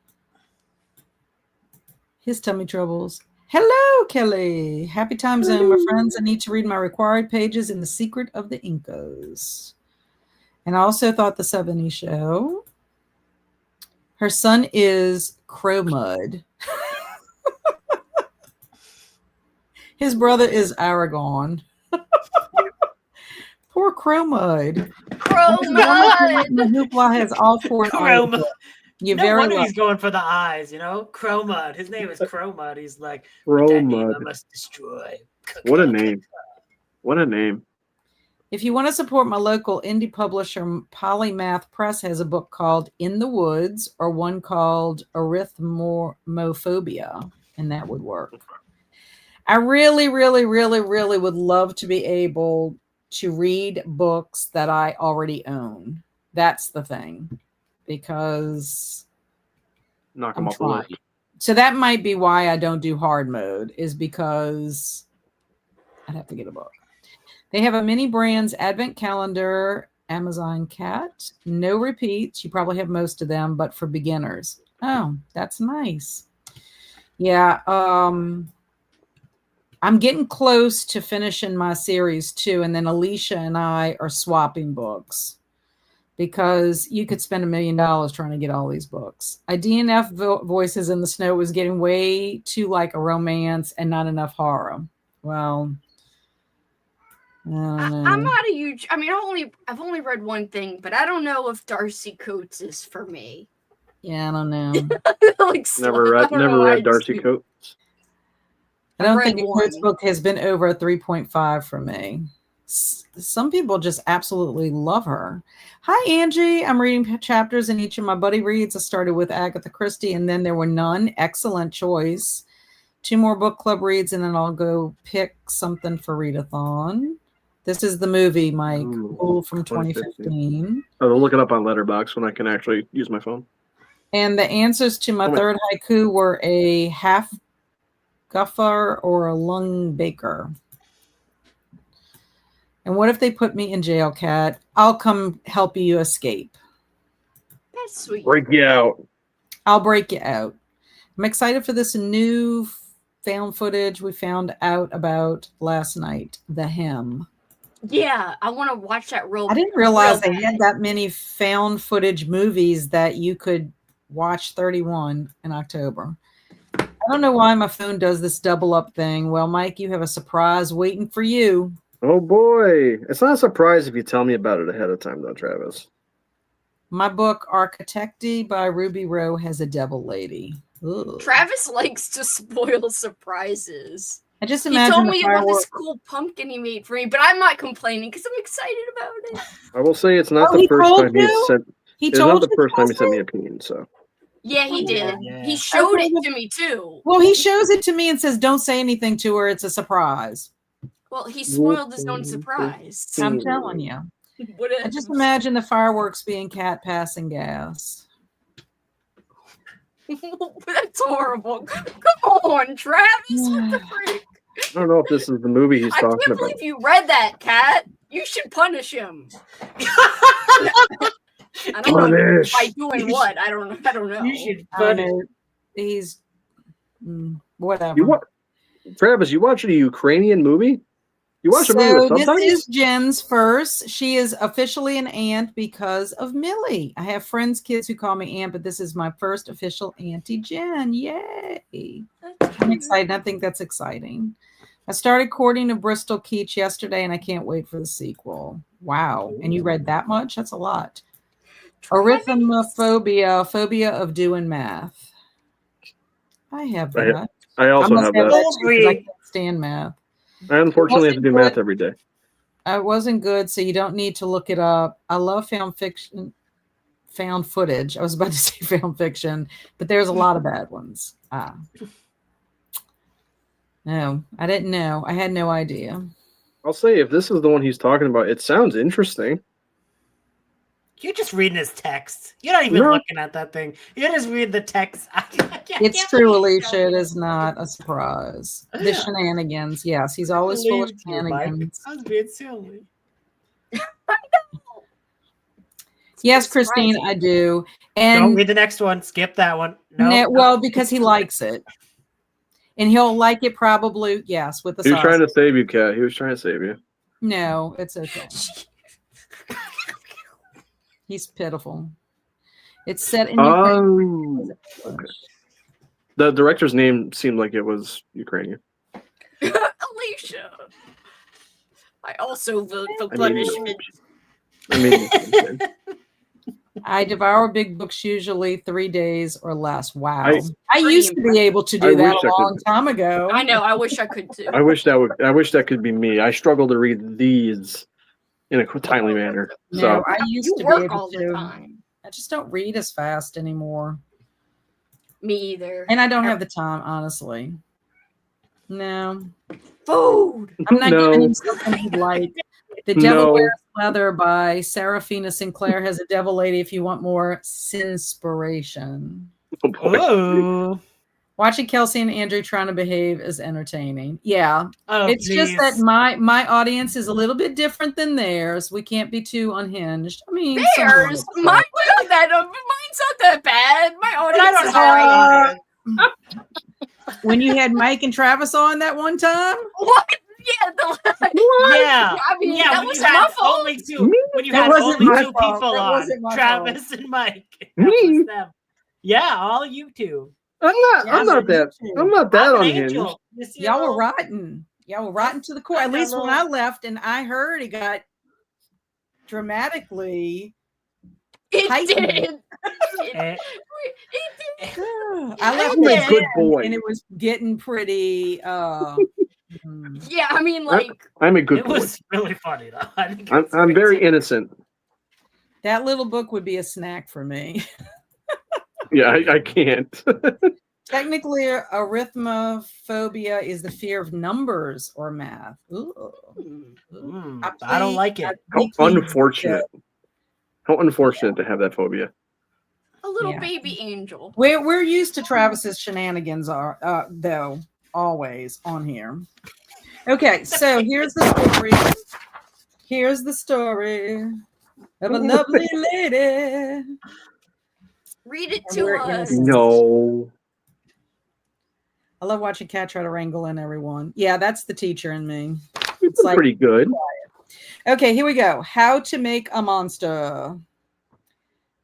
His tummy troubles. Hello, Kelly. Happy time zone, my friends. I need to read my required pages in The Secret of the Incas. And I also thought the 70s show. Her son is Crow Mud. His brother is Aragon. Poor Crow Mud. Crow Mud. Hoopla has all four. Crow Mud. You're no wonder he's going for the eyes, you know? Crow Mud. His name is Crow Mud. He's like, Crow Mud. I must destroy. What a name. What a name. If you want to support my local indie publisher, Polymath Press has a book called In the Woods or one called Arithmophobia, and that would work. I really, really, really, really would love to be able to read books that I already own. That's the thing, because knock them off the list. So that might be why I don't do hard mode, is because I'd have to get a book. They have a mini brands advent calendar, Amazon Cat, no repeats. You probably have most of them, but for beginners. Oh, that's nice. Yeah. I'm getting close to finishing my series too. And then Alicia and I are swapping books because you could spend $1 million trying to get all these books. I DNF Voices in the Snow was getting way too like a romance and not enough horror. Well, I'm not a huge. I mean, I've only read one thing, but I don't know if Darcy Coates is for me. Yeah, I don't know. Never read Darcy Coates. I don't think a Coates book has been over a 3.5 for me. Some people just absolutely love her. Hi, Angie. I'm reading chapters in each of my buddy reads. I started with Agatha Christie, and then there were none. Excellent choice. 2 more book club reads, and then I'll go pick something for Readathon. This is the movie, Mike, from 2015. I'll look it up on Letterboxd when I can actually use my phone. And the answers to my third haiku were a half guffer or a lung baker. And what if they put me in jail, Kat? I'll come help you escape. That's sweet. Break you out. I'll break you out. I'm excited for this new found footage we found out about last night, The Hymn. Yeah, I want to watch that real. I didn't realize they had that many found footage movies that you could watch 31 in October. I don't know why my phone does this double up thing. Well, Mike, you have a surprise waiting for you. Oh boy. It's not a surprise if you tell me about it ahead of time though, Travis. My book, Architecti by Ruby Rowe, has a devil lady. Ugh. Travis likes to spoil surprises. I just imagine he told me about this cool pumpkin he made for me, but I'm not complaining because I'm excited about it. I will say it's not the first time it's not the first time he sent me a opinion, so. Yeah, he did. Yeah. He showed it to me too. Well, he shows it to me and says, "Don't say anything to her. It's a surprise." Well, he spoiled his own surprise. I'm telling you. I just imagine the fireworks being Cat passing gas. That's horrible. Come on, Travis. What the freak? I don't know if this is the movie he's talking about. I can't believe you read that, Kat. You should punish him. I don't know by doing what. I don't know. You should punish. He's whatever. Travis, you watching a Ukrainian movie? You watch a movie with subtitles? This is Jen's first. She is officially an aunt because of Millie. I have friends' kids who call me aunt, but this is my first official Auntie Jen. Yay! I'm excited. I think that's exciting. I started courting a Bristol Keach yesterday, and I can't wait for the sequel. Wow. And you read that much? That's a lot. Arithmophobia, phobia of doing math. I have that. I also have that. I can't stand math. I unfortunately have to do math every day. It wasn't good, so you don't need to look it up. I love found footage. I was about to say found fiction, but there's a lot of bad ones. No, I didn't know. I had no idea. I'll say if this is the one he's talking about, it sounds interesting. You're just reading his text. You're not even looking at that thing. You're just reading the text. It's true, Alicia. It is not a surprise. The shenanigans. Yes, he's always full of shenanigans. I was being silly. Yes, Christine, I do. And don't read the next one. Skip that one. No, well, because he likes it. And he'll like it probably, yes, with the He was trying to save you, Kat. He was trying to save you. No, it's okay. He's pitiful. It's set in Ukraine. Okay. The director's name seemed like it was Ukrainian. Alicia. I also vote for punishment. I devour big books usually 3 days or less. Wow. I used to be able to do that a long time ago. I know. I wish I could too. I wish that could be me. I struggle to read these in a timely manner. No, so I used to work be able all the to. time. I just don't read as fast anymore. Me either. And I don't have the time, honestly. No. Food. I'm not giving him something he'd like. The Devil Wears Leather by Serafina Sinclair has a devil lady if you want more sinspiration. Oh. Watching Kelsey and Andrew trying to behave is entertaining. Yeah. It's geez. just that my audience is a little bit different than theirs. We can't be too unhinged. I mean, theirs? Mine's not that bad. My audience is alright. When you had Mike and Travis on that one time? What? Yeah, yeah. I mean, yeah, that when was you had my fault. only two, when you had only two people on, Travis and Mike. Me? Them. Yeah, all you two. I'm not that unhinged. Y'all were rotten. Y'all were rotten to the core. At least when I left and I heard it got dramatically. It did. I left a good boy, and it was getting pretty. Yeah, I mean, like I'm a good boy. It was really funny though. I'm very innocent. That little book would be a snack for me. Yeah, I can't. Technically, arithmophobia is the fear of numbers or math. Ooh. I don't like it. How unfortunate. How unfortunate to have that phobia. A little baby angel. We're used to Travis's shenanigans though, always on here. Okay, so here's the story. Here's the story of a lovely lady. Read it to us. No. I love watching Kat try to wrangle in everyone. Yeah, that's the teacher in me. It's like, pretty good. Okay, here we go. How to make a monster.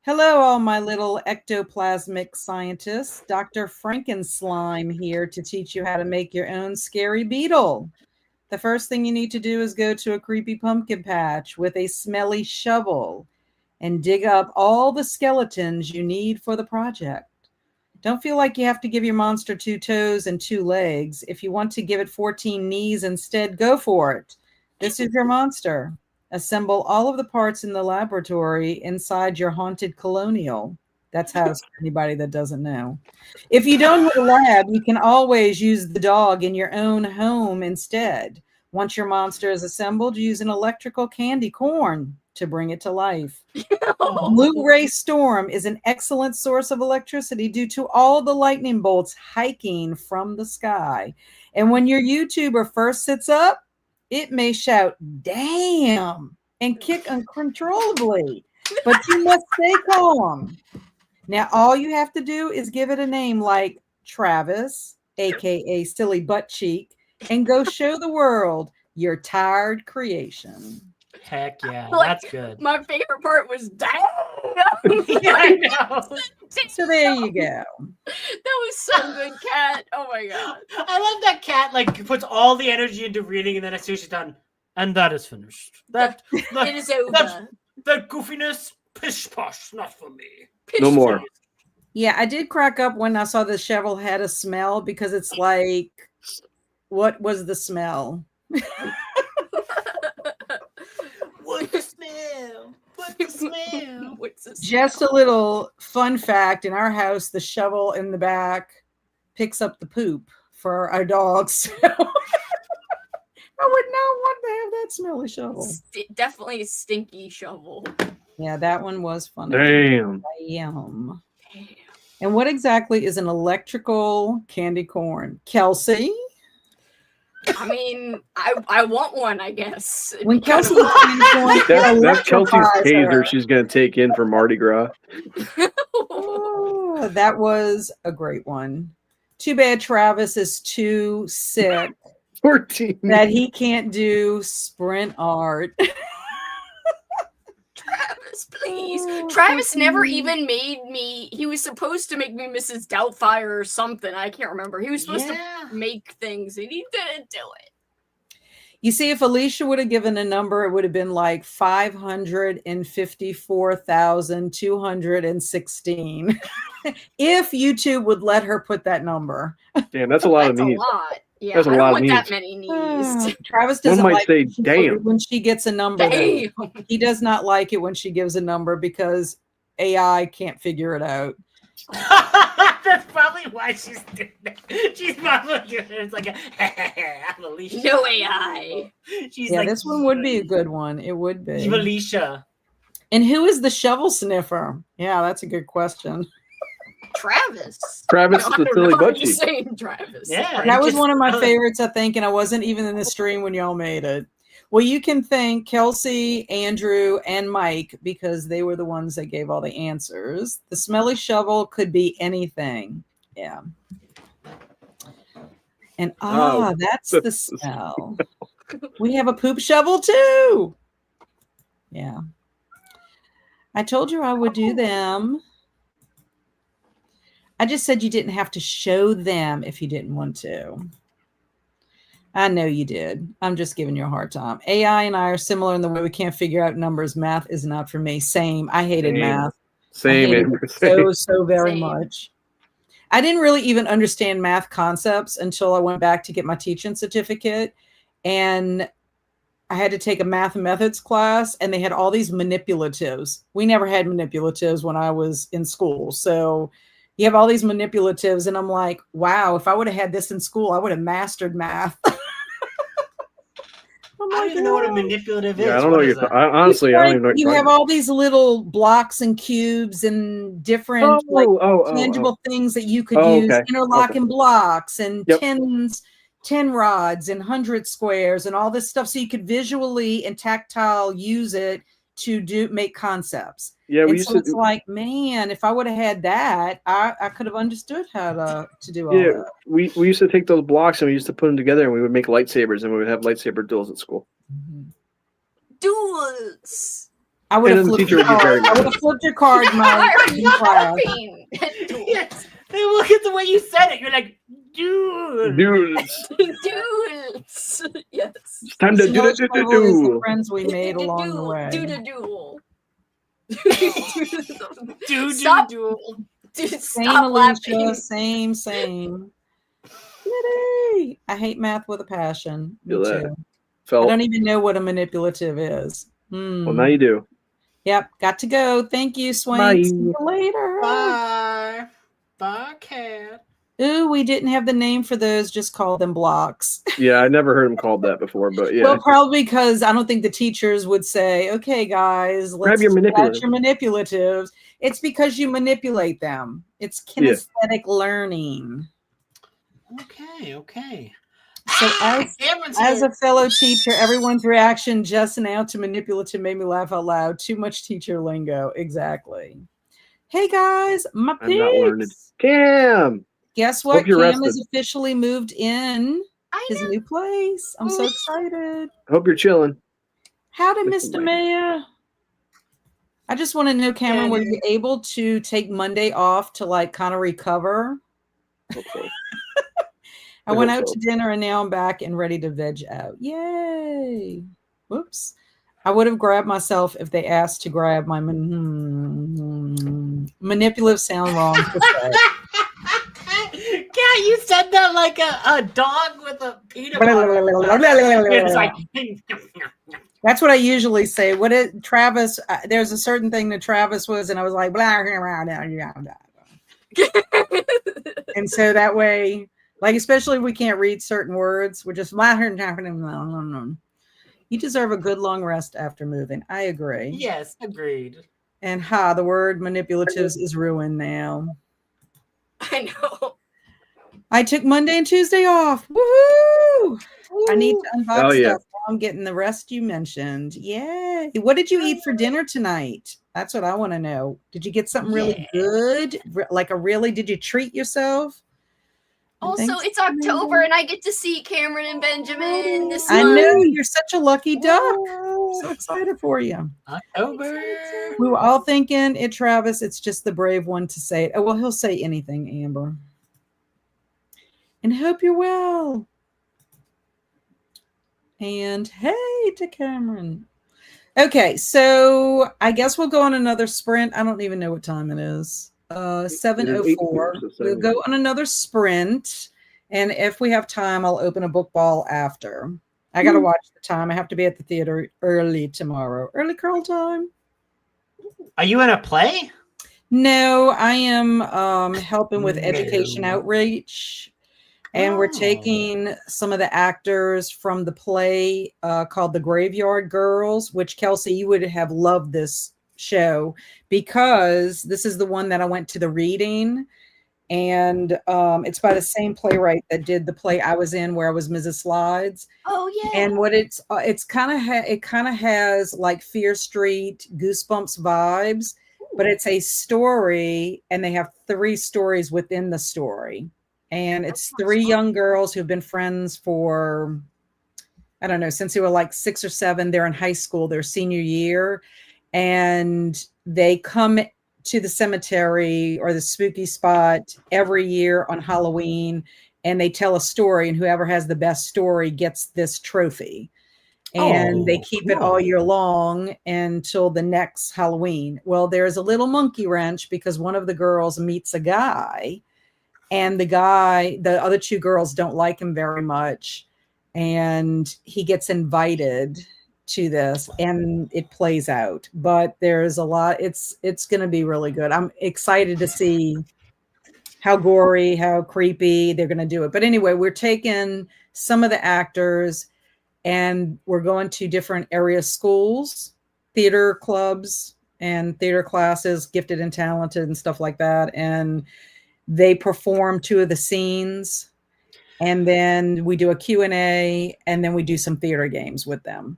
Hello, all my little ectoplasmic scientists. Dr. Frankenslime here to teach you how to make your own scary beetle. The first thing you need to do is go to a creepy pumpkin patch with a smelly shovel and dig up all the skeletons you need for the project. Don't feel like you have to give your monster 2 toes and 2 legs. If you want to give it 14 knees instead, go for it. This is your monster. Assemble all of the parts in the laboratory inside your haunted colonial. That's house for anybody that doesn't know. If you don't have a lab, you can always use the dog in your own home instead. Once your monster is assembled, use an electrical candy corn. to bring it to life. Blue ray storm is an excellent source of electricity due to all the lightning bolts hiking from the sky. And when your YouTuber first sits up, it may shout, damn, and kick uncontrollably, but you must stay calm. Now, all you have to do is give it a name like Travis, aka Silly Butt Cheek, and go show the world your tired creation. Heck yeah, Like, that's good. My favorite part was damn. Yeah, I know. So there you go. That was so good, Cat. Oh my god. I love that Cat like puts all the energy into reading, and then as soon as she's done, and that is finished. That it is over. That goofiness, pish posh, not for me. No more. Yeah, I did crack up when I saw the shovel had a smell because it's like, what was the smell? What's the smell? What's the smell? What's the smell? Just a little fun fact: in our house, the shovel in the back picks up the poop for our dogs. I would not want to have that smelly shovel. Definitely a stinky shovel. Yeah, that one was funny. Damn. Damn. And what exactly is an electrical candy corn? Kelsey? I mean, I want one, I guess. When Kelsey was candy corn, that's Kelsey's taser she's going to take in for Mardi Gras. Oh, that was a great one. Too bad Travis is too sick 14. that he can't do sprint art. Travis, please. Travis never even made me. He was supposed to make me Mrs. Doubtfire or something. I can't remember. He was supposed to make things, and he didn't do it. You see, if Alicia would have given a number, it would have been like 554,216. If YouTube would let her put that number. Damn, that's a lot of That's knees. a lot. Yeah, That's a I don't lot of want knees. that many knees. Travis doesn't One might like say, damn. when she gets a number. Damn. He does not like it when she gives a number because AI can't figure it out. That's probably why she's doing that. She's probably doing it. It's like I'm Alicia. No AI. She's Yeah, like, this one would be a good one. It would be. Alicia. And who is the shovel sniffer? Yeah, that's a good question. Travis. Travis the silly butt cheek. Saying Travis. Yeah, That was one of my favorites, I think, and I wasn't even in the stream when y'all made it. Well, you can thank Kelsey, Andrew, and Mike because they were the ones that gave all the answers. The smelly shovel could be anything. Yeah. And that's the smell. We have a poop shovel too. Yeah. I told you I would do them. I just said you didn't have to show them if you didn't want to. I know you did. I'm just giving you a hard time. AI and I are similar in the way we can't figure out numbers. Math is not for me. Same. I hated math. Same. So very much. I didn't really even understand math concepts until I went back to get my teaching certificate. And I had to take a math and methods class, and they had all these manipulatives. We never had manipulatives when I was in school. So you have all these manipulatives, and I'm like, wow, if I would have had this in school, I would have mastered math. I don't even know what a manipulative is. Yeah, I don't know. Honestly, I don't even know. You have all these little blocks and cubes and different tangible things that you could use, interlocking blocks and 10 rods and 100 squares and all this stuff, so you could visually and tactile use it to make concepts. Yeah, we used to. It's like, man, if I would have had that, I could have understood how to do all that. We used to take those blocks and we used to put them together and we would make lightsabers and we would have lightsaber duels at school. Mm-hmm. Duels. I would have flipped your card. I would have flipped your card, Mike. Yes. They look at the way you said it. You're like, dudes. Dudes. Yes. It's time to do the friends we made along the way. Do the duel. Stop. Stop laughing. Same. Yay. I hate math with a passion. Me too. I don't even know what a manipulative is. Well, now you do. Yep. Got to go. Thank you, Swain. Bye. See you later. Bye. Bye, Cat. Ooh, we didn't have the name for those. Just call them blocks. Yeah, I never heard them called that before, but yeah. Well, probably because I don't think the teachers would say, "Okay, guys, let's grab your manipulatives." It's because you manipulate them. It's kinesthetic learning. Okay. So as a fellow teacher, everyone's reaction just now to manipulative made me laugh out loud. Too much teacher lingo. Exactly. Hey guys, my pigs. I'm not learned. Cam. Guess what? Cam has officially moved in his new place. I'm so excited. Hope you're chilling. Howdy, Mr. Mayor. I just want to know, Cameron, were you able to take Monday off to like kind of recover? Hope so. I went out to dinner and now I'm back and ready to veg out. Yay. Whoops. I would have grabbed myself if they asked to grab my manipulative sound wrong to say. Yeah, you said that like a dog with a peanut butter. It's like, that's what I usually say. Travis, there's a certain thing that Travis was, and I was like, blah, blah, blah, blah, blah. And so that way, like, especially if we can't read certain words, we're just you deserve a good long rest after moving. I agree. Yes, agreed. And the word manipulatives is ruined now. I know. I took Monday and Tuesday off. Woohoo! I need to unbox stuff. I'm getting the rest you mentioned. Yay. What did you eat for dinner tonight? That's what I want to know. Did you get something really good? Did you treat yourself? Also, it's October and I get to see Cameron and Benjamin this month. I know, you're such a lucky duck. I'm so excited for you. October. We were all thinking Travis. It's just the brave one to say it. Oh, well, he'll say anything, Amber. And hope you're well. And hey to Cameron. Okay, so I guess we'll go on another sprint. I don't even know what time it is. 7:04. We'll go on another sprint. And if we have time, I'll open a book ball after. I got to watch the time. I have to be at the theater early tomorrow. Early curl time. Are you in a play? No, I am helping with education outreach. And we're taking some of the actors from the play called The Graveyard Girls, which, Kelsey, you would have loved this show because this is the one that I went to the reading. And it's by the same playwright that did the play I was in where I was Mrs. Slides. Oh, yeah. And what it kind of has like Fear Street, Goosebumps vibes, but it's a story and they have 3 stories within the story. And it's 3 young girls who've been friends for, I don't know, since they were like 6 or 7. They're in high school, their senior year. And they come to the cemetery or the spooky spot every year on Halloween. And they tell a story. And whoever has the best story gets this trophy. And they keep it all year long until the next Halloween. Well, there's a little monkey wrench because one of the girls meets a guy. And the other 2 girls don't like him very much. And he gets invited to this and it plays out. But there's a lot. It's going to be really good. I'm excited to see how gory, how creepy they're going to do it. But anyway, we're taking some of the actors and we're going to different area schools, theater clubs and theater classes, gifted and talented and stuff like that. And they perform 2 of the scenes and then we do a Q&A and then we do some theater games with them.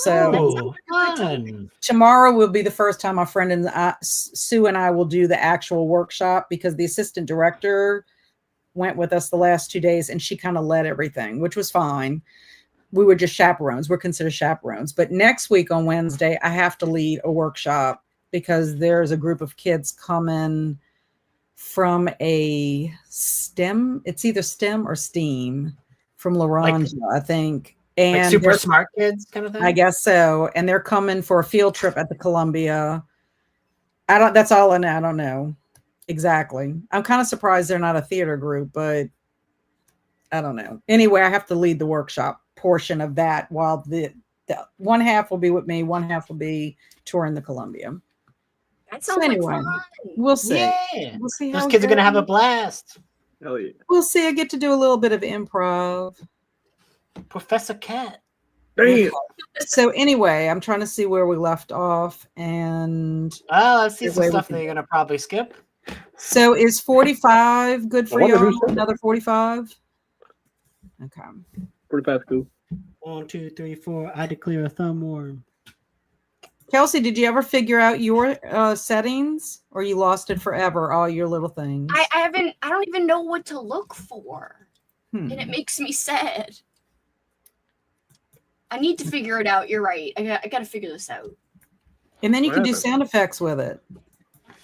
Fun. Tomorrow will be the first time my friend and Sue and I will do the actual workshop because the assistant director went with us the last 2 days and she kind of led everything, which was fine. We were just chaperones. We're considered chaperones. But next week on Wednesday, I have to lead a workshop because there's a group of kids coming from a STEM, it's either STEM or STEAM from Laranja, I think. And like super smart kids kind of thing? I guess so. And they're coming for a field trip at the Columbia. That's all I know. I don't know exactly. I'm kind of surprised they're not a theater group, but I don't know. Anyway, I have to lead the workshop portion of that while the one half will be with me, one half will be touring the Columbia. That sounds like fun. We'll see. Yeah. We'll see Those kids are going to have a blast. Hell yeah. We'll see. I get to do a little bit of improv. Professor Cat. Damn. So anyway, I'm trying to see where we left off, and I see some stuff that you're gonna probably skip. So is 45 good for y'all? Another 45? Okay. 45 cool. 1, 2, 3, 4. I declare a thumb worm. Kelsey, did you ever figure out your settings, or you lost it forever? All your little things. I haven't. I don't even know what to look for, and it makes me sad. I need to figure it out. You're right. I got to figure this out. And then you can do sound effects with it.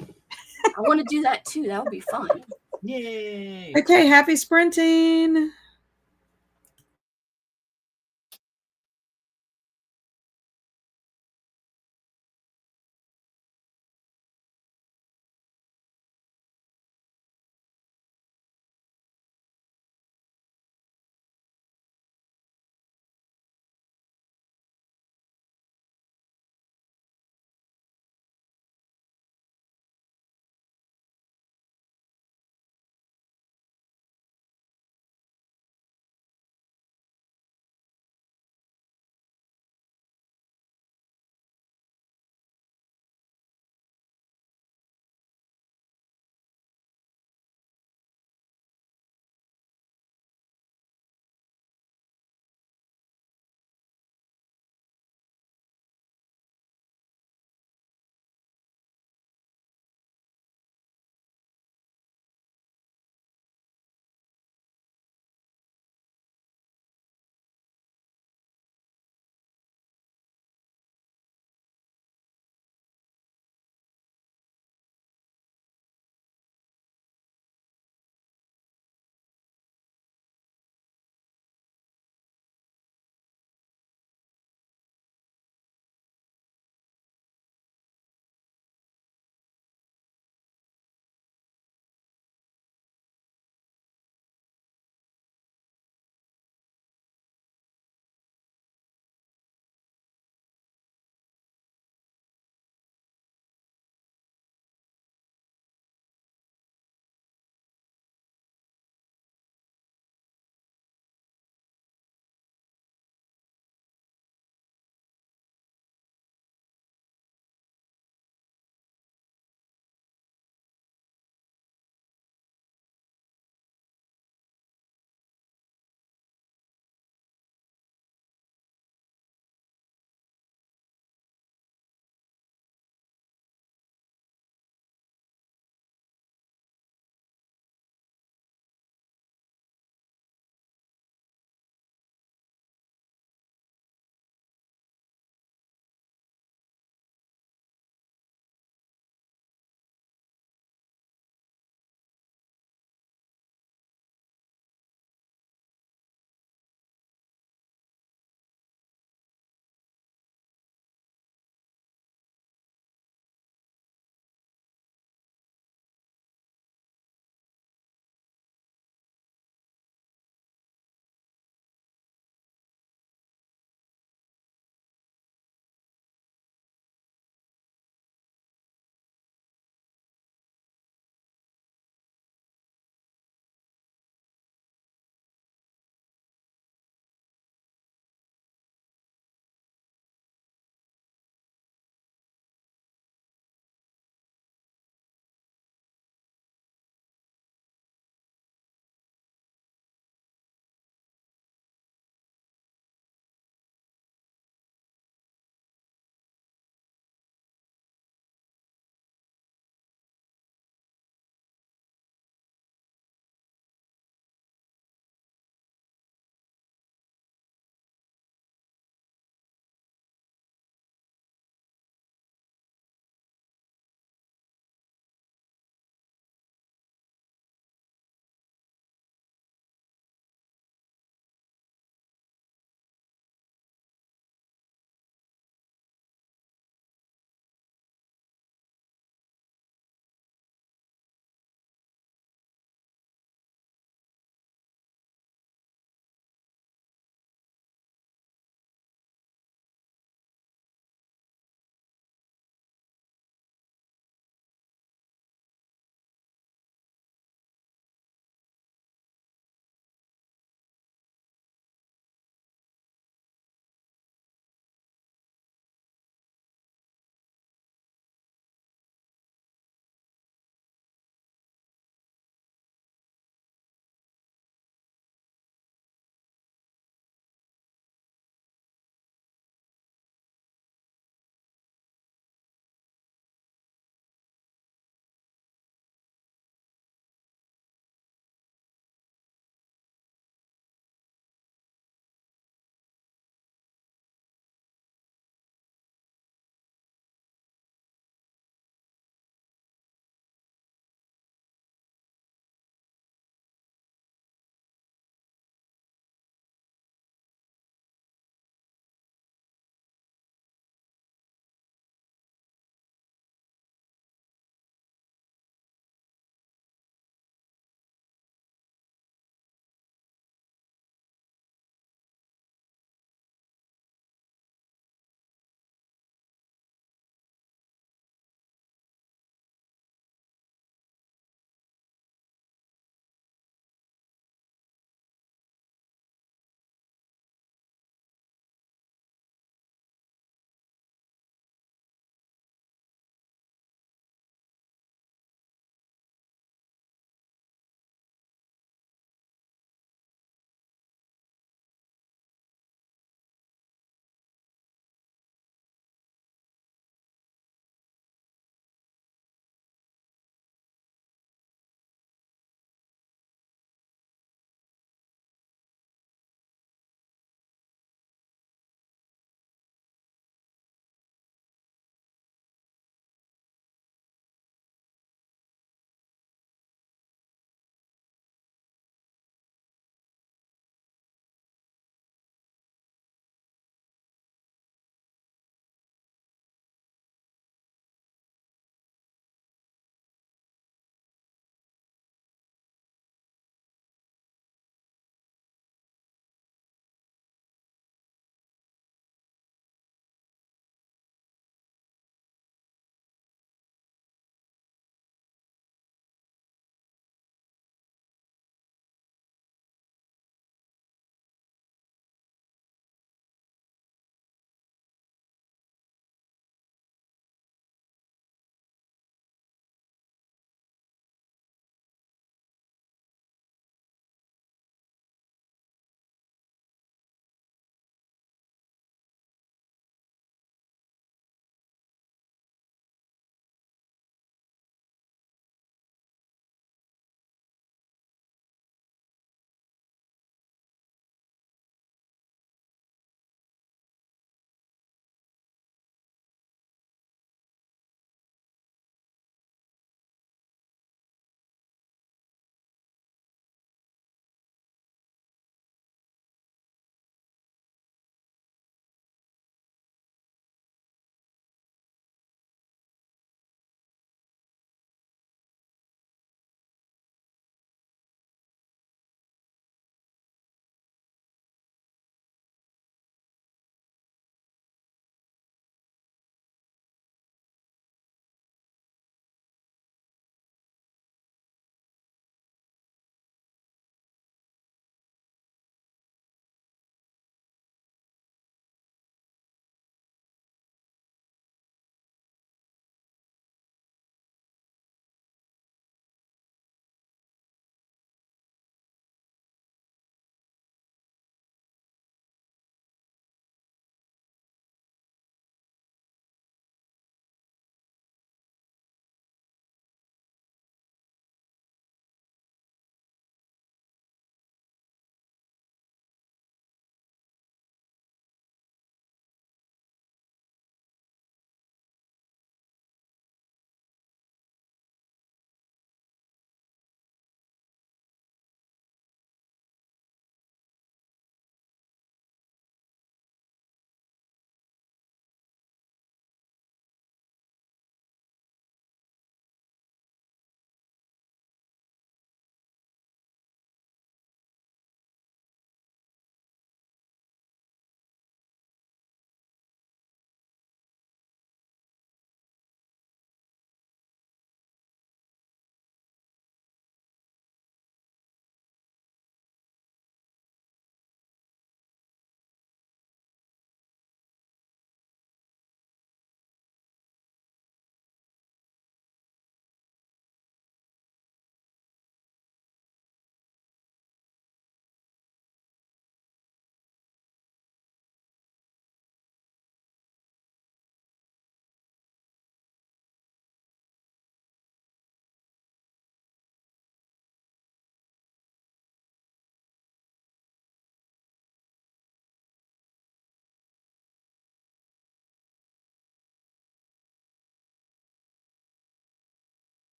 I want to do that too. That would be fun. Yay! Okay, happy sprinting.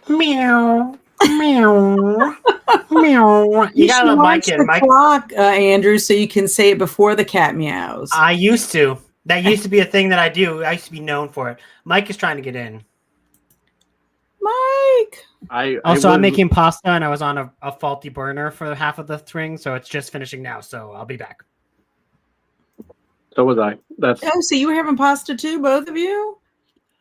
Meow. Meow. Meow. You gotta watch the clock, Andrew, so you can say it before the cat meows. I used to. That used to be a thing that I do. I used to be known for it. Mike is trying to get in. Mike! I'm making pasta, and I was on a faulty burner for half of the string, so it's just finishing now, so I'll be back. So was I. So you were having pasta too, both of you?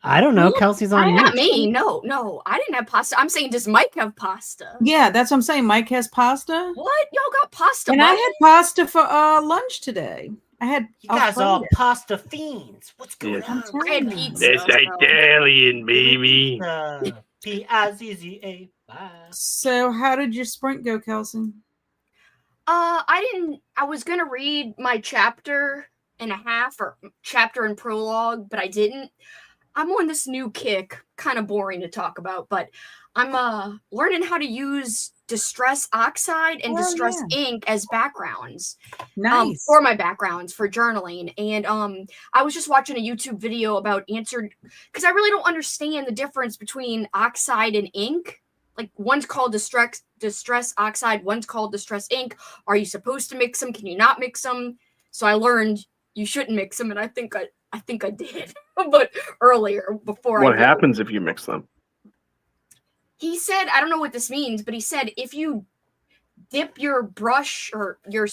I don't know. Kelsey's on mute. Not me. No. I didn't have pasta. I'm saying, does Mike have pasta? Yeah, that's what I'm saying. Mike has pasta. What? Y'all got pasta? And I had pasta for lunch today. You guys are pasta fiends. What's going on? I had pizza. It's Italian, baby. P-I-Z-Z-A. Bye. So how did your sprint go, Kelsey? I was gonna read my chapter and a half or chapter and prologue, but I didn't. I'm on this new kick, kind of boring to talk about, but I'm learning how to use Distress Oxide and Distress Ink as backgrounds. Nice. For my backgrounds for journaling. And I was just watching a YouTube video about because I really don't understand the difference between oxide and ink. Like one's called Distress Oxide, one's called Distress Ink. Are you supposed to mix them? Can you not mix them? So I learned you shouldn't mix them, and I think I did, but earlier before. What happens if you mix them? He said, I don't know what this means, but he said if you dip your brush or your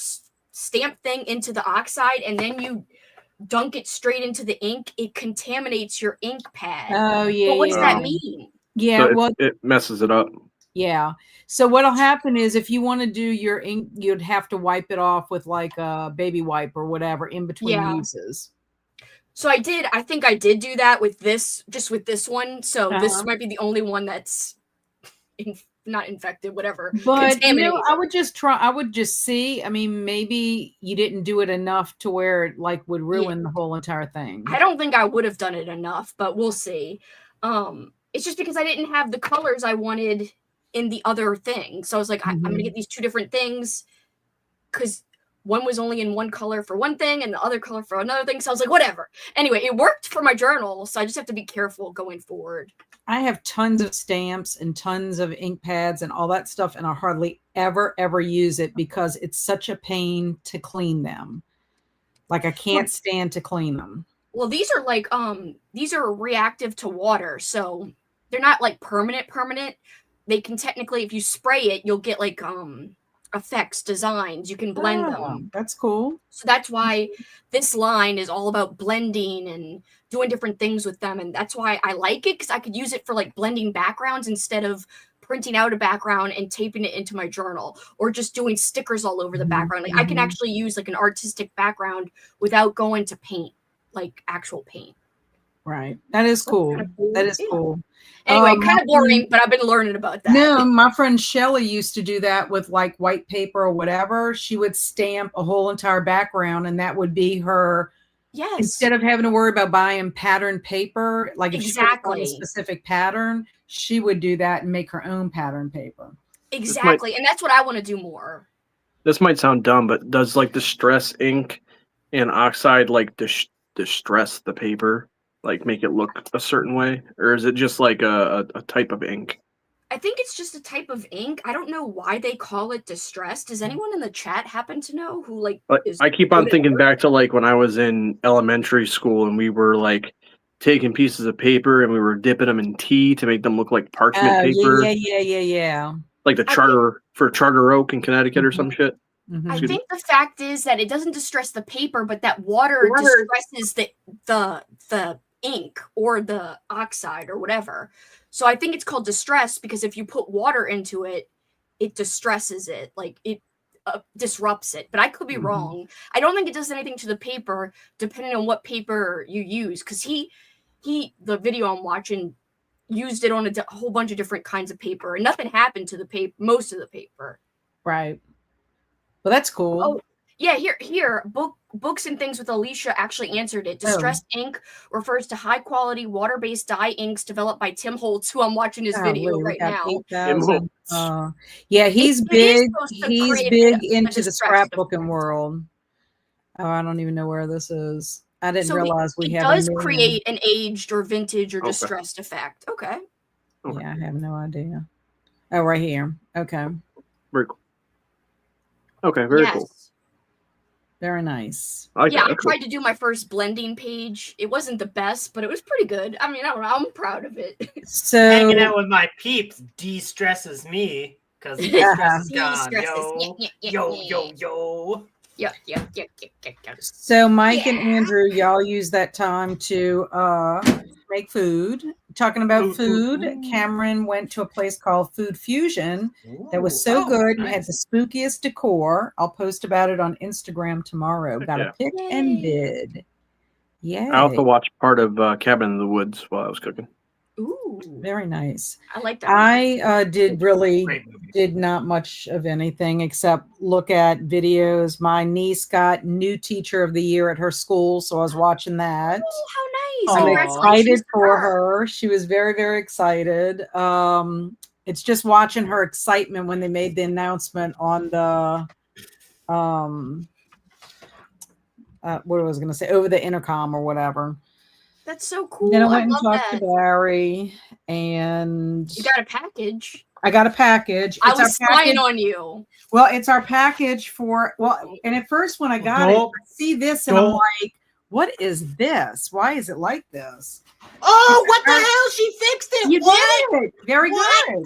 stamp thing into the oxide and then you dunk it straight into the ink, it contaminates your ink pad. Oh, yeah. But what does that mean? Yeah, so it messes it up. Yeah. So what'll happen is if you want to do your ink, you'd have to wipe it off with like a baby wipe or whatever in between uses. So I think I did do that with this one. So this might be the only one that's not infected, whatever. But I would just see. I mean, maybe you didn't do it enough to where it like would ruin the whole entire thing. I don't think I would have done it enough, but we'll see. It's just because I didn't have the colors I wanted in the other thing. So I was like, I'm going to get these two different things because one was only in one color for one thing and the other color for another thing. So I was like, whatever. Anyway, it worked for my journal. So I just have to be careful going forward. I have tons of stamps and tons of ink pads and all that stuff. And I hardly ever use it because it's such a pain to clean them. Like I can't stand to clean them. Well, these are like, these are reactive to water. So they're not like permanent. They can technically, if you spray it, you'll get like, effects, designs, you can blend them. That's cool. So that's why this line is all about blending and doing different things with them, and that's why I like it, because I could use it for like blending backgrounds instead of printing out a background and taping it into my journal or just doing stickers all over the background. Like I can actually use like an artistic background without going to paint, like actual paint. Right. That is cool. That is cool. Anyway, kind of boring, but I've been learning about that. No, my friend Shelly used to do that with like white paper or whatever. She would stamp a whole entire background, and that would be her. Yes. Instead of having to worry about buying pattern paper, like if she was a specific pattern, she would do that and make her own pattern paper. Exactly. And that's what I want to do more. This might sound dumb, but does like Distress Ink and Oxide like distress the paper? Like make it look a certain way, or is it just like a type of ink? I think it's just a type of ink. I don't know why they call it distress. Does anyone in the chat happen to know who like? I keep on thinking back to like when I was in elementary school and we were like taking pieces of paper and we were dipping them in tea to make them look like parchment paper. Yeah. Like the Charter Oak in Connecticut or some shit. I think the fact is that it doesn't distress the paper, but that water distresses the ink or the oxide or whatever. So I think it's called distress because if you put water into it, it distresses it, like it disrupts it. But I could be wrong. I don't think it does anything to the paper, depending on what paper you use. Because the video I'm watching used it on a whole bunch of different kinds of paper, and nothing happened to the paper, most of the paper. Right. Well, that's cool. Oh, yeah. Here, Books and Things with Alicia actually answered it. Distressed ink refers to high quality water-based dye inks developed by Tim Holtz, who I'm watching his video right now. Yeah, he's big. He's big into the scrapbooking world. Oh, I don't even know where this is. I didn't realize we have. It does create an aged or vintage or distressed effect. Okay. Okay. Yeah, I have no idea. Oh, right here. Okay. Very cool. Okay, very cool. Very nice. I tried to do my first blending page. It wasn't the best, but it was pretty good. I mean, I don't know. I'm proud of it. So hanging out with my peeps de-stresses me because stress is gone. Yo. Yeah. So Mike and Andrew, y'all use that time to make food. Talking about food, Cameron went to a place called Food Fusion that was so good and had the spookiest decor. I'll post about it on Instagram tomorrow. Got a pick and bid. Yeah. I also watched part of Cabin in the Woods while I was cooking. Ooh, very nice. I like that. I did not much of anything except look at videos. My niece got new teacher of the year at her school, so I was watching that. Oh, how nice! I'm excited for her. She was very, very excited. It's just watching her excitement when they made the announcement on the what was I going to say, over the intercom or whatever. That's so cool. Then I went and talked to Barry, and you got a package. I got a package. I was spying on you. Well, it's our package and at first when I got it, I see this and I'm like, what is this? Why is it like this? Oh, what the hell? She fixed it. You did. Very good.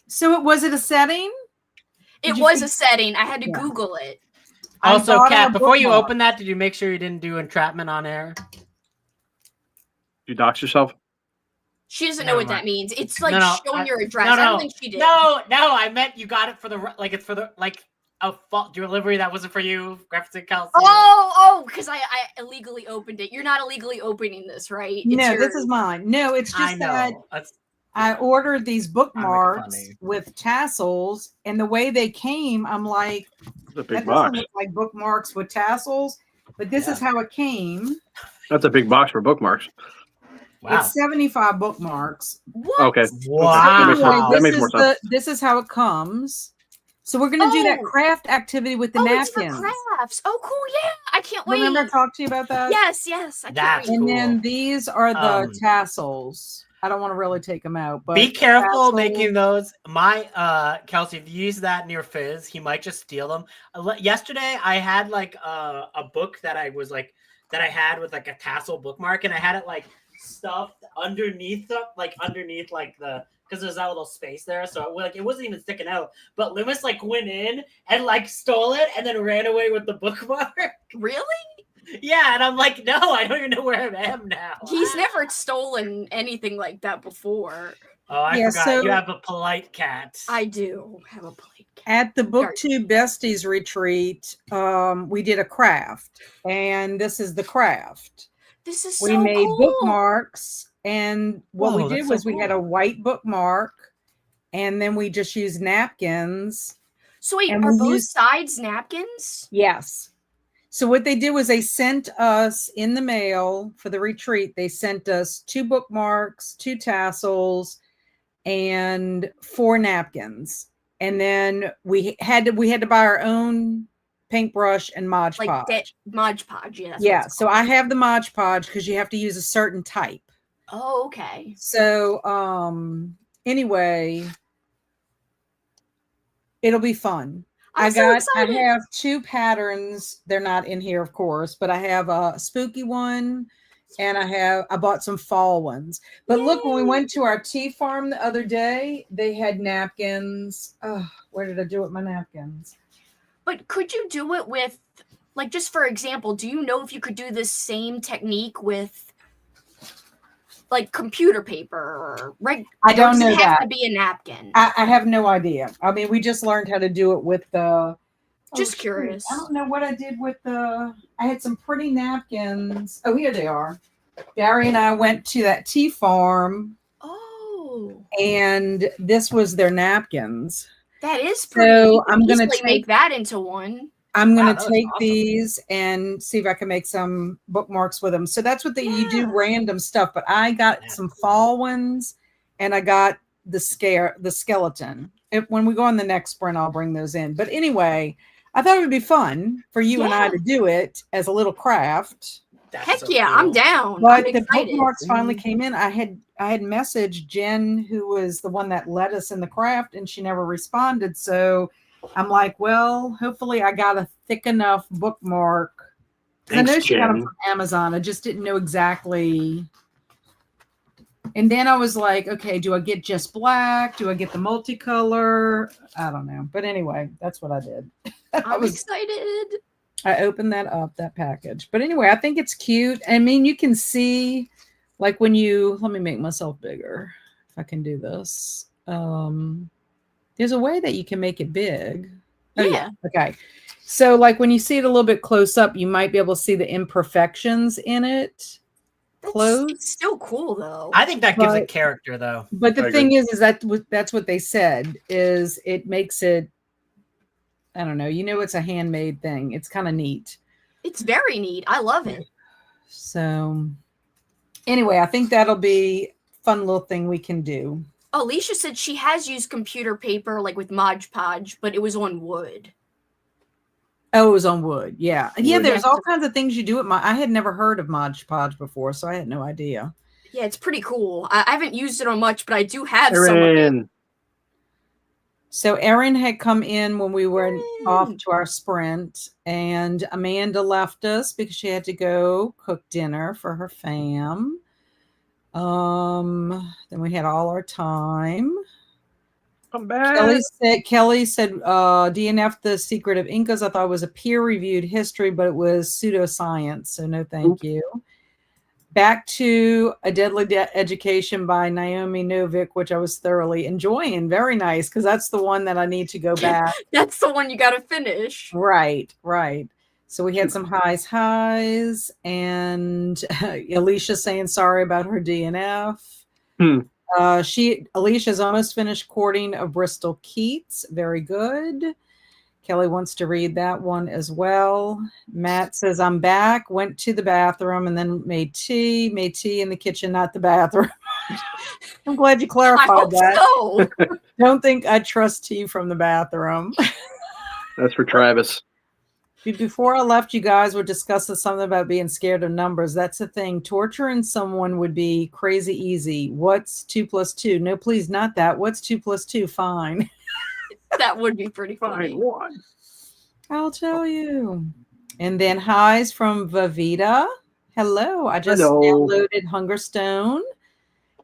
So was it a setting? It was a setting. I had to Google it. Also, Kat, before you open that, did you make sure you didn't do entrapment on air? You dox yourself? She doesn't know what that means. It's like showing your address. I don't think she did. No, I meant you got it for it's for the a delivery that wasn't for you, referencing Kelsey. Because I illegally opened it. You're not illegally opening this, right? No, this is mine. No, it's just that I ordered these bookmarks with tassels, and the way they came, I'm like, it's a big that box. doesn't look like bookmarks with tassels, but this is how it came. That's a big box for bookmarks. Wow. It's 75 bookmarks. What? Okay. Wow. That makes more sense. This is how it comes. So we're going to do that craft activity with the napkins. It's for crafts. Oh, cool. Yeah. I can't wait. Remember I talked to you about that? Yes. I can't wait. And then these are the tassels. I don't want to really take them out, but be careful making those. My Kelsey, if you use that in your fizz, he might just steal them. Yesterday I had a book that I had with a tassel bookmark, and I had it stuffed underneath the because there's that little space there, so it wasn't even sticking out. But Loomis went in and stole it and then ran away with the bookmark. Really? Yeah, and I'm like, no, I don't even know where I am now. He's never stolen anything like that before. Oh, I forgot. So you have a polite cat. I do have a polite cat. At the BookTube Besties retreat, we did a craft, and this is the craft. This is so we made cool. bookmarks, and what we did was we had a white bookmark, and then we just used napkins. So wait, are both sides napkins? Yes. So what they did was they sent us in the mail for the retreat. They sent us 2 bookmarks, 2 tassels, and 4 napkins. And then we had to buy our own paintbrush and Mod Podge. Mod Podge, yeah. Yeah. So I have the Mod Podge because you have to use a certain type. Oh, okay. So anyway, it'll be fun. I have 2 patterns. They're not in here, of course, but I have a spooky one and I bought some fall ones. But look, when we went to our tea farm the other day, they had napkins. Oh, where did I do it with my napkins? But could you do it with, just for example, do you know if you could do this same technique with computer paper or I don't know. Does it have to be a napkin? I have no idea. I mean, we just learned how to do it with the. Just curious. I don't know what I did with I had some pretty napkins. Oh, here they are. Gary and I went to that tea farm. Oh. And this was their napkins. That is pretty. So I'm going to make that into one. I'm going to take these and see if I can make some bookmarks with them. So that's what you do, random stuff. But I got some fall ones, and I got the skeleton. When we go on the next sprint, I'll bring those in. But anyway, I thought it would be fun for you and I to do it as a little craft. Heck so yeah, cool. I'm down. But I'm the bookmarks finally came in. I had messaged Jen, who was the one that led us in the craft, and she never responded. So I'm like, well, hopefully I got a thick enough bookmark. Thanks, I know she got them Jen. from Amazon. I just didn't know exactly. And then I was like, okay, do I get just black? Do I get the multicolor? I don't know. But anyway, that's what I did. I'm excited. I opened that up, that package. But anyway, I think it's cute. I mean, you can see, like when you, let me make myself bigger, if I can do this. There's a way that you can make it big. Oh, yeah. Okay. So like when you see it a little bit close up, you might be able to see the imperfections in it. Close. It's still cool though. I think that gives it character though. But the thing is that that's what they said, is it makes it, I don't know, it's a handmade thing. It's kind of neat. It's very neat. I love it. So anyway, I think that'll be a fun little thing we can do. Alicia said she has used computer paper like with Mod Podge, but it was on wood. Oh, it was on wood. Yeah. Yeah, there's all kinds of things you do at I had never heard of Mod Podge before, so I had no idea. Yeah, it's pretty cool. I haven't used it on much, but I do have Erin. some of it. So Erin had come in when we were off to our sprint, and Amanda left us because she had to go cook dinner for her fam. Then we had all our time. I'm back. Kelly said DNF The Secret of Incas. I thought it was a peer-reviewed history, but it was pseudoscience, so no thank you. Back to A Deadly Education by Naomi Novik, which I was thoroughly enjoying. Very nice, because that's the one that I need to go back. That's the one you got to finish. Right. So we had some highs, and Alicia saying sorry about her DNF. Alicia's almost finished Courting of Bristol Keats. Very good. Kelly wants to read that one as well. Matt says, I'm back, went to the bathroom, and then made tea in the kitchen, not the bathroom. I'm glad you clarified that. So. Don't think I trust tea from the bathroom. That's for Travis. Before I left, you guys were discussing something about being scared of numbers. That's the thing. Torturing someone would be crazy easy. What's 2 + 2? No, please, not that. What's 2 + 2? Fine. That would be pretty funny. Fine. I'll tell you. And then highs from Vavita. Hello. I just downloaded Hungerstone.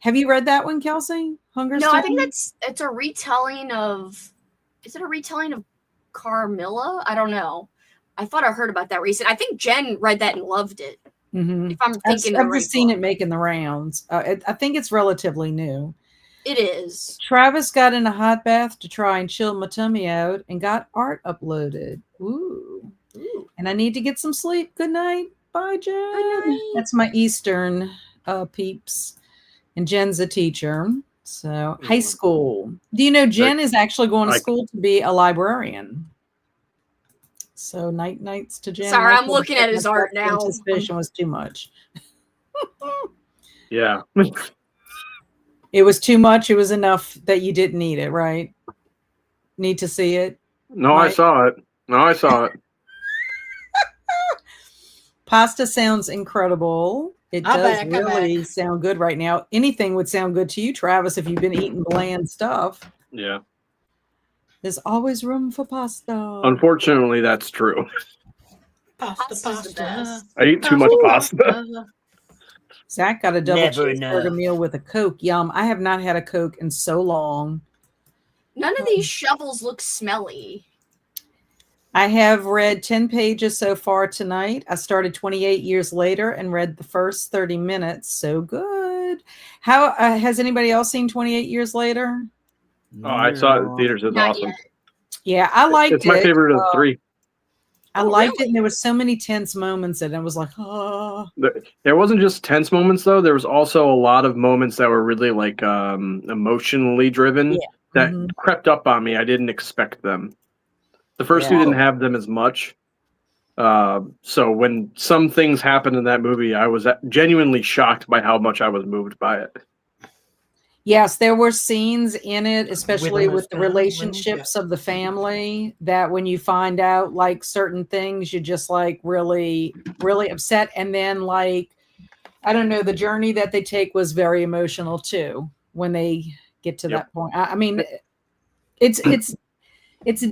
Have you read that one, Kelsey? Hungerstone? No, I think it's a retelling of. Is it a retelling of Carmilla? I don't know. I thought I heard about that recently. I think Jen read that and loved it. Mm-hmm. If I'm thinking, I've just seen it making the rounds. I think it's relatively new. It is. Travis got in a hot bath to try and chill my tummy out and got art uploaded. Ooh. And I need to get some sleep. Good night. Bye, Jen. Good night. That's my Eastern peeps. And Jen's a teacher. So high school. Do you know Jen is actually going to school to be a librarian? So nights to Jen. Sorry, I'm looking at his art now. Anticipation was too much. Yeah. It was too much. It was enough that you didn't need it, right? Need to see it? No, I saw it. Pasta sounds incredible. It does really sound good right now. Anything would sound good to you, Travis, if you've been eating bland stuff. Yeah. There's always room for pasta. Unfortunately, that's true. Pasta. I eat too much pasta. Zach got a double cheeseburger meal with a Coke. Yum. I have not had a Coke in so long. None of these shovels look smelly. I have read 10 pages so far tonight. I started 28 years later and read the first 30 minutes. So good. How has anybody else seen 28 years later? Oh, I saw it in theaters. It's awesome. Yet. Yeah, I liked it. It's my favorite of the three. I liked it, and there were so many tense moments, and it was like, oh. There wasn't just tense moments, though. There was also a lot of moments that were really like emotionally driven that crept up on me. I didn't expect them. The first two didn't have them as much. So when some things happened in that movie, I was genuinely shocked by how much I was moved by it. Yes, there were scenes in it, especially with the relationships of the family, that when you find out like certain things, you're just like really, really upset. And then like, I don't know, the journey that they take was very emotional too when they get to that point. I mean, it's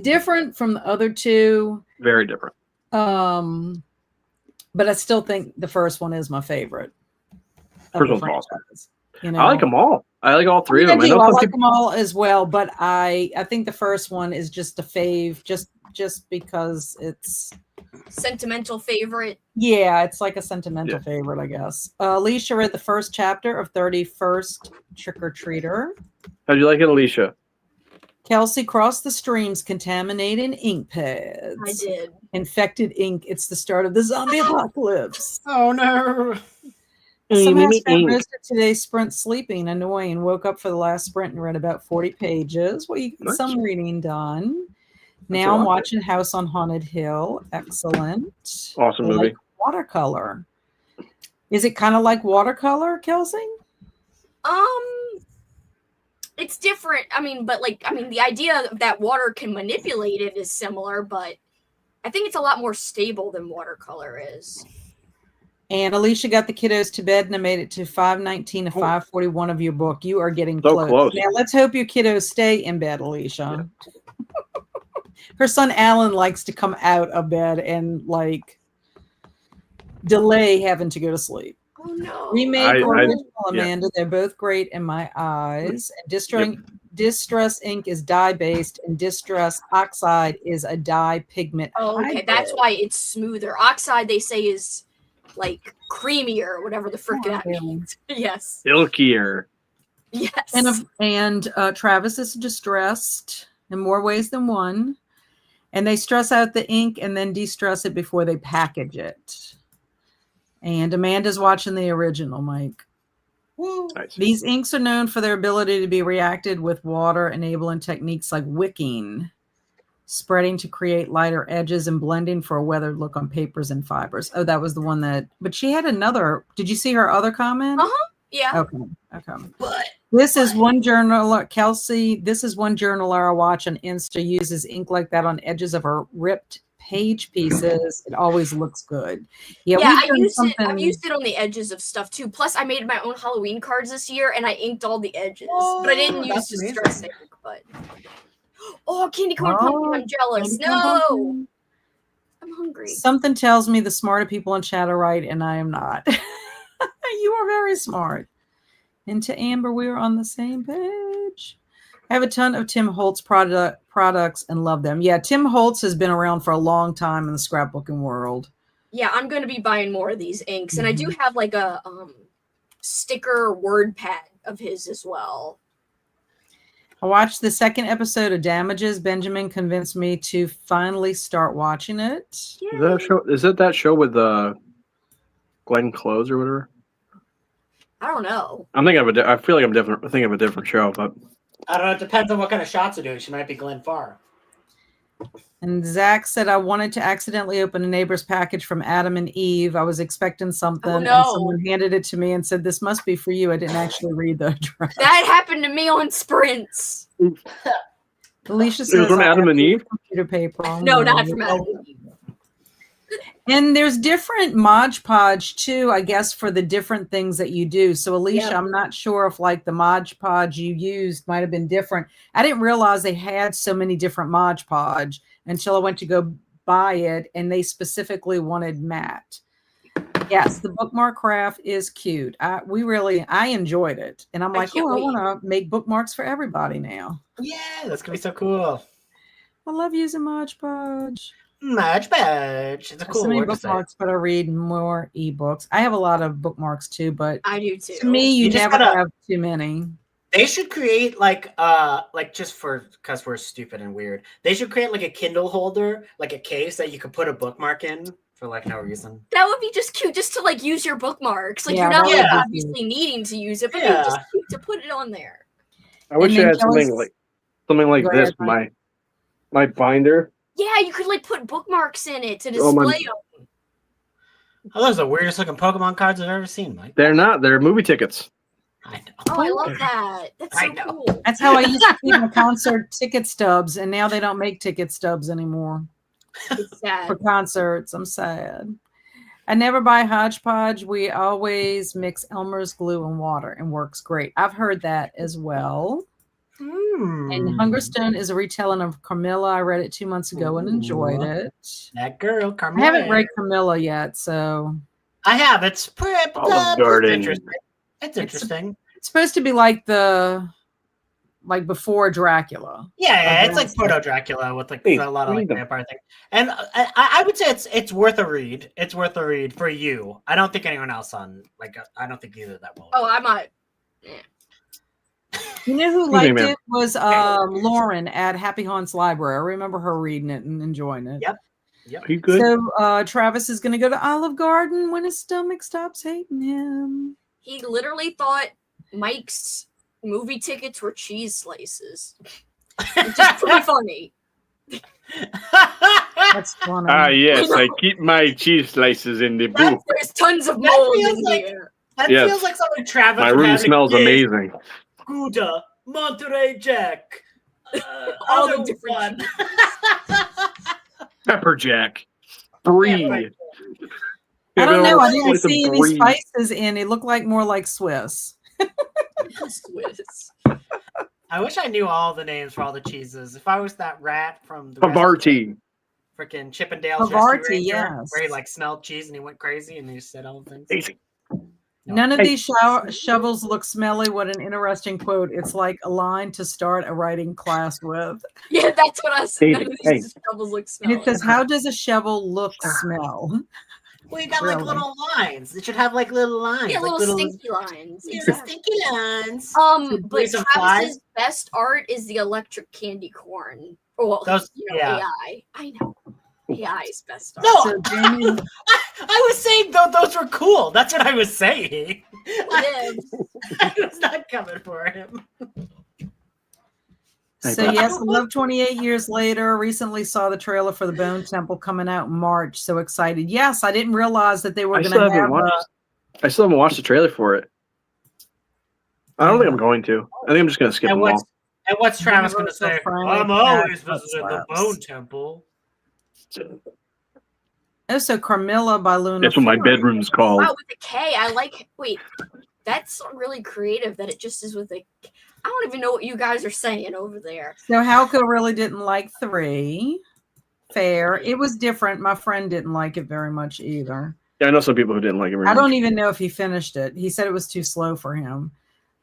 different from the other two. Very different. But I still think the first one is my favorite. First one's awesome. You know? I like them all. I like all three of them. I like them all as well, but I think the first one is just a fave, just because it's sentimental favorite. Yeah, it's like a sentimental favorite, I guess. Alicia read the first chapter of 31st Trick or Treater. How'd you like it, Alicia? Kelsey crossed the streams contaminating ink pads. I did. Infected ink. It's the start of the zombie apocalypse. Oh no. Somehow spent most of today's sprint sleeping, annoying. Woke up for the last sprint and read about 40 pages. Well, you get some reading done. Now I'm watching House on Haunted Hill. Excellent. Awesome movie. Like watercolor. Is it kind of like watercolor, Kelsey? It's different. The idea that water can manipulate it is similar, but I think it's a lot more stable than watercolor is. And Alicia got the kiddos to bed, and I made it to 5:19 to 5:41 of your book. You are getting close. Now let's hope your kiddos stay in bed, Alicia. Yeah. Her son Alan likes to come out of bed and like delay having to go to sleep. Oh no! Remake or original, Amanda? They're both great in my eyes. And Distress ink is dye based, and Distress oxide is a dye pigment. Oh, okay, that's why it's smoother. Oxide, they say, is like creamier, whatever the frick that means. Yes. Silkier. Yes. And Travis is distressed in more ways than one. And they stress out the ink and then de-stress it before they package it. And Amanda's watching the original, Mike. Nice. These inks are known for their ability to be reacted with water, enabling techniques like wicking, spreading to create lighter edges, and blending for a weathered look on papers and fibers. Oh, that was the one that, but she had another. Did you see her other comment? Yeah. Okay. This is one journaler, Kelsey. This is one journaler I watch on Insta uses ink like that on edges of her ripped page pieces. It always looks good. I've used it on the edges of stuff too. Plus, I made my own Halloween cards this year, and I inked all the edges, but I didn't use distress ink. But candy corn pumpkin! I'm jealous. No, I'm hungry. Something tells me the smarter people in chat are right, and I am not. You are very smart. And to Amber, we are on the same page. I have a ton of Tim Holtz products and love them. Yeah, Tim Holtz has been around for a long time in the scrapbooking world. Yeah, I'm going to be buying more of these inks. And I do have like a sticker word pad of his as well. I watched the second episode of Damages. Benjamin convinced me to finally start watching it. Yay. Is it that show with Glenn Close or whatever? I don't know. I feel like I'm thinking of a different show, but I don't know. It depends on what kind of shots are doing. She might be Glenn Farr. And Zach said, I wanted to accidentally open a neighbor's package from Adam and Eve. I was expecting something. And someone handed it to me and said, this must be for you. I didn't actually read the address. That happened to me on Sprints. Alicia says, from Adam and Eve? Computer paper. No, not from Adam and Eve. And there's different Mod Podge too, I guess, for the different things that you do. So Alicia, I'm not sure if like the Mod Podge you used might have been different. I didn't realize they had so many different Mod Podge until I went to go buy it, and they specifically wanted matte. Yes, the bookmark craft is cute. I enjoyed it, and I'm like, I want to make bookmarks for everybody now. Yeah, that's gonna be so cool. I love using Mod Podge. Mod Podge. It's a cool so many bookmarks, but I read more ebooks. I have a lot of bookmarks too, but I do too. To me, you never have too many. They should create like just because we're stupid and weird. They should create like a Kindle holder, like a case that you could put a bookmark in for like no reason. That would be just cute, just to like use your bookmarks. Like you're not like obviously needing to use it, but it's just cute to put it on there. I wish I had something like this. My binder. Yeah, you could like put bookmarks in it to display them. Oh, those are the weirdest looking Pokemon cards I've ever seen, Mike. They're not. They're movie tickets. I know. Oh, I love that. That's so cool. That's how I used to keep my concert ticket stubs, and now they don't make ticket stubs anymore. It's sad. For concerts. I'm sad. I never buy hodgepodge. We always mix Elmer's glue and water and works great. I've heard that as well. And Hungerstone is a retelling of Carmilla. I read it 2 months ago and enjoyed it. That girl, Carmilla. I haven't read Carmilla yet, so I have. It's pretty interesting. It's interesting. It's supposed to be like before Dracula. Yeah, it's like proto Dracula with like a lot of like vampire things. And I would say it's worth a read. It's worth a read for you. I don't think anyone else I don't think either that will. Oh, I might. Yeah. You know who liked it was Lauren at Happy Haunts Library. I remember her reading it and enjoying it. Yep. Are you good? So Travis is going to go to Olive Garden when his stomach stops hating him. He literally thought Mike's movie tickets were cheese slices. It's just pretty funny. That's funny. Yes, I keep my cheese slices in the booth. There's tons of mold in here. That feels like something Travis. My room smells amazing. Gouda, Monterey Jack, all the different Pepper Jack, Brie. I don't know. I didn't see any spices in. It looked like more like Swiss. Swiss. I wish I knew all the names for all the cheeses. If I was that rat from the Havarti, freaking Chippendale's Havarti, yes, where he like smelled cheese and he went crazy and he said all the things. Easy. None of these shovels look smelly. What an interesting quote. It's like a line to start a writing class with. Yeah, that's what I said. None of these shovels look smelly. And it says, how does a shovel look smell? Well, you got like little lines. It should have like little lines. Yeah, like little stinky lines. Yeah, stinky lines. But Travis's best art is the electric candy corn. Well, AI. I know. AI's best art. No, so Jamie, I was saying those were cool. That's what I was saying. I was not coming for him. So yes, Love 28 Years Later. Recently saw the trailer for the Bone Temple coming out in March. So excited. Yes, I didn't realize that they were going to have I still haven't watched the trailer for it. I don't think I'm going to. I think I'm just going to skip them all. And what's Travis going to say? I'm always visiting the Bone Temple. Oh, so Carmilla by Luna. That's what my bedroom's called. Wow, with a K. I like. Wait, that's really creative. That it just is with a. I don't even know what you guys are saying over there. So Halko really didn't like 3. Fair. It was different. My friend didn't like it very much either. Yeah, I know some people who didn't like it very much. I don't even know if he finished it. He said it was too slow for him.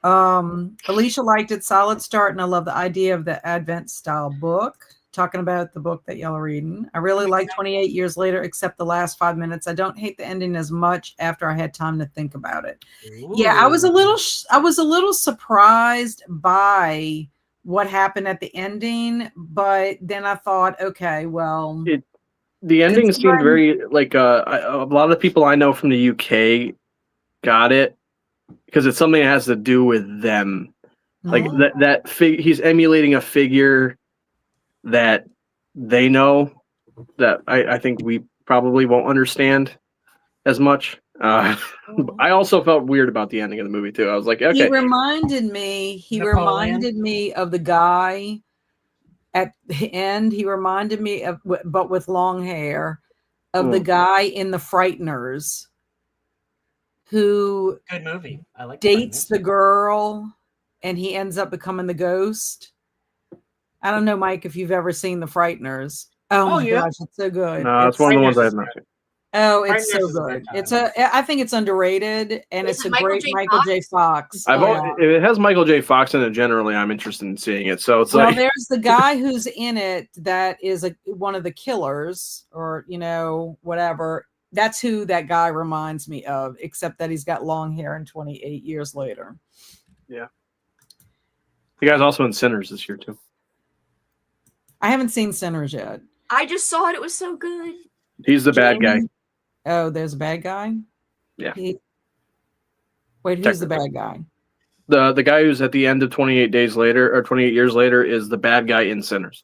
Alicia liked it. Solid start, and I love the idea of the Advent style book. Talking about the book that y'all are reading. I really like 28 Years Later, except the last 5 minutes. I don't hate the ending as much after I had time to think about it. Ooh. Yeah, I was a little surprised by what happened at the ending, but then I thought, okay, well, the ending seemed very like a lot of the people I know from the UK got it because it's something that has to do with them. Like he's emulating a figure that they know that I think we probably won't understand as much. I also felt weird about the ending of the movie too. I was like, okay. He reminded me of the guy at the end. He reminded me of, but with long hair, of the guy in The Frighteners who good movie. I like dates the girl and he ends up becoming the ghost. I don't know, Mike, if you've ever seen The Frighteners. Oh my gosh, it's so good. No, it's one of the ones I have not seen. Oh, it's so good. I think it's underrated, and it's a great Michael J. Fox. It has Michael J. Fox in it. Generally, I'm interested in seeing it. So it's there's the guy who's in it that is one of the killers, or whatever. That's who that guy reminds me of, except that he's got long hair and 28 Years Later. Yeah. The guy's also in Sinners this year too. I haven't seen Sinners yet. I just saw it. It was so good. He's the bad guy. Oh, there's a bad guy? Yeah. Wait, who's the bad guy? The guy who's at the end of 28 Days Later or 28 Years Later is the bad guy in Sinners.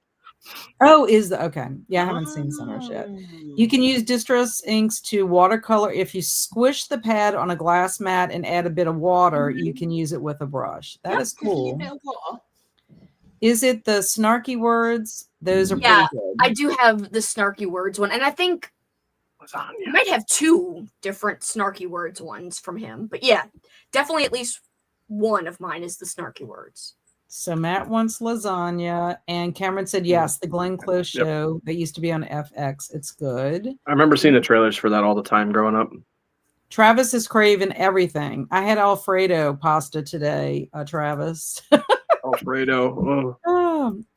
Oh, okay. Yeah, I haven't seen Sinners yet. You can use Distress inks to watercolor. If you squish the pad on a glass mat and add a bit of water, you can use it with a brush. That is cool. Is it the snarky words? Those are pretty good. I do have the snarky words one, and I think I might have 2 different snarky words ones from him. But yeah, definitely at least one of mine is the snarky words. So Matt wants lasagna, and Cameron said yes, the Glenn Close show that used to be on FX. It's good. I remember seeing the trailers for that all the time growing up. Travis is craving everything. I had Alfredo pasta today, Travis. Alfredo.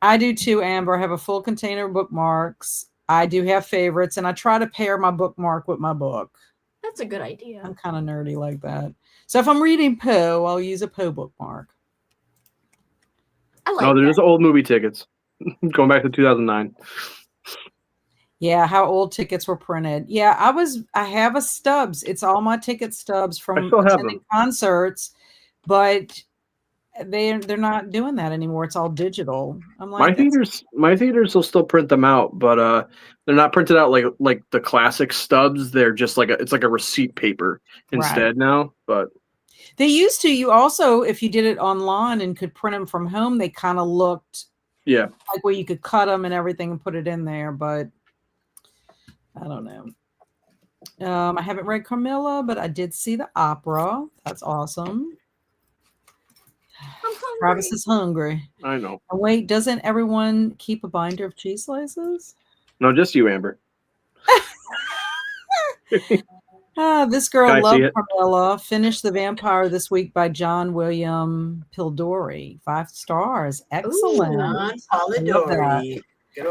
I do too, Amber. I have a full container of bookmarks. I do have favorites, and I try to pair my bookmark with my book. That's a good idea. I'm kind of nerdy like that. So if I'm reading Poe, I'll use a Poe bookmark. I like they're just old movie tickets. Going back to 2009. Yeah, how old tickets were printed. Yeah, I have a stubs. It's all my ticket stubs from attending concerts, but they're not doing that anymore. It's all digital. I'm like, my theaters will still print them out, but they're not printed out like the classic stubs. They're just it's like a receipt paper instead now. But they used to. You also, if you did it online and could print them from home, they kind of looked like where you could cut them and everything and put it in there. But I don't know. I haven't read Carmilla, but I did see the opera. That's awesome. Travis is hungry. I know. Oh, wait, doesn't everyone keep a binder of cheese slices? No, just you, Amber. This girl loved Carmilla. Finished The Vampire this week by John William Pildori. 5 stars. Excellent. Polidori.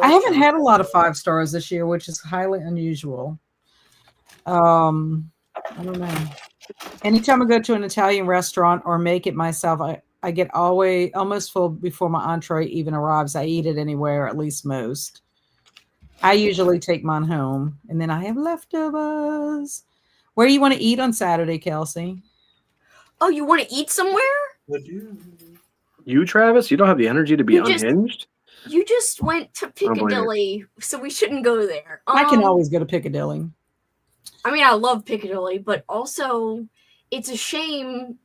I haven't had a lot of 5 stars this year, which is highly unusual. I don't know. Anytime I go to an Italian restaurant or make it myself, I get almost full before my entree even arrives. I eat it anywhere, at least most. I usually take mine home, and then I have leftovers. Where do you want to eat on Saturday, Kelsey? Oh, you want to eat somewhere? You, Travis? You don't have the energy to be unhinged? You just went to Piccadilly, so we shouldn't go there. I can always go to Piccadilly. I mean, I love Piccadilly, but also it's a shame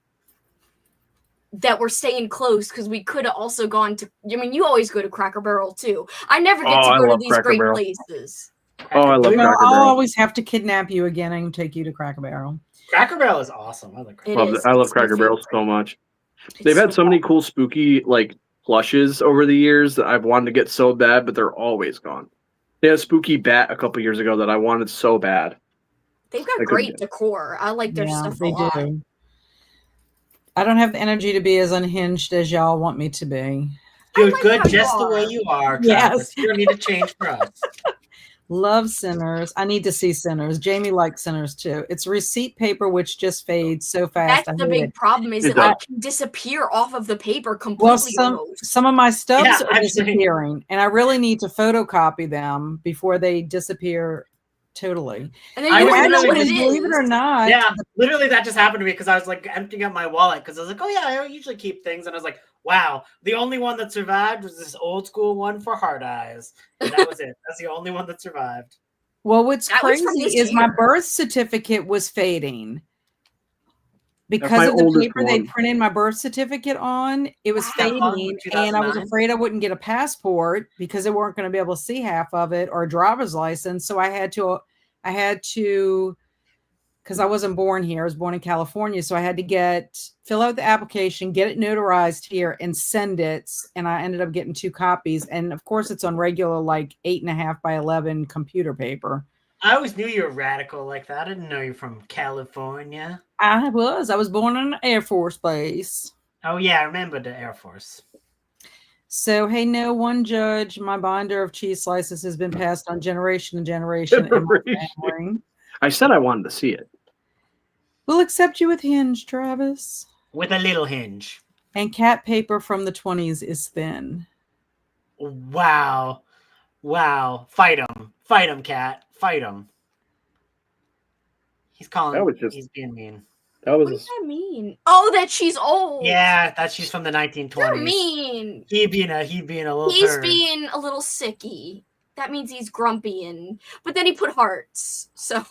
that we're staying close because we could have also gone to. I mean, you always go to Cracker Barrel too. I never get to go to these great places. I love Cracker Barrel. I'll always have to kidnap you again and take you to Cracker Barrel. Cracker Barrel is awesome. I like Cracker Barrel. I love Cracker Barrel so much. They've had so many cool spooky plushes over the years that I've wanted to get so bad, but they're always gone. They had a spooky bat a couple years ago that I wanted so bad. They've got great decor. I like their stuff a lot. Do. I don't have the energy to be as unhinged as y'all want me to be. You're good just the way you are, Travis. Yes. You don't need to change for us. Love Sinners. I need to see Sinners. Jamie likes Sinners too. It's receipt paper which just fades so fast. That's the big problem is it can disappear off of the paper completely. Well, some of my stubs are disappearing, and I really need to photocopy them before they disappear totally. And then believe it or not. Yeah, literally that just happened to me because I was emptying out my wallet because I was like, oh yeah, I usually keep things, and I was like, wow, the only one that survived was this old school one for Hard Eyes, and that was it. That's the only one that survived. Well, what's crazy is my birth certificate was fading because of the paper they printed my birth certificate on. It was fading, and I was afraid I wouldn't get a passport because they weren't going to be able to see half of it, or a driver's license. So I had to, because I wasn't born here. I was born in California. So I had to fill out the application, get it notarized here, and send it. And I ended up getting 2 copies. And of course, it's on regular 8.5 by 11 computer paper. I always knew you were radical like that. I didn't know you're from California. I was born in an Air Force base. Oh yeah, I remember the Air Force. So, hey, no one judge. My binder of cheese slices has been passed on generation to generation in my family. I said I wanted to see it. We'll accept you with hinge, Travis. With a little hinge. And cat paper from the 20s is thin. Wow. Wow. Fight him. Fight him, cat. Fight him. He's calling. He's being mean. That was what does that mean? Oh, that she's old. Yeah, that she's from the 1920s. You're mean. He being a little turd. Being a little sicky. That means he's grumpy but then he put hearts. So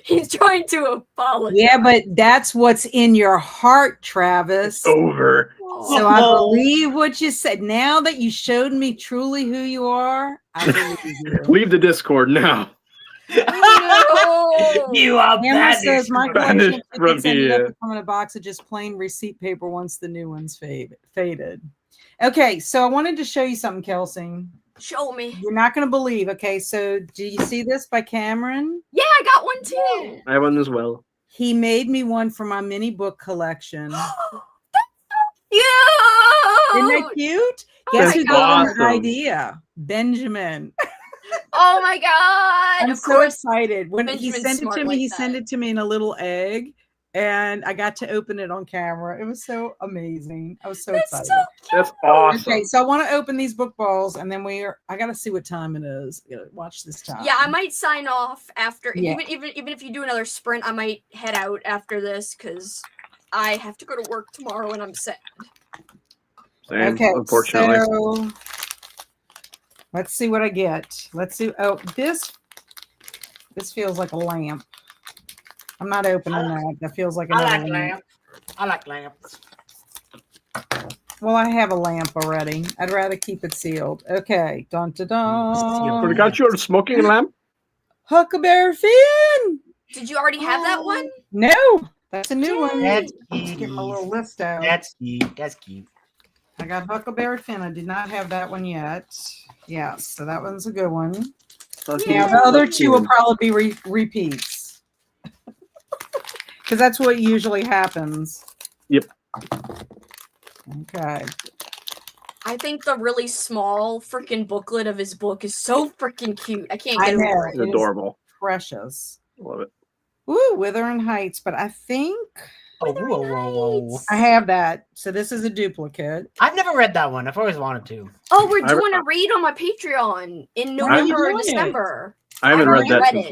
he's trying to apologize. Yeah, but that's what's in your heart, Travis. It's over. So I believe what you said. Now that you showed me truly who you are, I believe you. Leave the Discord now. No. You are Hammer says my collection of tickets ended up yeah. becoming a box of just plain receipt paper once the new ones faded. Okay, so I wanted to show you something, Kelsey. Show me. You're not going to believe. Okay, so do you see this by Cameron? Yeah, I got one too. I have one as well. He made me one for my mini book collection. Cute. Isn't that cute? Guess who got the idea? Benjamin. Oh my god! I'm of so course, excited. When Benjamin's he sent it smart to me, like he that. sent it to me in a little egg, and I got to open it on camera. It was so amazing. I was so excited. So cute. That's awesome. Okay, so I want to open these book balls, and then I got to see what time it is. I gotta watch this time. Yeah, I might sign off after. Yeah. Even if you do another sprint, I might head out after this because I have to go to work tomorrow and I'm sad. Same, Okay, unfortunately. so let's see what I get. Let's see. Oh, this feels like a lamp. I'm not opening that. That feels like another lamp. lamp. I like lamps. Well, I have a lamp already. I'd rather keep it sealed. Okay. Dun dun dun. Forgot you're smoking lamp? Huckleberry Finn. Did you already have that one? No, that's a new one. That's Let's get my little list out. That's cute. That's cute. I got Huckleberry Finn. I did not have that one yet. Yeah, so that one's a good one. Yeah, the other two will probably be repeats. Because that's what usually happens. Yep. Okay. I think the really small freaking booklet of his book is so freaking cute. I can't get over it. It's adorable. Precious. Love it. Ooh, Wuthering Heights. But I think Oh, whoa. I have that. So this is a duplicate. I've never read that one. I've always wanted to. Oh, we're doing a read on my Patreon in November or December. I haven't read that since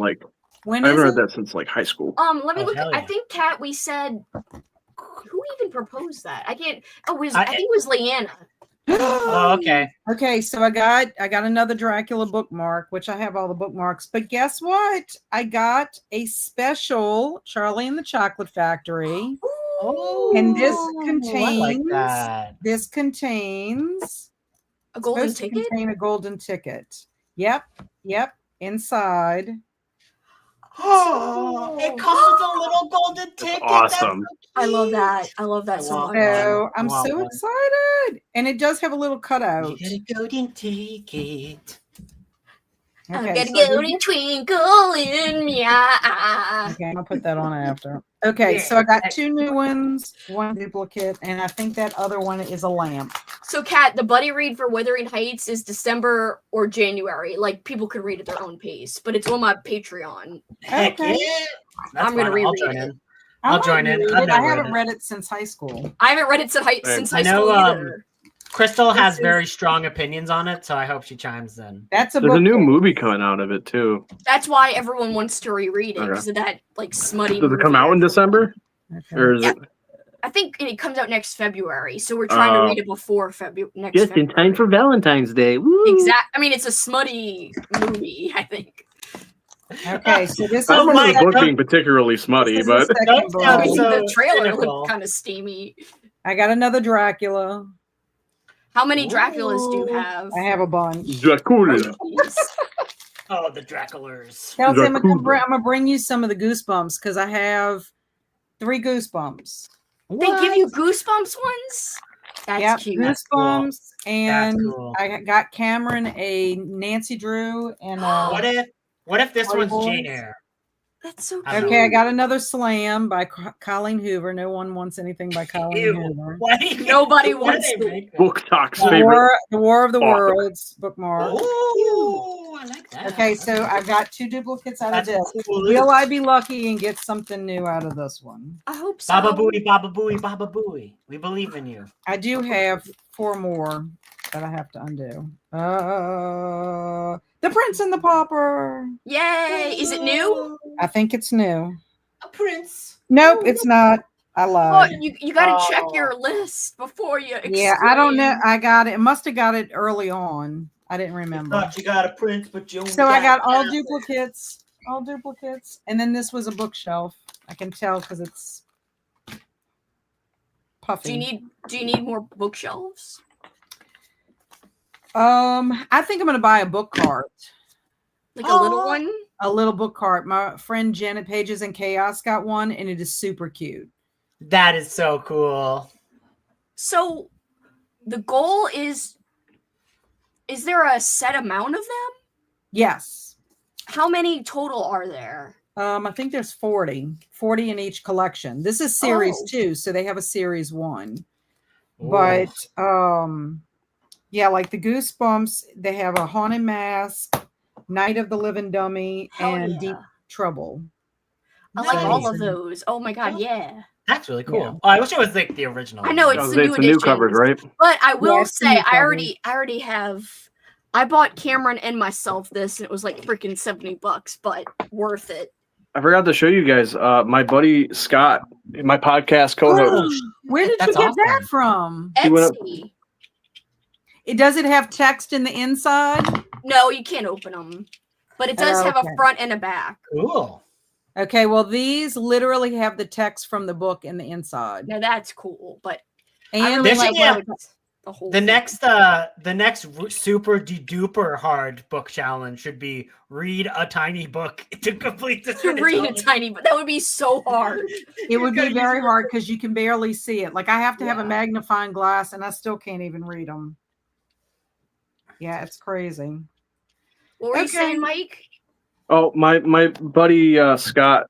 When I is haven't it? read that since like high school. Let me look. hell I yeah. think Kat, we said who even proposed that? I can't. Oh, I think it was Leanna. Oh, okay. Okay, so I got another Dracula bookmark, which I have all the bookmarks. But guess what? I got a special Charlie and the Chocolate Factory. Oh, And this I like that. contains A golden supposed to ticket. contain a golden ticket. Yep. Inside. Oh, it comes with a little golden ticket. Awesome. I love that. I love that so much. So I'm Wow. so excited. And it does have a little cutout. You get a golden ticket. I Okay, got a so golden twinkle in my eye. okay, I'll put that on after. Okay, so I got two new ones, one duplicate, and I think that other one is a lamp. So, Kat, the buddy read for Wuthering Heights is December or January. Like, people can read at their own pace, but it's on my Patreon. Heck Okay. yeah. I'm gonna reread I'll join it. in. I'll join in. I've I never haven't read it. read it since high school. I haven't read it since high I know, school either. Crystal has This is- very strong opinions on it, so I hope she chimes in. That's a There's book. a new movie coming out of it too. That's why everyone wants to reread it Okay. because of that like smutty. Does it come movie. out in December? Okay. Or is Yeah. it I think it comes out next February, so we're trying to read it before next just in February. time for Valentine's Day? Woo! I mean, it's a smutty movie, I think. Okay, so this is I don't the remember the second- book being particularly smutty, this is but the second Don't book. sound I mean, so the trailer cynical. looked kind of steamy. I got another Dracula. How many Draculas do you have? I have a bunch. Dracula. Jeez. Oh, the Draculars. Kelsey, I'm Dracula. gonna bring you some of the Goosebumps because I have 3 Goosebumps. They give you Goosebumps ones? That's Yep, cute. Goosebumps, and cool. I got Cameron a Nancy Drew and What if this one's Bibles. Jane Eyre? That's so I cute. don't okay, I got another Slam by Colleen Hoover. No one wants anything by Colleen Ew. Hoover. Why do you- Nobody why wants do to- they make that? Book Talk's The favorite. War of the author. Worlds bookmark. Oh, I like that. Okay, so I got 2 duplicates out of That's this. cool. Will I be lucky and get something new out of this one? I hope so. Baba Booey, Baba Booey, Baba Booey. We believe in you. I do have 4 more that I have to undo. The Prince and the Pauper. Yay! Is it new? I think it's new. A prince. Nope, it's not. I lied. You got to check your list before you exclaim. Yeah, I don't know. I got it. Must have got it early on. I didn't remember. You thought you got a print, but you only So I got all half. duplicates, and then this was a bookshelf. I can tell because it's puffy. Do you need more bookshelves? I think I'm gonna buy a book cart. Like a little one? A little book cart. My friend Janet Pages and Chaos got one, and it is super cute. That is so cool. So the goal is there a set amount of them? Yes. How many total are there? I think there's 40 in each collection. This is series 2, so they have a series 1. Ooh. But yeah, like the Goosebumps, they have a Haunted Mask, Night of the Living Dummy, and Deep Trouble. I like all of those. Oh my god, yeah. That's really cool. Yeah. Oh, I wish it was like the original. I know it's the new covers, right? But I will say, I already have. I bought Cameron and myself this, and it was like freaking $70, but worth it. I forgot to show you guys. My buddy Scott, my podcast co-host. Where did you get that from? Etsy. Does it have text in the inside? No, you can't open them, but it does have a front and a back. Cool. Okay, well, these literally have the text from the book in the inside. Now that's cool, but and the next super duper hard book challenge should be read a tiny book to complete this. Read a tiny book. That would be so hard. It would be very hard because you can barely see it. Like I have to have a magnifying glass, and I still can't even read them. Yeah, it's crazy. What were you saying, Mike? Oh, my buddy Scott,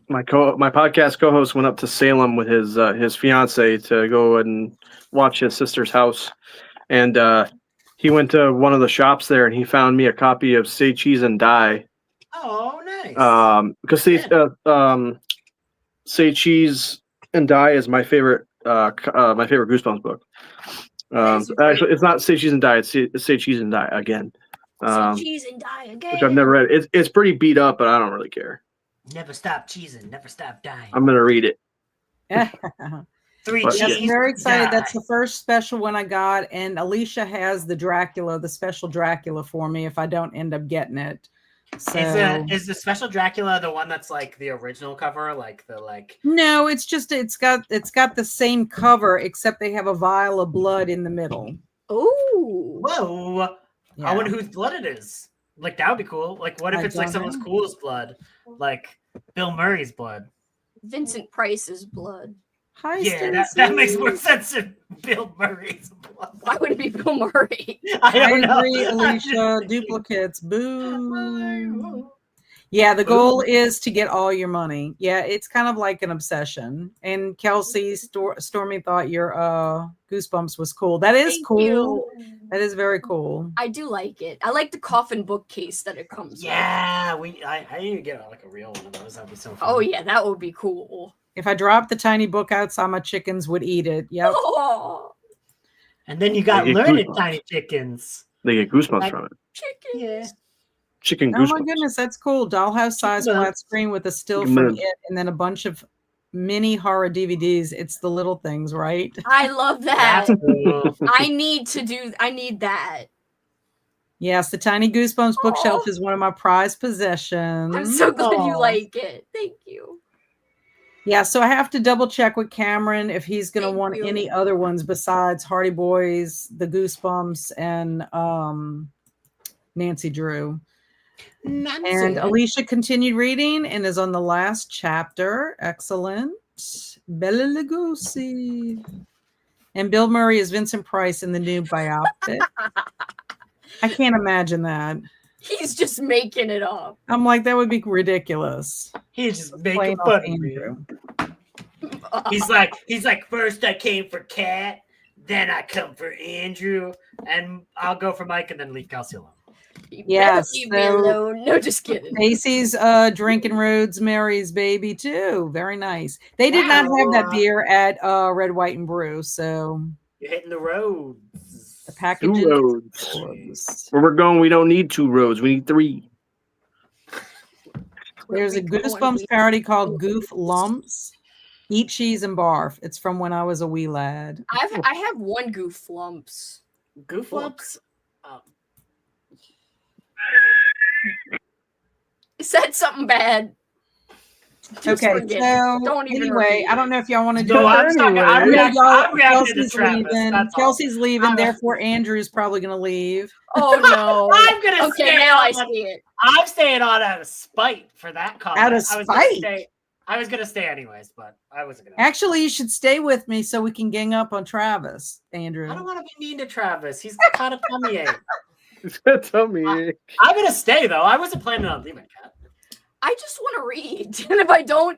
my podcast co-host, went up to Salem with his fiance to go and watch his sister's house, and he went to one of the shops there, and he found me a copy of Say Cheese and Die. Oh, nice. Because Say Cheese and Die is my favorite Goosebumps book. Actually, it's not Say Cheese and Die. It's Say Cheese and Die again. Cheese and Die again. Which I've never read. It's pretty beat up, but I don't really care. Never stop cheesing, never stop dying. I'm gonna read it. Three cheese. I'm very excited. Die. That's the first special one I got, and Alicia has the special Dracula for me if I don't end up getting it. So is the special Dracula the one that's like the original cover, No, it's just it's got the same cover except they have a vial of blood in the middle. Oh, whoa. Yeah. I wonder whose blood it is. Like, that would be cool. Like, what if it's like someone's coolest blood? Like Bill Murray's blood. Vincent Price's blood. Hi, yeah, that makes more sense than Bill Murray's blood. Why would it be Bill Murray? I agree, Alicia. Duplicates. Boo. Yeah, the goal is to get all your money. Yeah, it's kind of like an obsession. And Kelsey, Stormy thought your Goosebumps was cool. That is Thank cool. You. That is very cool. I do like it. I like the coffin bookcase that it comes with. Yeah, I need to get like a real one of those. That'd be so fun. Oh yeah, that would be cool. If I dropped the tiny book outside, my chickens would eat it. Yep. Oh. And then you got learned tiny chickens. They get goosebumps from it. Chickens. Yeah. Chicken goosebumps. Oh my goodness, that's cool. Dollhouse size flat screen with a still from it, and then a bunch of mini horror DVDs. It's the little things, right? I love that. Cool. I need that. Yes, the Tiny Goosebumps bookshelf is one of my prized possessions. I'm so glad you like it. Thank you. Yeah, so I have to double check with Cameron if he's going to want any other ones besides Hardy Boys, the Goosebumps, and Nancy Drew. And Alicia continued reading and is on the last chapter. Excellent. Bela Lugosi. And Bill Murray is Vincent Price in the new biopic. I can't imagine that. He's just making it up. I'm like, that would be ridiculous. He's just making fun of Andrew. He's like, first I came for Kat, then I come for Andrew, and I'll go for Mike and then leave Kelsey alone. Yes. So no, just kidding. Stacy's drinking Rosemary's Baby too. Very nice. They did not have that beer at Red, White, and Brew. So you're hitting the roads. The package. 2 roads. Where we're going, we don't need 2 roads. We need 3. There's a Goosebumps parody called Goof Lumps. Eat cheese and barf. It's from when I was a wee lad. I have one Goof Lumps. Goof Lumps? Said something bad. Just so anyway, I don't know if y'all want to do it. I'm reacting to Travis. Kelsey's leaving, therefore Andrew's probably going to leave. Oh no! I'm going to stay. Now I see it. I'm staying on out of spite for that comment. Out of spite. I was going to stay anyways, but I wasn't going to. Actually, you should stay with me so we can gang up on Travis, Andrew. I don't want to be mean to Travis. He's got a tummy ache. He's got a tummy ache. I'm going to stay though. I wasn't planning on leaving, Kat. I just want to read. And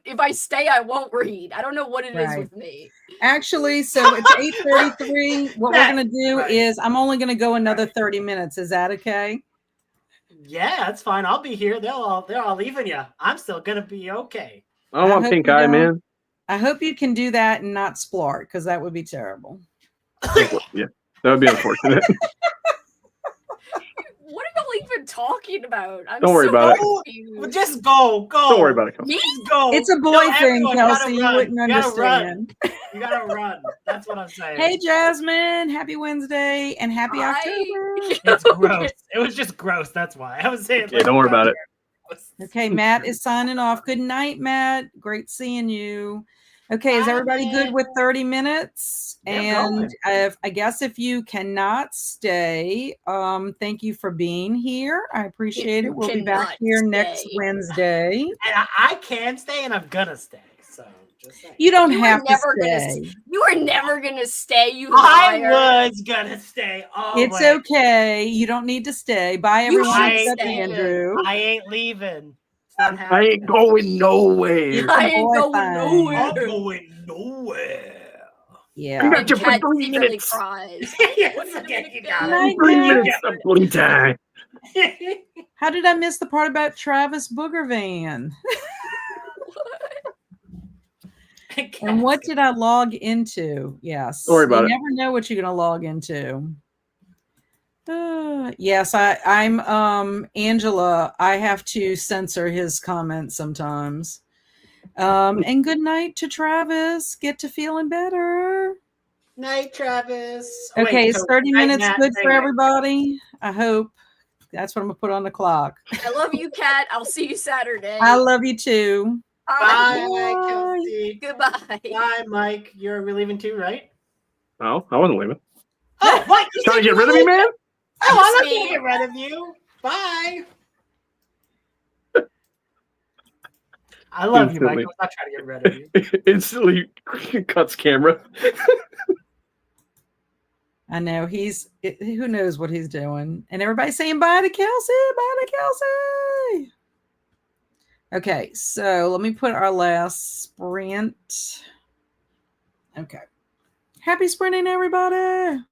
if I stay, I won't read. I don't know what it is with me. Actually, so it's 8:33. What we're going to do is I'm only going to go another 30 minutes. Is that okay? Yeah, that's fine. I'll be here. They're all leaving you. I'm still going to be okay. I don't want pink eye, man. I hope you can do that and not splart, because that would be terrible. Yeah, that would be unfortunate. What are y'all even talking about? Don't worry about it. Just go. Don't worry about it. Just go. It's a boy thing, Kelsey. You wouldn't understand. You gotta run. That's what I'm saying. Hey, Jasmine. Happy Wednesday and happy October. It's gross. It was just gross. That's why I was saying. Yeah, don't worry about it. Okay, Matt is signing off. Good night, Matt. Great seeing you. Okay, is everybody good with 30 minutes? And I guess if you cannot stay, thank you for being here. I appreciate it. We'll be back here next Wednesday. And I can stay, and I'm gonna stay. So just saying. You don't have to stay. You are never gonna stay. You liar. I was gonna stay. It's okay. You don't need to stay. Bye, everyone except Andrew. I ain't leaving. I ain't going nowhere. I ain't going nowhere. I'm going nowhere. Yeah. I got you for 3 minutes. Cries. Yes, okay, you got it. 3 minutes of bloody time. How did I miss the part about Travis Booger Van? And what did I log into? Yes. Don't worry about it. You never know what you're going to log into. Yes, I'm Angela. I have to censor his comments sometimes. And good night to Travis. Get to feeling better. Night, Travis. Okay, is 30 minutes good for everybody? I hope. That's what I'm going to put on the clock. I love you, Kat. I'll see you Saturday. I love you too. Bye, Kelsey. Goodbye. Bye, Mike. You're leaving too, right? Oh, I wasn't leaving. Oh, what? You trying to get rid of me, man? Oh, I'm not going to get rid of you. Bye. I love you, Mike. I'm not trying to get rid of you. Instantly cuts camera. I know who knows what he's doing. And everybody's saying bye to Kelsey, bye to Kelsey. Okay, so let me put our last sprint. Okay. Happy sprinting, everybody.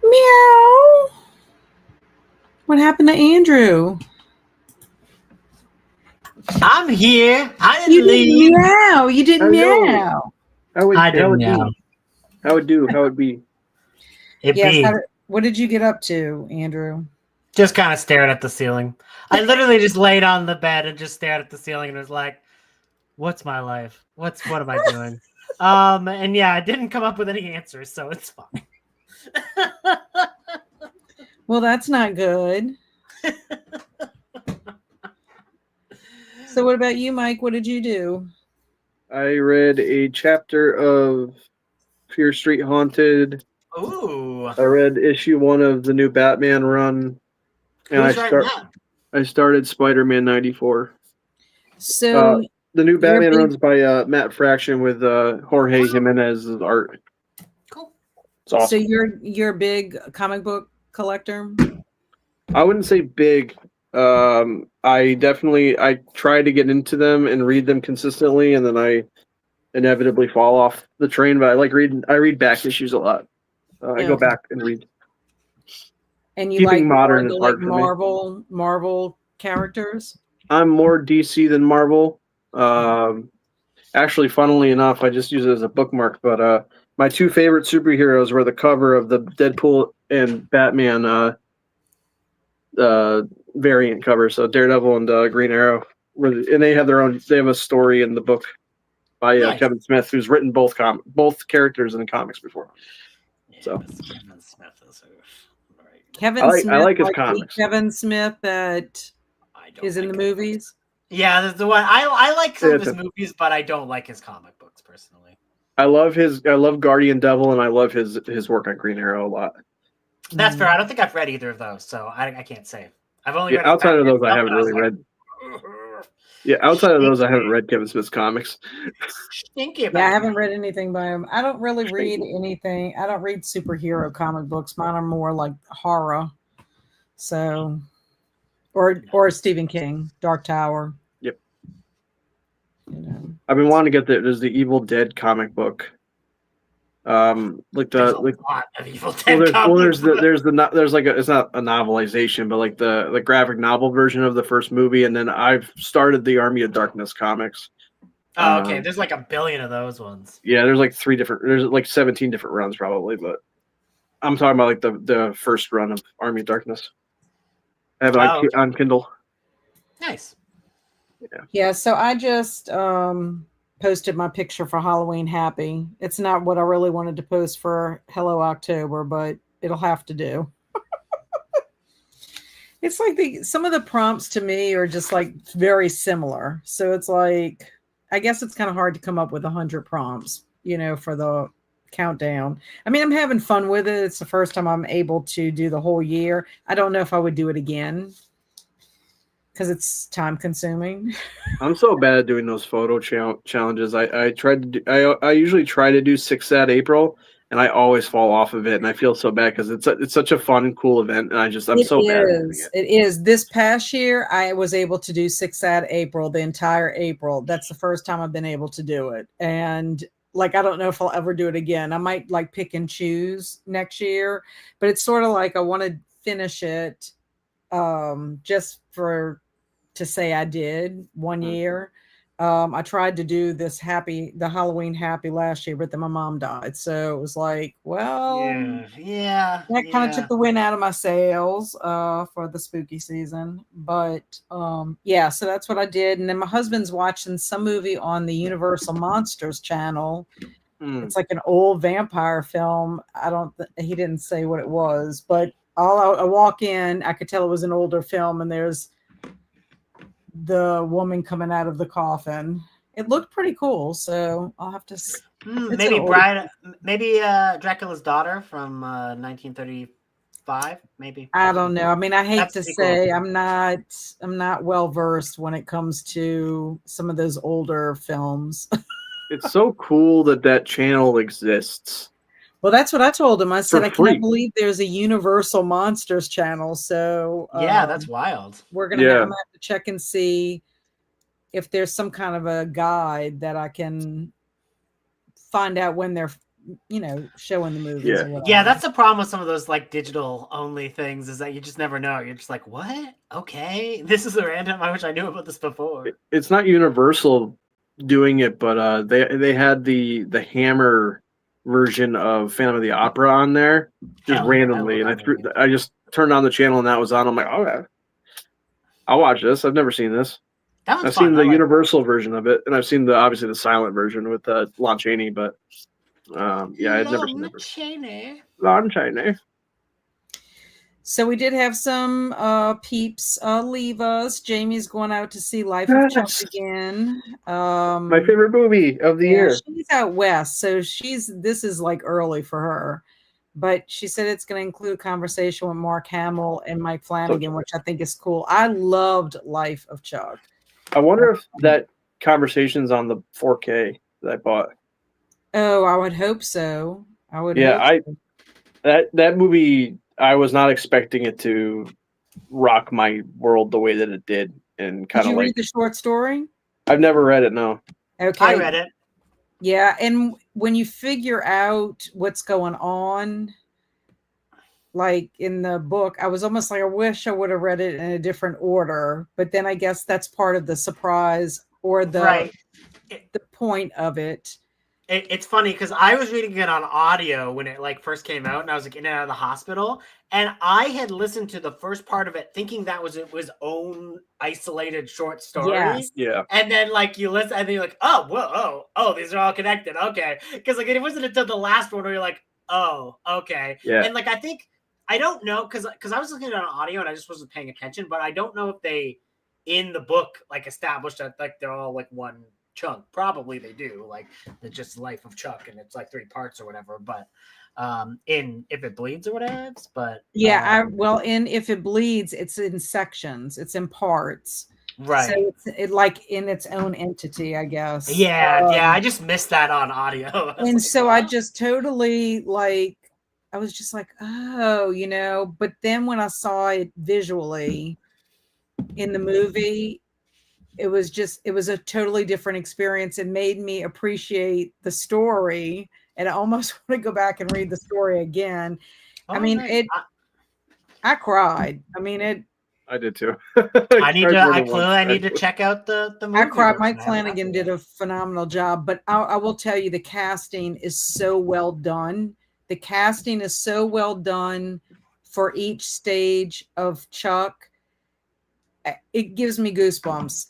Meow. What happened to Andrew? I'm here. I didn't You leave. didn't meow. You didn't meow. I didn't meow. How it do? How it be? What did you get up to, Andrew? Just kind of stared at the ceiling. I literally just laid on the bed and just stared at the ceiling and was like, what's my life? What am I doing? And yeah, I didn't come up with any answers, so it's fine. Well, that's not good. So what about you, Mike? What did you do? I read a chapter of Fear Street Haunted. Ooh. I read issue 1 of the new Batman run. And I started Spider-Man 94. So the new Batman runs by Matt Fraction with Jorge Jimenez's art. Cool. It's awesome. So you're a big comic book collector? I wouldn't say big. I try to get into them and read them consistently, and then I inevitably fall off the train. But I like reading. I read back issues a lot. I go back and read. And you Keeping like modern the art Marvel characters? I'm more DC than Marvel. Actually, funnily enough, I just use it as a bookmark. But my 2 favorite superheroes were the cover of the Deadpool and Batman variant cover. So Daredevil and Green Arrow, and they have a story in the book by Kevin Smith, who's written both characters in comics before. So Kevin Smith is I like his comics. Kevin Smith that is in the movies. Yeah, that's the one. I like some of his movies, but I don't like his comic books personally. I love Guardian Devil, and I love his work on Green Arrow a lot. That's fair. I don't think I've read either of those, so I can't say. I've only read outside of those. I haven't really read. Yeah, outside of those, I haven't read Kevin Smith's comics. I haven't read anything by him. I don't really read anything. I don't read superhero comic books. Mine are more like horror. So, or Stephen King, Dark Tower. Yep. I've been wanting to get there's the Evil Dead comic book. There's a lot of Evil Dead. It's not a novelization, but like the graphic novel version of the first movie, and then I've started the Army of Darkness comics. Oh, okay. There's like a billion of those ones. Yeah, there's like 17 different runs probably, but I'm talking about like the first run of Army of Darkness. I have it on Kindle. Nice. Yeah. So I just posted my picture for Halloween Happy. It's not what I really wanted to post for Hello October, but it'll have to do. It's like some of the prompts to me are just like very similar. So it's like, I guess it's kind of hard to come up with 100 prompts, for the countdown. I mean, I'm having fun with it. It's the first time I'm able to do the whole year. I don't know if I would do it again, because it's time consuming. I'm so bad at doing those photo challenges. I usually try to do 6 at April, and I always fall off of it, and I feel so bad because it's such a fun, cool event, and I'm so bad at doing it. It is. This past year, I was able to do 6 at April, the entire April. That's the first time I've been able to do it, and I don't know if I'll ever do it again. I might pick and choose next year, but it's sort of like I want to finish it, just to say I did one year. I tried to do the Halloween Happy last year, but then my mom died. So it was like, well, that kind of took the wind out of my sails for the spooky season. But so that's what I did. And then my husband's watching some movie on the Universal Monsters channel. It's like an old vampire film. He didn't say what it was, but I walk in, I could tell it was an older film, and there's the woman coming out of the coffin. It looked pretty cool, so I'll have to maybe Dracula's daughter from 1935, maybe. I don't know. I mean, I hate to say cool. I'm not well versed when it comes to some of those older films. It's so cool that channel exists. Well, that's what I told him. I said, I can't believe there's a Universal Monsters channel. So that's wild. We're gonna have to check and see if there's some kind of a guide that I can find out when they're showing the movies. Yeah. Or whatever. Yeah, that's the problem with some of those like digital only things is that you just never know. You're just like, what? Okay, this is a random. I wish I knew about this before. It's not Universal doing it, but they had the Hammer version of Phantom of the Opera on there just randomly, and I just turned on the channel and that was on. I'm like, okay, I'll watch this. I've never seen this. I've seen the Universal version of it, and I've seen obviously the silent version with Lon Chaney, but yeah, I'd never seen it. Lon Chaney. So we did have some peeps leave us. Jamie's going out to see Life of Chuck again. My favorite movie of the year. She's out west, so this is like early for her. But she said it's going to include a conversation with Mark Hamill and Mike Flanagan, which I think is cool. I loved Life of Chuck. I wonder if that conversation's on the 4K that I bought. Oh, I would hope so. That movie, I was not expecting it to rock my world the way that it did, and kind of read the short story? I've never read it. No. Okay. I read it. Yeah, and when you figure out what's going on, like in the book, I was almost like, I wish I would have read it in a different order. But then I guess that's part of the surprise or the point of it. It's funny because I was reading it on audio when it like first came out, and I was like in and out of the hospital, and I had listened to the first part of it thinking that was it was own isolated short story. Yes. Yeah. And then like you listen, and then you're like, oh, whoa, oh, these are all connected. Okay, because like it wasn't until the last one where you're like, oh, okay. Yeah. And like I don't know because I was looking at it on audio and I just wasn't paying attention, but I don't know if they in the book like established that like they're all like one chunk. Probably they do, like the just Life of Chuck, and it's like 3 parts or whatever. But in If It Bleeds or whatever, but in If It Bleeds, it's in sections, it's in parts, right? So it's like in its own entity, I guess. Yeah, I just missed that on audio, and like, so I just totally like. I was just like, oh, but then when I saw it visually in the movie, it was a totally different experience. It made me appreciate the story, and I almost want to go back and read the story again. I mean, I cried. I mean, I did too. I need to check out the movie. I cried. Mike Flanagan did a phenomenal job, but I will tell you, the casting is so well done. The casting is so well done for each stage of Chuck. It gives me goosebumps.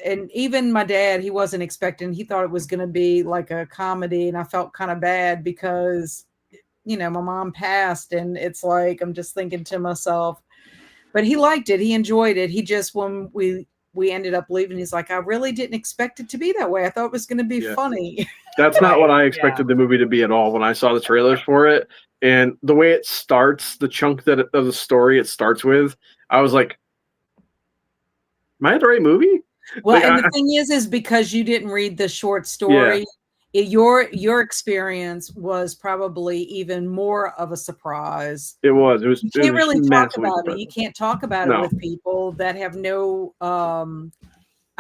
And even my dad, he wasn't expecting, he thought it was going to be like a comedy. And I felt kind of bad because, my mom passed, and it's like, I'm just thinking to myself, but he liked it. He enjoyed it. He just, when we ended up leaving, he's like, I really didn't expect it to be that way. I thought it was going to be funny. That's not what I expected the movie to be at all when I saw the trailers for it. And the way it starts, the chunk of the story it starts with, I was like, am I at the right movie? Well, like, the thing is because you didn't read the short story, your experience was probably even more of a surprise. It was. You can't really talk about it. You can't talk about it with people that have no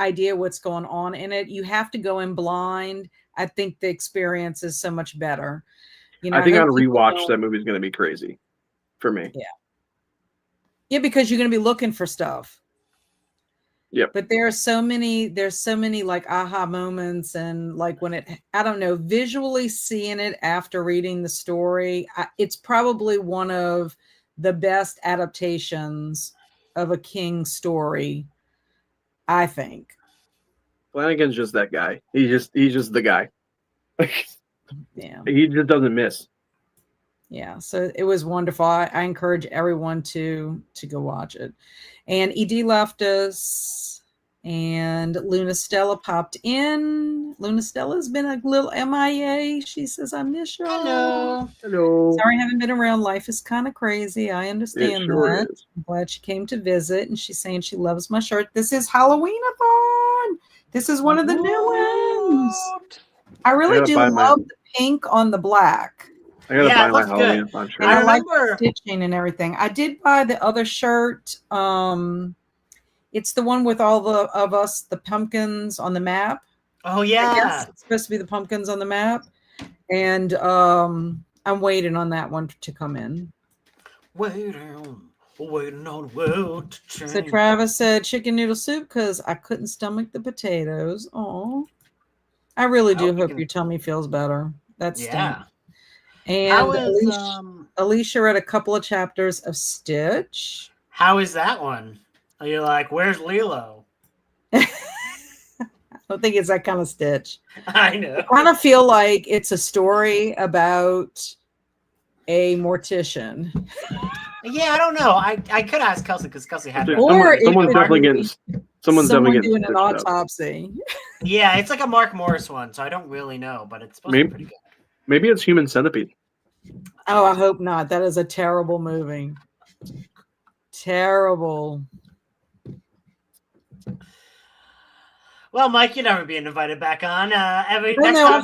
idea what's going on in it. You have to go in blind. I think the experience is so much better. I think on rewatch that movie is going to be crazy for me. Yeah, because you're going to be looking for stuff. Yep. But there's so many like aha moments, and like when I don't know, visually seeing it after reading the story, it's probably one of the best adaptations of a King story, I think. Flanagan's just that guy. He's just the guy. Yeah. He just doesn't miss. Yeah, so it was wonderful. I encourage everyone to go watch it. And ED left us, and Luna Stella popped in. Luna Stella's been a little MIA. She says, I miss you. Hello. Sorry I haven't been around. Life is kind of crazy. I understand that. I'm glad she came to visit, and she's saying she loves my shirt. This is Halloween-A-Thon. This is one of the new ones. I really do love the pink on the black. I gotta buy my Halloween-A-Thon shirt. I like the stitching and everything. I did buy the other shirt. It's the one with all of us, the pumpkins on the map. Oh yeah, it's supposed to be the pumpkins on the map. And I'm waiting on that one to come in. Waiting on the world to change. So Travis said chicken noodle soup because I couldn't stomach the potatoes. Oh, I really do hope your tummy feels better. That's yeah. And Alicia read a couple of chapters of Stitch. How is that one? Are you like, where's Lilo? I don't think it's that kind of Stitch. I know. I kind of feel like it's a story about a mortician. Yeah, I don't know. I could ask Kelsey because Kelsey had someone's definitely doing an autopsy. Yeah, it's like a Mark Morris one, so I don't really know, but it's supposed to be pretty good. Maybe it's Human Centipede. Oh, I hope not. That is a terrible movie. Terrible. Well, Mike, you're never being invited back on. I've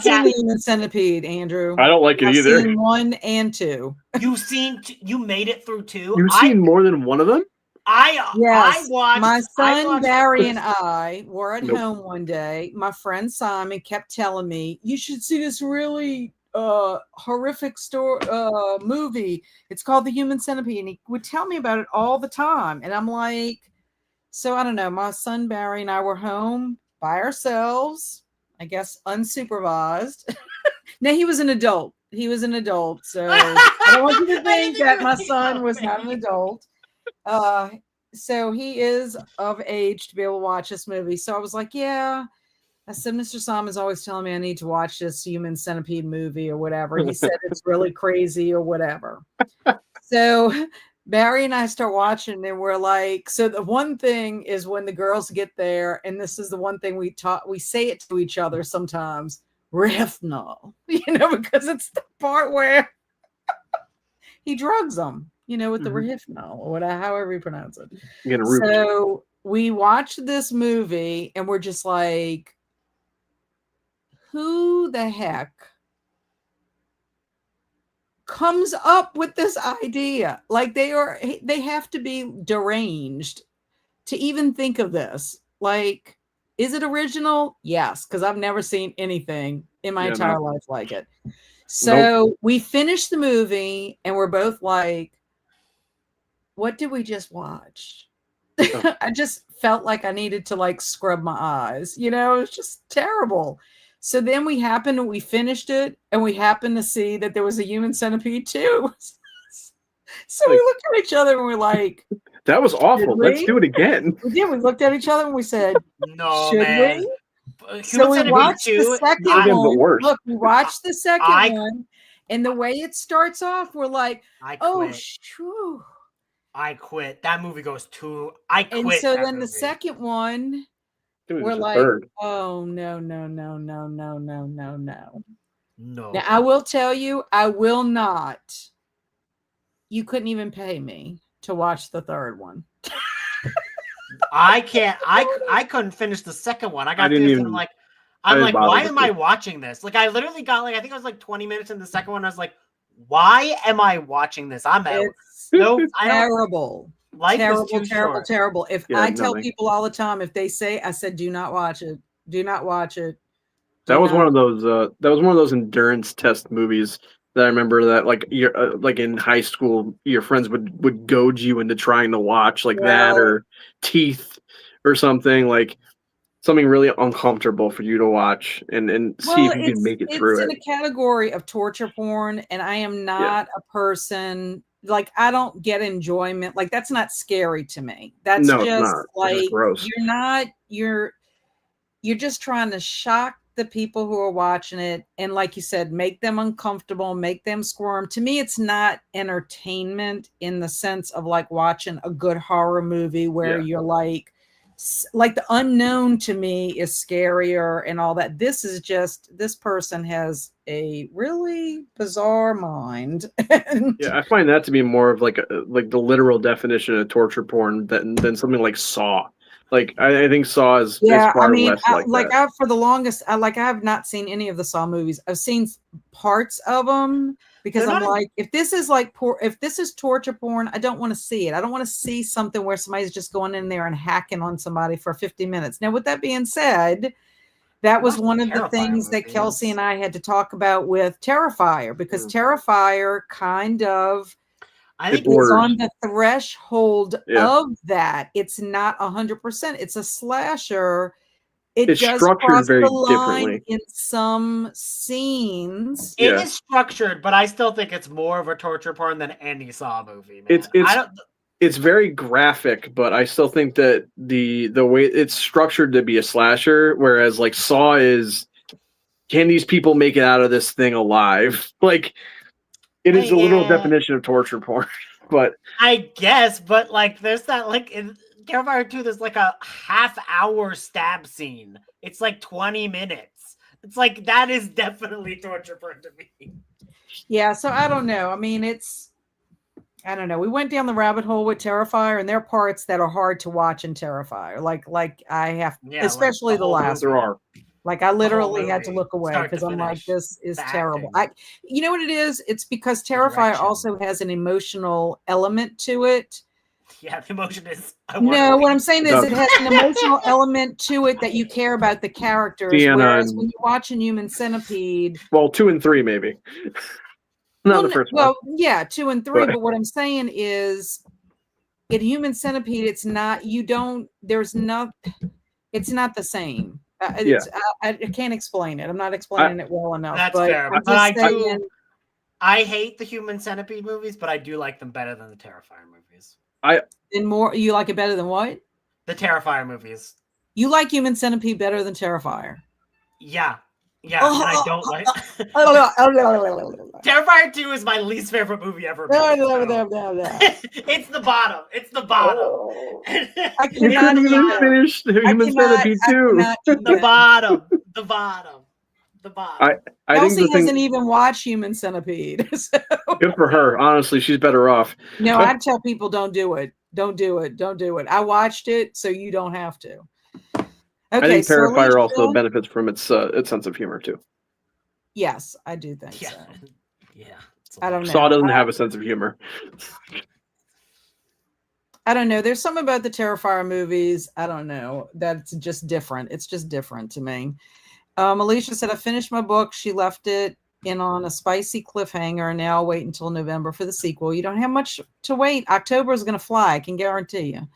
seen the Human Centipede, Andrew. I don't like it either. I've seen 1 and 2. You made it through 2? You've seen more than one of them? Yes. My son Barry and I were at home one day. My friend Simon kept telling me, you should see this really horrific movie. It's called The Human Centipede. And he would tell me about it all the time. And I'm like, so I don't know. My son Barry and I were home by ourselves, I guess unsupervised. Now he was an adult. So I don't want you to think that my son was not an adult. So he is of age to be able to watch this movie. So I was like, yeah. I said, Mr. Simon's always telling me I need to watch this Human Centipede movie or whatever. He said it's really crazy or whatever. So Barry and I start watching and we're like, so the one thing is when the girls get there, and this is the one thing we say it to each other sometimes, Refnal, because it's the part where he drugs them, with the Refnal or whatever, however you pronounce it. So we watched this movie and we're just like, who the heck comes up with this idea? Like they have to be deranged to even think of this. Like, is it original? Yes, because I've never seen anything in my entire life like it. So we finished the movie and we're both like, what did we just watch? I just felt like I needed to scrub my eyes. It was just terrible. So then we finished it and we happened to see that there was a Human Centipede too. So we looked at each other and we're like, that was awful. Let's do it again. We did. We looked at each other and we said, no, should man. we? So we watched the second one. Look, we watched the second one. And the way it starts off, we're like, oh, shoo. I quit. That movie goes too. I quit. And so then the second one, we're like, oh, no. Now, I will tell you, I will not. You couldn't even pay me to watch the third one. I can't. I couldn't finish the second one. I got this and I'm like, why am I watching this? I literally got I think I was 20 minutes in the second one. I was like, why am I watching this? I'm out. Terrible. Terrible. If I tell people all the time, if they say, I said, do not watch it. Do not watch it. That was one of those. That was one of those endurance test movies that I remember that you're in high school, your friends would goad you into trying to watch that or Teeth or something something really uncomfortable for you to watch and see if you can make it through it. It's in a category of torture porn, and I am not a person. I don't get enjoyment. That's not scary to me. That's just gross. You're just trying to shock the people who are watching it. And like you said, make them uncomfortable, make them squirm. To me, it's not entertainment in the sense of watching a good horror movie where you're the unknown to me is scarier and all that. This is just, this person has a really bizarre mind. I find that to be more of the literal definition of torture porn than something like Saw. I think Saw is far less that. For the longest, I have not seen any of the Saw movies. I've seen parts of them because if this is torture porn, I don't want to see it. I don't want to see something where somebody's just going in there and hacking on somebody for 50 minutes. Now, with that being said, That was one of the things that Kelsey and I had to talk about with Terrifier, because Terrifier kind of is on the threshold of that. It's not 100%. It's a slasher. It's does structured very differently in some scenes. It is structured, but I still think it's more of a torture porn than any Saw movie. Man. It's very graphic, but I still think that the way it's structured to be a slasher, whereas like Saw is, can these people make it out of this thing alive? Like, it is a little definition of torture porn, but I guess, but like there's that like in Terrifier 2, there's like a half-hour stab scene. It's like 20 minutes. It's like that is definitely torture porn to me. Yeah, so I don't know. I mean, I don't know. We went down the rabbit hole with Terrifier, and there are parts that are hard to watch in Terrifier. Like I have, especially the last one. Like I literally had to look away because I'm like, this is terrible. You know what it is? It's because Terrifier also has an emotional element to it. Yeah, the emotion is. No, what I'm saying is it has an emotional element to it that you care about the characters. Whereas when you're watching Human Centipede, well, 2 and 3 maybe. Not the first one. Well, yeah, 2 and 3. But what I'm saying is, in Human Centipede, it's not. It's not the same. I can't explain it. I'm not explaining it well enough. That's fair. But I hate the Human Centipede movies, but I do like them better than the Terrifier movies. You like it better than what? The Terrifier movies. You like Human Centipede better than Terrifier? Yeah. Yeah, and I don't like Terrifier 2 is my least favorite movie ever. It's the bottom. It's the bottom. I cannot even finish Human Centipede 2. The bottom. The bottom. The bottom. Kelsey hasn't even watched Human Centipede. So. Good for her. Honestly, she's better off. No, I tell people don't do it. Don't do it. Don't do it. I watched it, so you don't have to. Okay, I think Terrifier also benefits from its sense of humor too. Yes, I do think so. Yeah. I don't know. Saw doesn't have a sense of humor. I don't know. There's something about the Terrifier movies. I don't know. That's just different. It's just different to me. Alicia said, I finished my book. She left it in on a spicy cliffhanger, and now I'll wait until November for the sequel. You don't have much to wait. October is going to fly. I can guarantee you.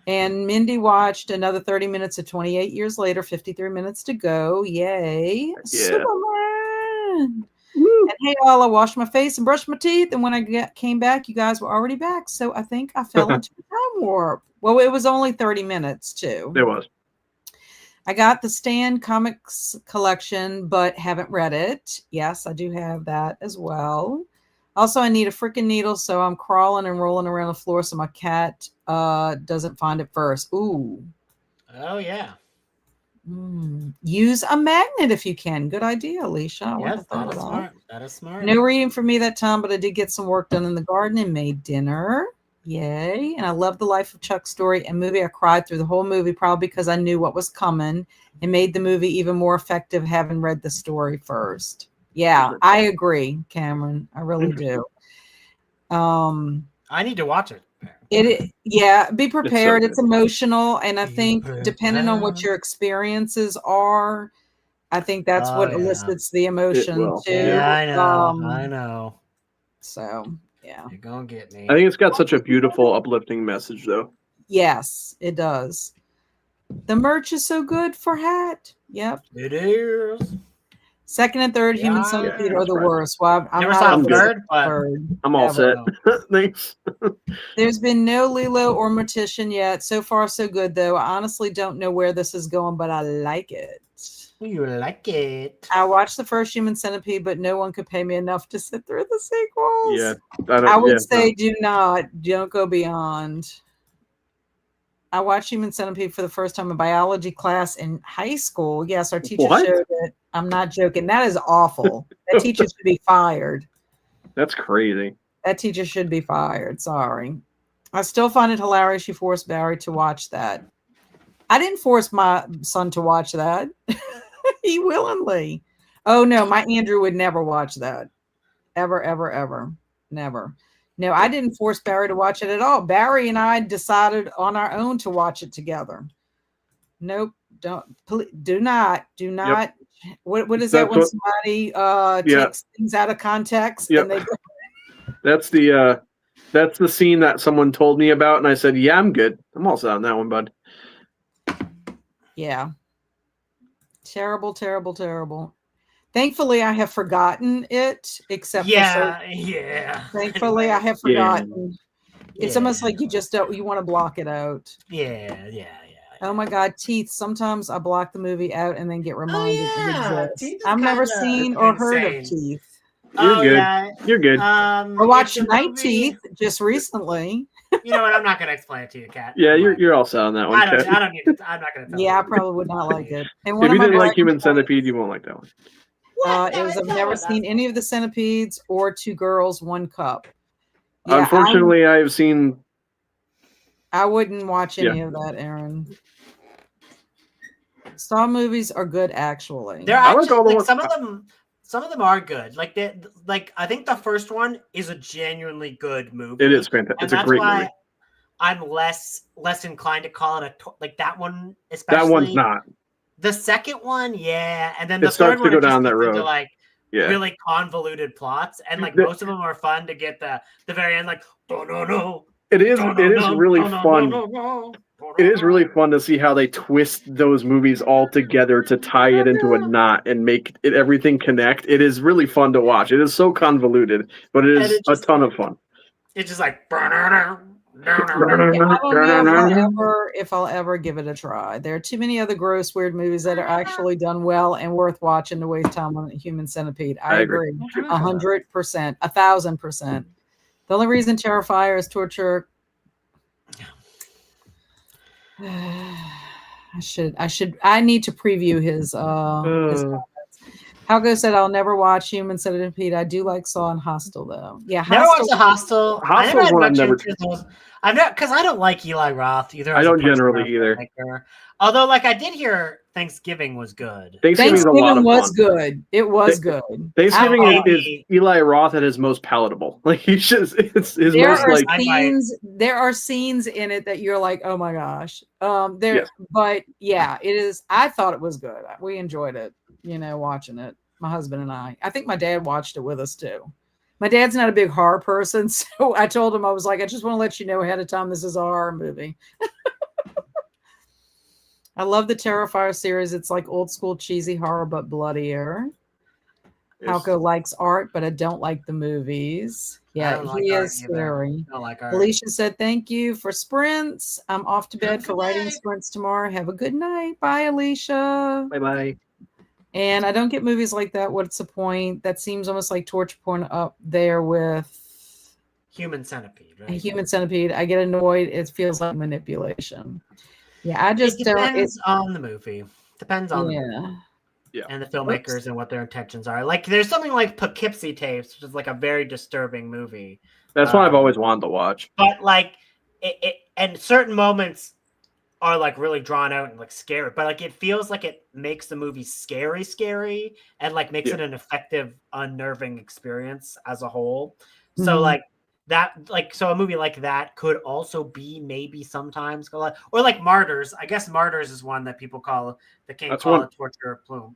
And Mindy watched another 30 minutes of 28 years later, 53 minutes to go. Yay. Yeah. Superman. And hey, all, I washed my face and brushed my teeth. And when I came back, you guys were already back. So I think I fell into a time warp. Well, it was only 30 minutes, too. It was. I got the Stan Comics collection, but haven't read it. Yes, I do have that as well. Also, I need a freaking needle, so I'm crawling and rolling around the floor so my cat doesn't find it first. Ooh. Oh, yeah. Use a magnet if you can. Good idea, Alicia. Yes, that is smart. That is smart. No reading for me that time, but I did get some work done in the garden and made dinner. Yay. And I love The Life of Chuck story and movie. I cried through the whole movie, probably because I knew what was coming and made the movie even more effective having read the story first. Yeah, I agree, Cameron. I really do. I need to watch it. Be prepared. It's emotional, and I think depending on what your experiences are, I think that's what elicits the emotion too. Yeah, I know. I know. So yeah, you're gonna get me. I think it's got such a beautiful, uplifting message, though. Yes, it does. The merch is so good for hat. Yep, it is. Second and third Human Centipede are the worst. Well, I'm never saw third, but I'm all set. Thanks. There's been no Lilo or Mortician yet. So far, so good, though. I honestly don't know where this is going, but I like it. You like it. I watched the first Human Centipede, but no one could pay me enough to sit through the sequels. Yeah. I would say don't go beyond. I watched Human Centipede for the first time in biology class in high school. Yes, our teacher showed it. I'm not joking. That is awful. That teacher should be fired. That's crazy. That teacher should be fired. Sorry. I still find it hilarious you forced Barry to watch that. I didn't force my son to watch that. He willingly. Oh, no. My Andrew would never watch that. Ever, ever, ever. Never. No, I didn't force Barry to watch it at all. Barry and I decided on our own to watch it together. Nope. do not. Yep. What is that when somebody takes things out of context and they That's the scene that someone told me about, and I said, yeah, I'm good. I'm all set on that one, bud. Yeah. Terrible. Thankfully, I have forgotten it, except for Thankfully, I have forgotten. It's almost like you just don't. You want to block it out. Yeah. Oh my God, Teeth. Sometimes I block the movie out and then get reminded it exists. I've never seen or heard of Teeth. You're good. You're good. I watched Night Teeth just recently. You know what? I'm not going to explain it to you, Kat. Yeah, you're all set on that one. I don't need to. I'm not going to. Yeah, I probably would not like it. And if you didn't like Human Centipede, you won't like that one. I've never seen any of the Centipedes or Two Girls, One Cup. Yeah, unfortunately, I've seen. I wouldn't watch any of that, Erin. Saw movies are good, actually. They're actually like, some of them are good. Like I think the first one is a genuinely good movie. It is fantastic. It's a great movie. I'm less inclined to call it like that one, especially. That one's not. The second one, yeah, and then the third one to go down that road. Into, like really convoluted plots, and like most of them are fun to get the very end. Like no. It is really fun. It is really fun to see how they twist those movies all together to tie it into a knot and make it everything connect. It is really fun to watch. It is so convoluted, but it is a ton of fun. It's just like. I don't know if I'll ever give it a try. There are too many other gross, weird movies that are actually done well and worth watching to waste time on Human Centipede. I agree. 100%, 1,000%. The only reason Terrifier is torture. I need to preview his comments. Halgo said, I'll never watch Human Centipede. I do like Saw and Hostel, though. Yeah, never watched the Hostel. Hostel's one I've never. I'm not, because I don't like Eli Roth either. I don't generally either. Although, like, I did hear Thanksgiving was good. Thanksgiving was good. It was good. Thanksgiving is Eli Roth at his most palatable. Like he's just it's his most like. There are scenes in it that you're like, oh my gosh. But yeah, it is. I thought it was good. We enjoyed it. Watching it. My husband and I. I think my dad watched it with us too. My dad's not a big horror person, so I told him, I was like, I just want to let you know ahead of time this is a horror movie. I love the Terrifier series. It's like old school cheesy horror, but bloodier. Halko likes art, but I don't like the movies. Yeah, he is scary. I don't like art. Alicia said, thank you for sprints. I'm off to bed for writing sprints tomorrow. Have a good night. Bye, Alicia. Bye-bye. And I don't get movies like that. What's the point? That seems almost like torture porn up there with Human Centipede, right? Human Centipede. I get annoyed. It feels like manipulation. Yeah, I just don't. It depends on the movie. Depends on the movie. And the filmmakers and what their intentions are. Like, there's something like Poughkeepsie Tapes, which is like a very disturbing movie. That's what I've always wanted to watch. But like, it and certain moments are like really drawn out and like scary, but like it feels like it makes the movie scary, and like makes it an effective, unnerving experience as a whole. Mm-hmm. So like that, like, so a movie like that could also be maybe sometimes or like Martyrs. I guess Martyrs is one that people call it torture plume.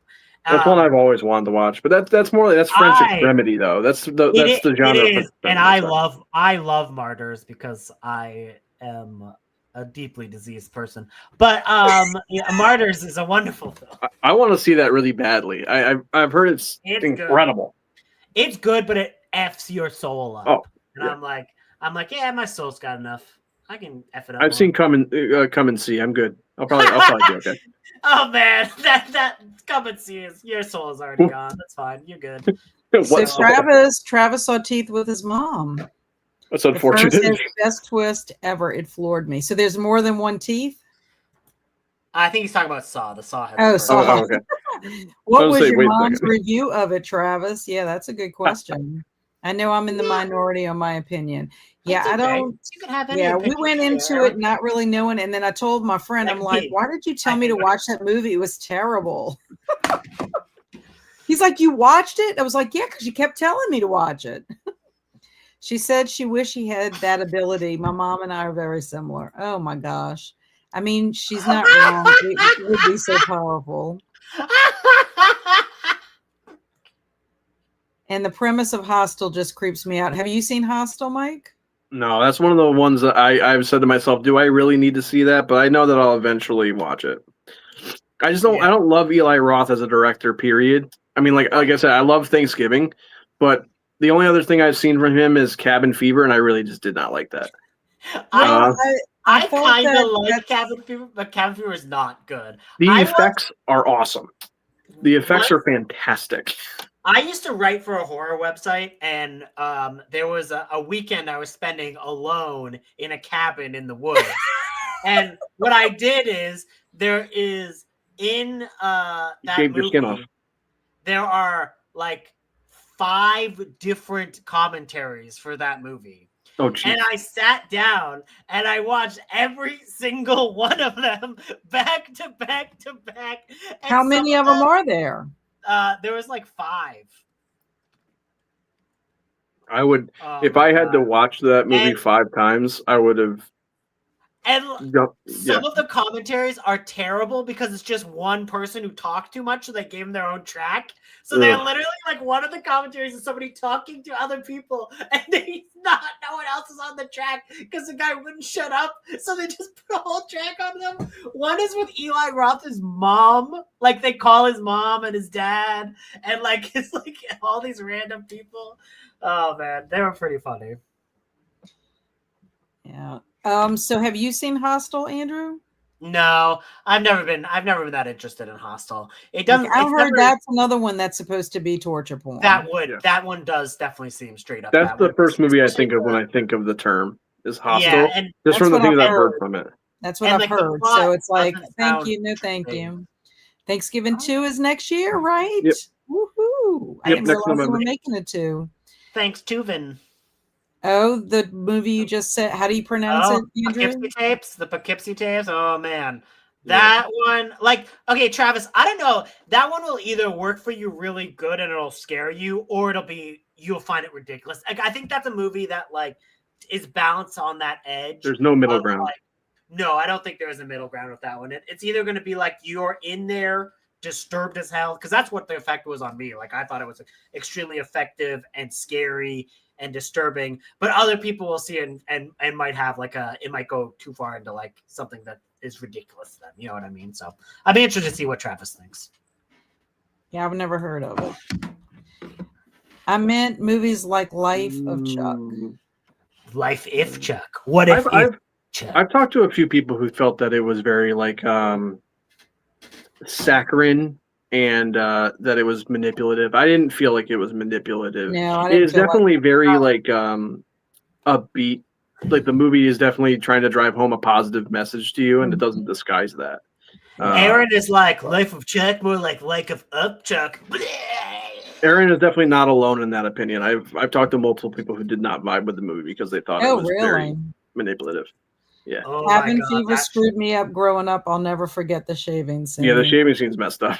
That's one I've always wanted to watch, but that's more like French remedy though. That's the genre. It is, and I love Martyrs because I am a deeply diseased person, but Martyrs is a wonderful film. I want to see that really badly. I've heard it's incredible. Good. It's good, but it f's your soul up. Oh, and I'm like, yeah, my soul's got enough. I can f it up. I've seen Come and See. I'm good. I'll probably be okay. Oh man, that Come and See is your soul is already gone. That's fine. You're good. So Travis saw Teeth with his mom. That's unfortunate. The best twist ever. It floored me. So there's more than one Teeth? I think he's talking about Saw. The Saw. Saw. Oh, okay. What was your mom's review of it, Travis? Yeah, that's a good question. I know I'm in the minority on my opinion. Yeah, I don't. You can have any we went into it not really knowing, and then I told my friend, I'm like, "Why did you tell me to watch that movie? It was terrible." He's like, "You watched it?" I was like, "Yeah," because you kept telling me to watch it. She said she wished she had that ability. My mom and I are very similar. Oh my gosh. I mean, she's not wrong. It would be so powerful. And the premise of Hostel just creeps me out. Have you seen Hostel, Mike? No, that's one of the ones that I've said to myself, do I really need to see that? But I know that I'll eventually watch it. I just don't. I don't love Eli Roth as a director. Period. I mean, like I said, I love Thanksgiving, but the only other thing I've seen from him is Cabin Fever, and I really just did not like that. I kind of like Cabin Fever, but Cabin Fever is not good. The effects are awesome. The effects are fantastic. I used to write for a horror website, and there was a weekend I was spending alone in a cabin in the woods. And what I did is there is in that movie, there are like 5 different commentaries for that movie. Oh, geez. And I sat down and I watched every single one of them back to back to back. And how many of them are there? There was like 5. I would, if I had to watch that movie 5 times, I would have. And some of the commentaries are terrible because it's just one person who talked too much, so they gave them their own track. So they're literally like, one of the commentaries is somebody talking to other people, and no one else is on the track because the guy wouldn't shut up. So they just put a whole track on them. One is with Eli Roth's mom, like they call his mom and his dad, and like it's like all these random people. Oh man, they were pretty funny. Yeah. So have you seen Hostel, Andrew? No, I've never been that interested in Hostel. It doesn't. I've heard that's another one that's supposed to be torture porn. That one does definitely seem straight up. That's the first movie I think of when I think of the term is Hostel. Yeah, and just from the things I've heard from it. That's what I've heard. So it's like, thank you, no thank you. Thanksgiving 2 is next year, right? Yep. Woohoo! I didn't realize they were making it 2. Thanks, Tuvin. Oh, the movie you just said. How do you pronounce it, Andrew? The Poughkeepsie tapes. Oh man, that one. Like, okay, Travis. I don't know. That one will either work for you really good and it'll scare you, or you'll find it ridiculous. Like, I think that's a movie that like is balanced on that edge. There's no middle ground. Like, no, I don't think there is a middle ground with that one. It's either going to be like you're in there disturbed as hell, because that's what the effect was on me. Like, I thought it was extremely effective and scary and disturbing, but other people will see it and might have like it might go too far into like something that is ridiculous to them. You know what I mean? So I'd be interested to see what Travis thinks. Yeah, I've never heard of it. I meant movies like Life of Chuck. Life if Chuck. What if Chuck? I've talked to a few people who felt that it was very like saccharine and that it was manipulative. I didn't feel like it was manipulative. No, it is definitely very like upbeat. Like the movie is definitely trying to drive home a positive message to you, and it doesn't disguise that. Erin is like Life of Chuck, more like Life of Up Chuck. Erin is definitely not alone in that opinion. I've talked to multiple people who did not vibe with the movie because they thought it was very manipulative. Yeah. Oh Cabin Fever screwed me up growing up. I'll never forget the shaving scene. Yeah, the shaving scene's messed up.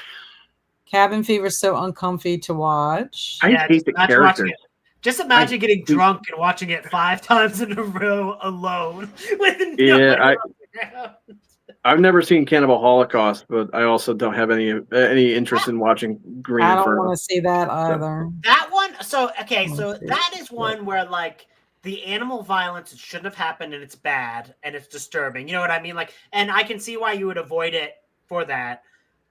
Cabin Fever is so uncomfy to watch. I hate the characters. Just imagine getting drunk and watching it 5 times in a row alone. I've never seen Cannibal Holocaust, but I also don't have any interest in watching Green Inferno. I don't want to see that either. That one, so that is one where like the animal violence, it shouldn't have happened, and it's bad and it's disturbing. You know what I mean? Like, and I can see why you would avoid it for that.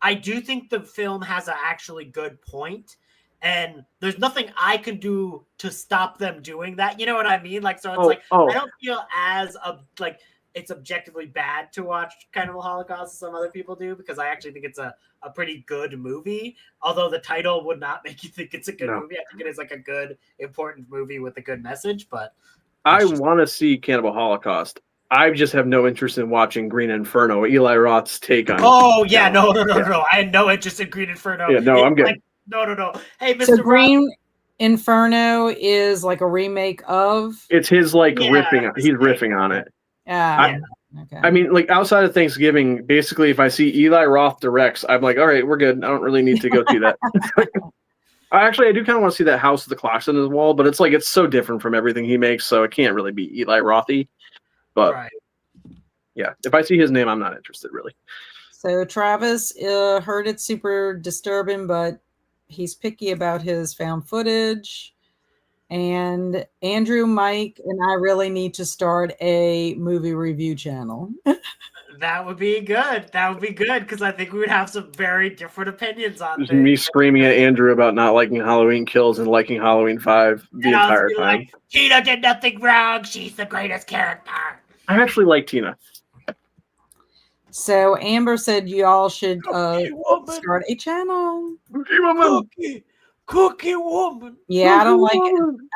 I do think the film has an actually good point, and there's nothing I can do to stop them doing that. You know what I mean? Like, so it's I don't feel as like it's objectively bad to watch Cannibal Holocaust as some other people do, because I actually think it's a pretty good movie. Although the title would not make you think it's a good movie. I think it is like a good, important movie with a good message. But I want to see Cannibal Holocaust. I just have no interest in watching Green Inferno. Eli Roth's take on. Oh yeah, no. I had no interest in Green Inferno. Yeah, no, I'm good. Like, no. Hey, Mr. So Green Inferno is like a remake of. It's his like riffing. He's riffing on it. Okay. I mean, like outside of Thanksgiving, basically, if I see Eli Roth directs, I'm like, all right, we're good. I don't really need to go see that. I do kind of want to see that House of the Clocks on his wall, but it's so different from everything he makes, so it can't really be Eli Rothy. But yeah, if I see his name, I'm not interested really. So Travis heard it's super disturbing, but he's picky about his found footage. And Andrew, Mike, and I really need to start a movie review channel. That would be good. That would be good because I think we would have some very different opinions on Just things. me screaming at Andrew about not liking Halloween Kills and liking Halloween 5 the entire time. Like, Tina did nothing wrong. She's the greatest character. I actually like Tina. So Amber said y'all should start a channel. Cookie woman. Yeah, I don't like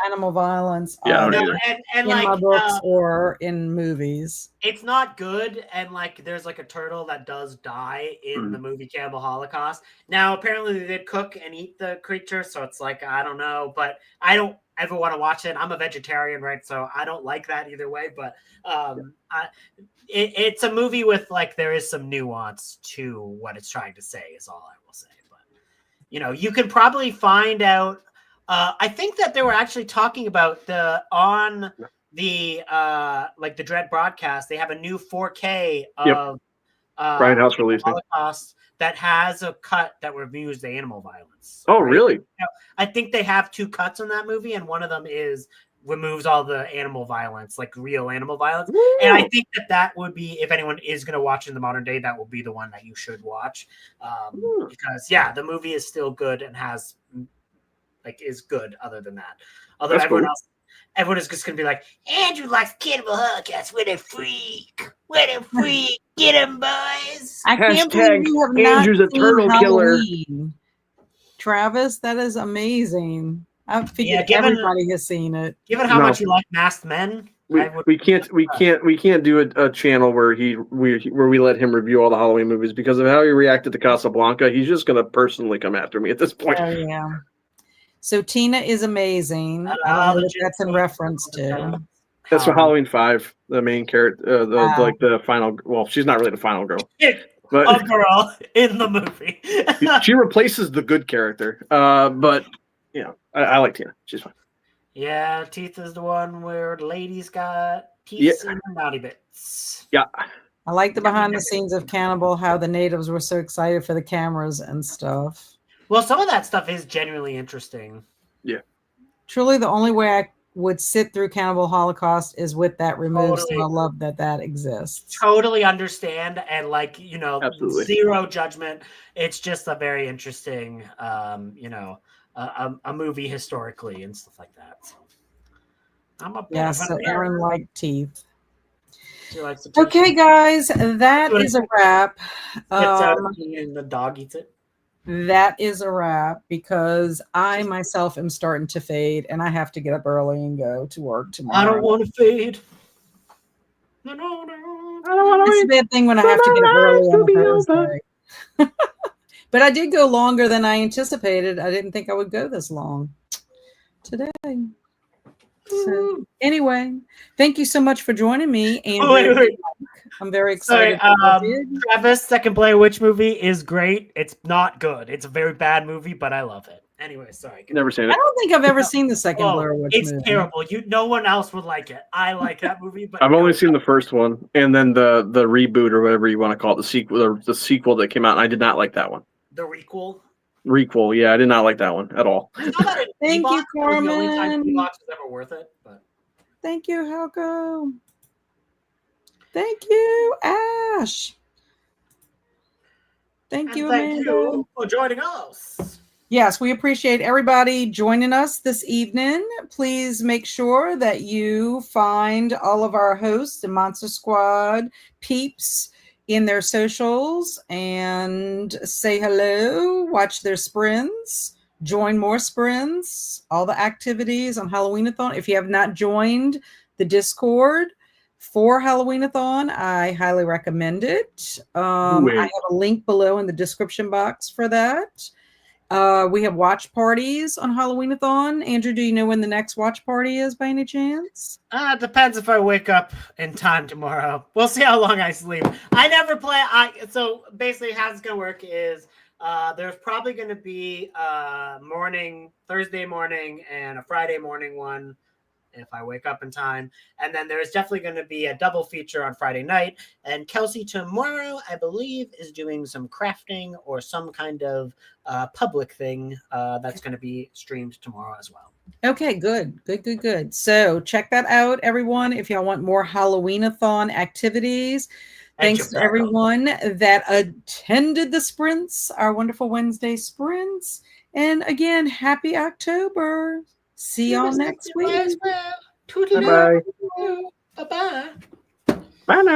animal violence. Yeah, and in like, my books or in movies. It's not good, and like there's like a turtle that does die in the movie Cannibal Holocaust. Now apparently they did cook and eat the creature, so it's like I don't know, but I don't ever want to watch it. I'm a vegetarian, right? So I don't like that either way. But it's a movie with like there is some nuance to what it's trying to say. Is all I will say. But you can probably find out. I think that they were actually talking about on the like the Dread broadcast. They have a new 4K of Brian House releasing Holocaust that has a cut that reviews the animal violence. Oh, right? Really? I think they have 2 cuts on that movie, and one of them removes all the animal violence, like real animal violence. Woo! And I think that would be, if anyone is going to watch in the modern day, that will be the one that you should watch, because the movie is still good and is good. Other than that, although everyone is just going to be like, Andrew likes Cannibal Holocaust. What a freak! What a freak! Get him, boys! I can't believe you have Andrew's not a turtle killer. Travis, that is amazing. I figured everybody has seen it. Given how much you like Masked Men, we can't do a channel where we let him review all the Halloween movies because of how he reacted to Casablanca. He's just going to personally come after me at this point. Oh yeah. So Tina is amazing. I don't know what that's in reference to. That's for Halloween 5, the main character, the final. Well, she's not really the final girl, but a girl in the movie. She replaces the good character. But I like Tina. She's fine. Yeah, Teeth is the one where the ladies got teeth and naughty bits. Yeah. I like the behind the scenes of Cannibal, how the natives were so excited for the cameras and stuff. Well, some of that stuff is genuinely interesting. Yeah. Truly, the only way I would sit through Cannibal Holocaust is with that removed. Totally. So I love that exists. Totally understand, and Absolutely. Zero judgment. It's just a very interesting, a movie historically and stuff like that. So so Erin liked teeth. She likes the Okay, guys, that is a wrap. And the dog eats it. That is a wrap because I myself am starting to fade and I have to get up early and go to work tomorrow. I don't want to fade. No. It's a bad thing when I have to get up early on a Thursday. But I did go longer than I anticipated. I didn't think I would go this long today. So anyway, thank you so much for joining me. And wait. I'm very excited. Travis, second Blair Witch movie is great. It's not good. It's a very bad movie, but I love it. Anyway, sorry. Never seen it. I don't think I've ever seen the second Blair Witch movie. It's terrible. No one else would like it. I like that movie, but I've only seen the first one, and then the reboot or whatever you want to call it, the sequel that came out, and I did not like that one. The requel. Yeah, I did not like that one at all. Thank you, Carmen. The only time D-Box was ever worth it. But thank you, Helco. Thank you, Ash. Thank you, Amanda. Thank you for joining us. Yes, we appreciate everybody joining us this evening. Please make sure that you find all of our hosts and Monster Squad peeps in their socials and say hello, watch their sprints, join more sprints, all the activities on Halloween-A-Thon. If you have not joined the Discord for Halloween-A-Thon, I highly recommend it. I have a link below in the description box for that. We have watch parties on Halloween-A-Thon. Andrew, do you know when the next watch party is by any chance? It depends if I wake up in time tomorrow. We'll see how long I sleep. I never play. So basically how it's going to work is there's probably going to be a Thursday morning and a Friday morning one. if I wake up in time. And then there's definitely going to be a double feature on Friday night. And Kelsey tomorrow, I believe, is doing some crafting or some kind of public thing that's going to be streamed tomorrow as well. Okay, good. So check that out, everyone. If y'all want more Halloween-A-Thon activities. Thanks to everyone that attended the sprints, our wonderful Wednesday sprints. And again, happy October. See y'all next week. Bye-bye. Bye-bye. Bye now.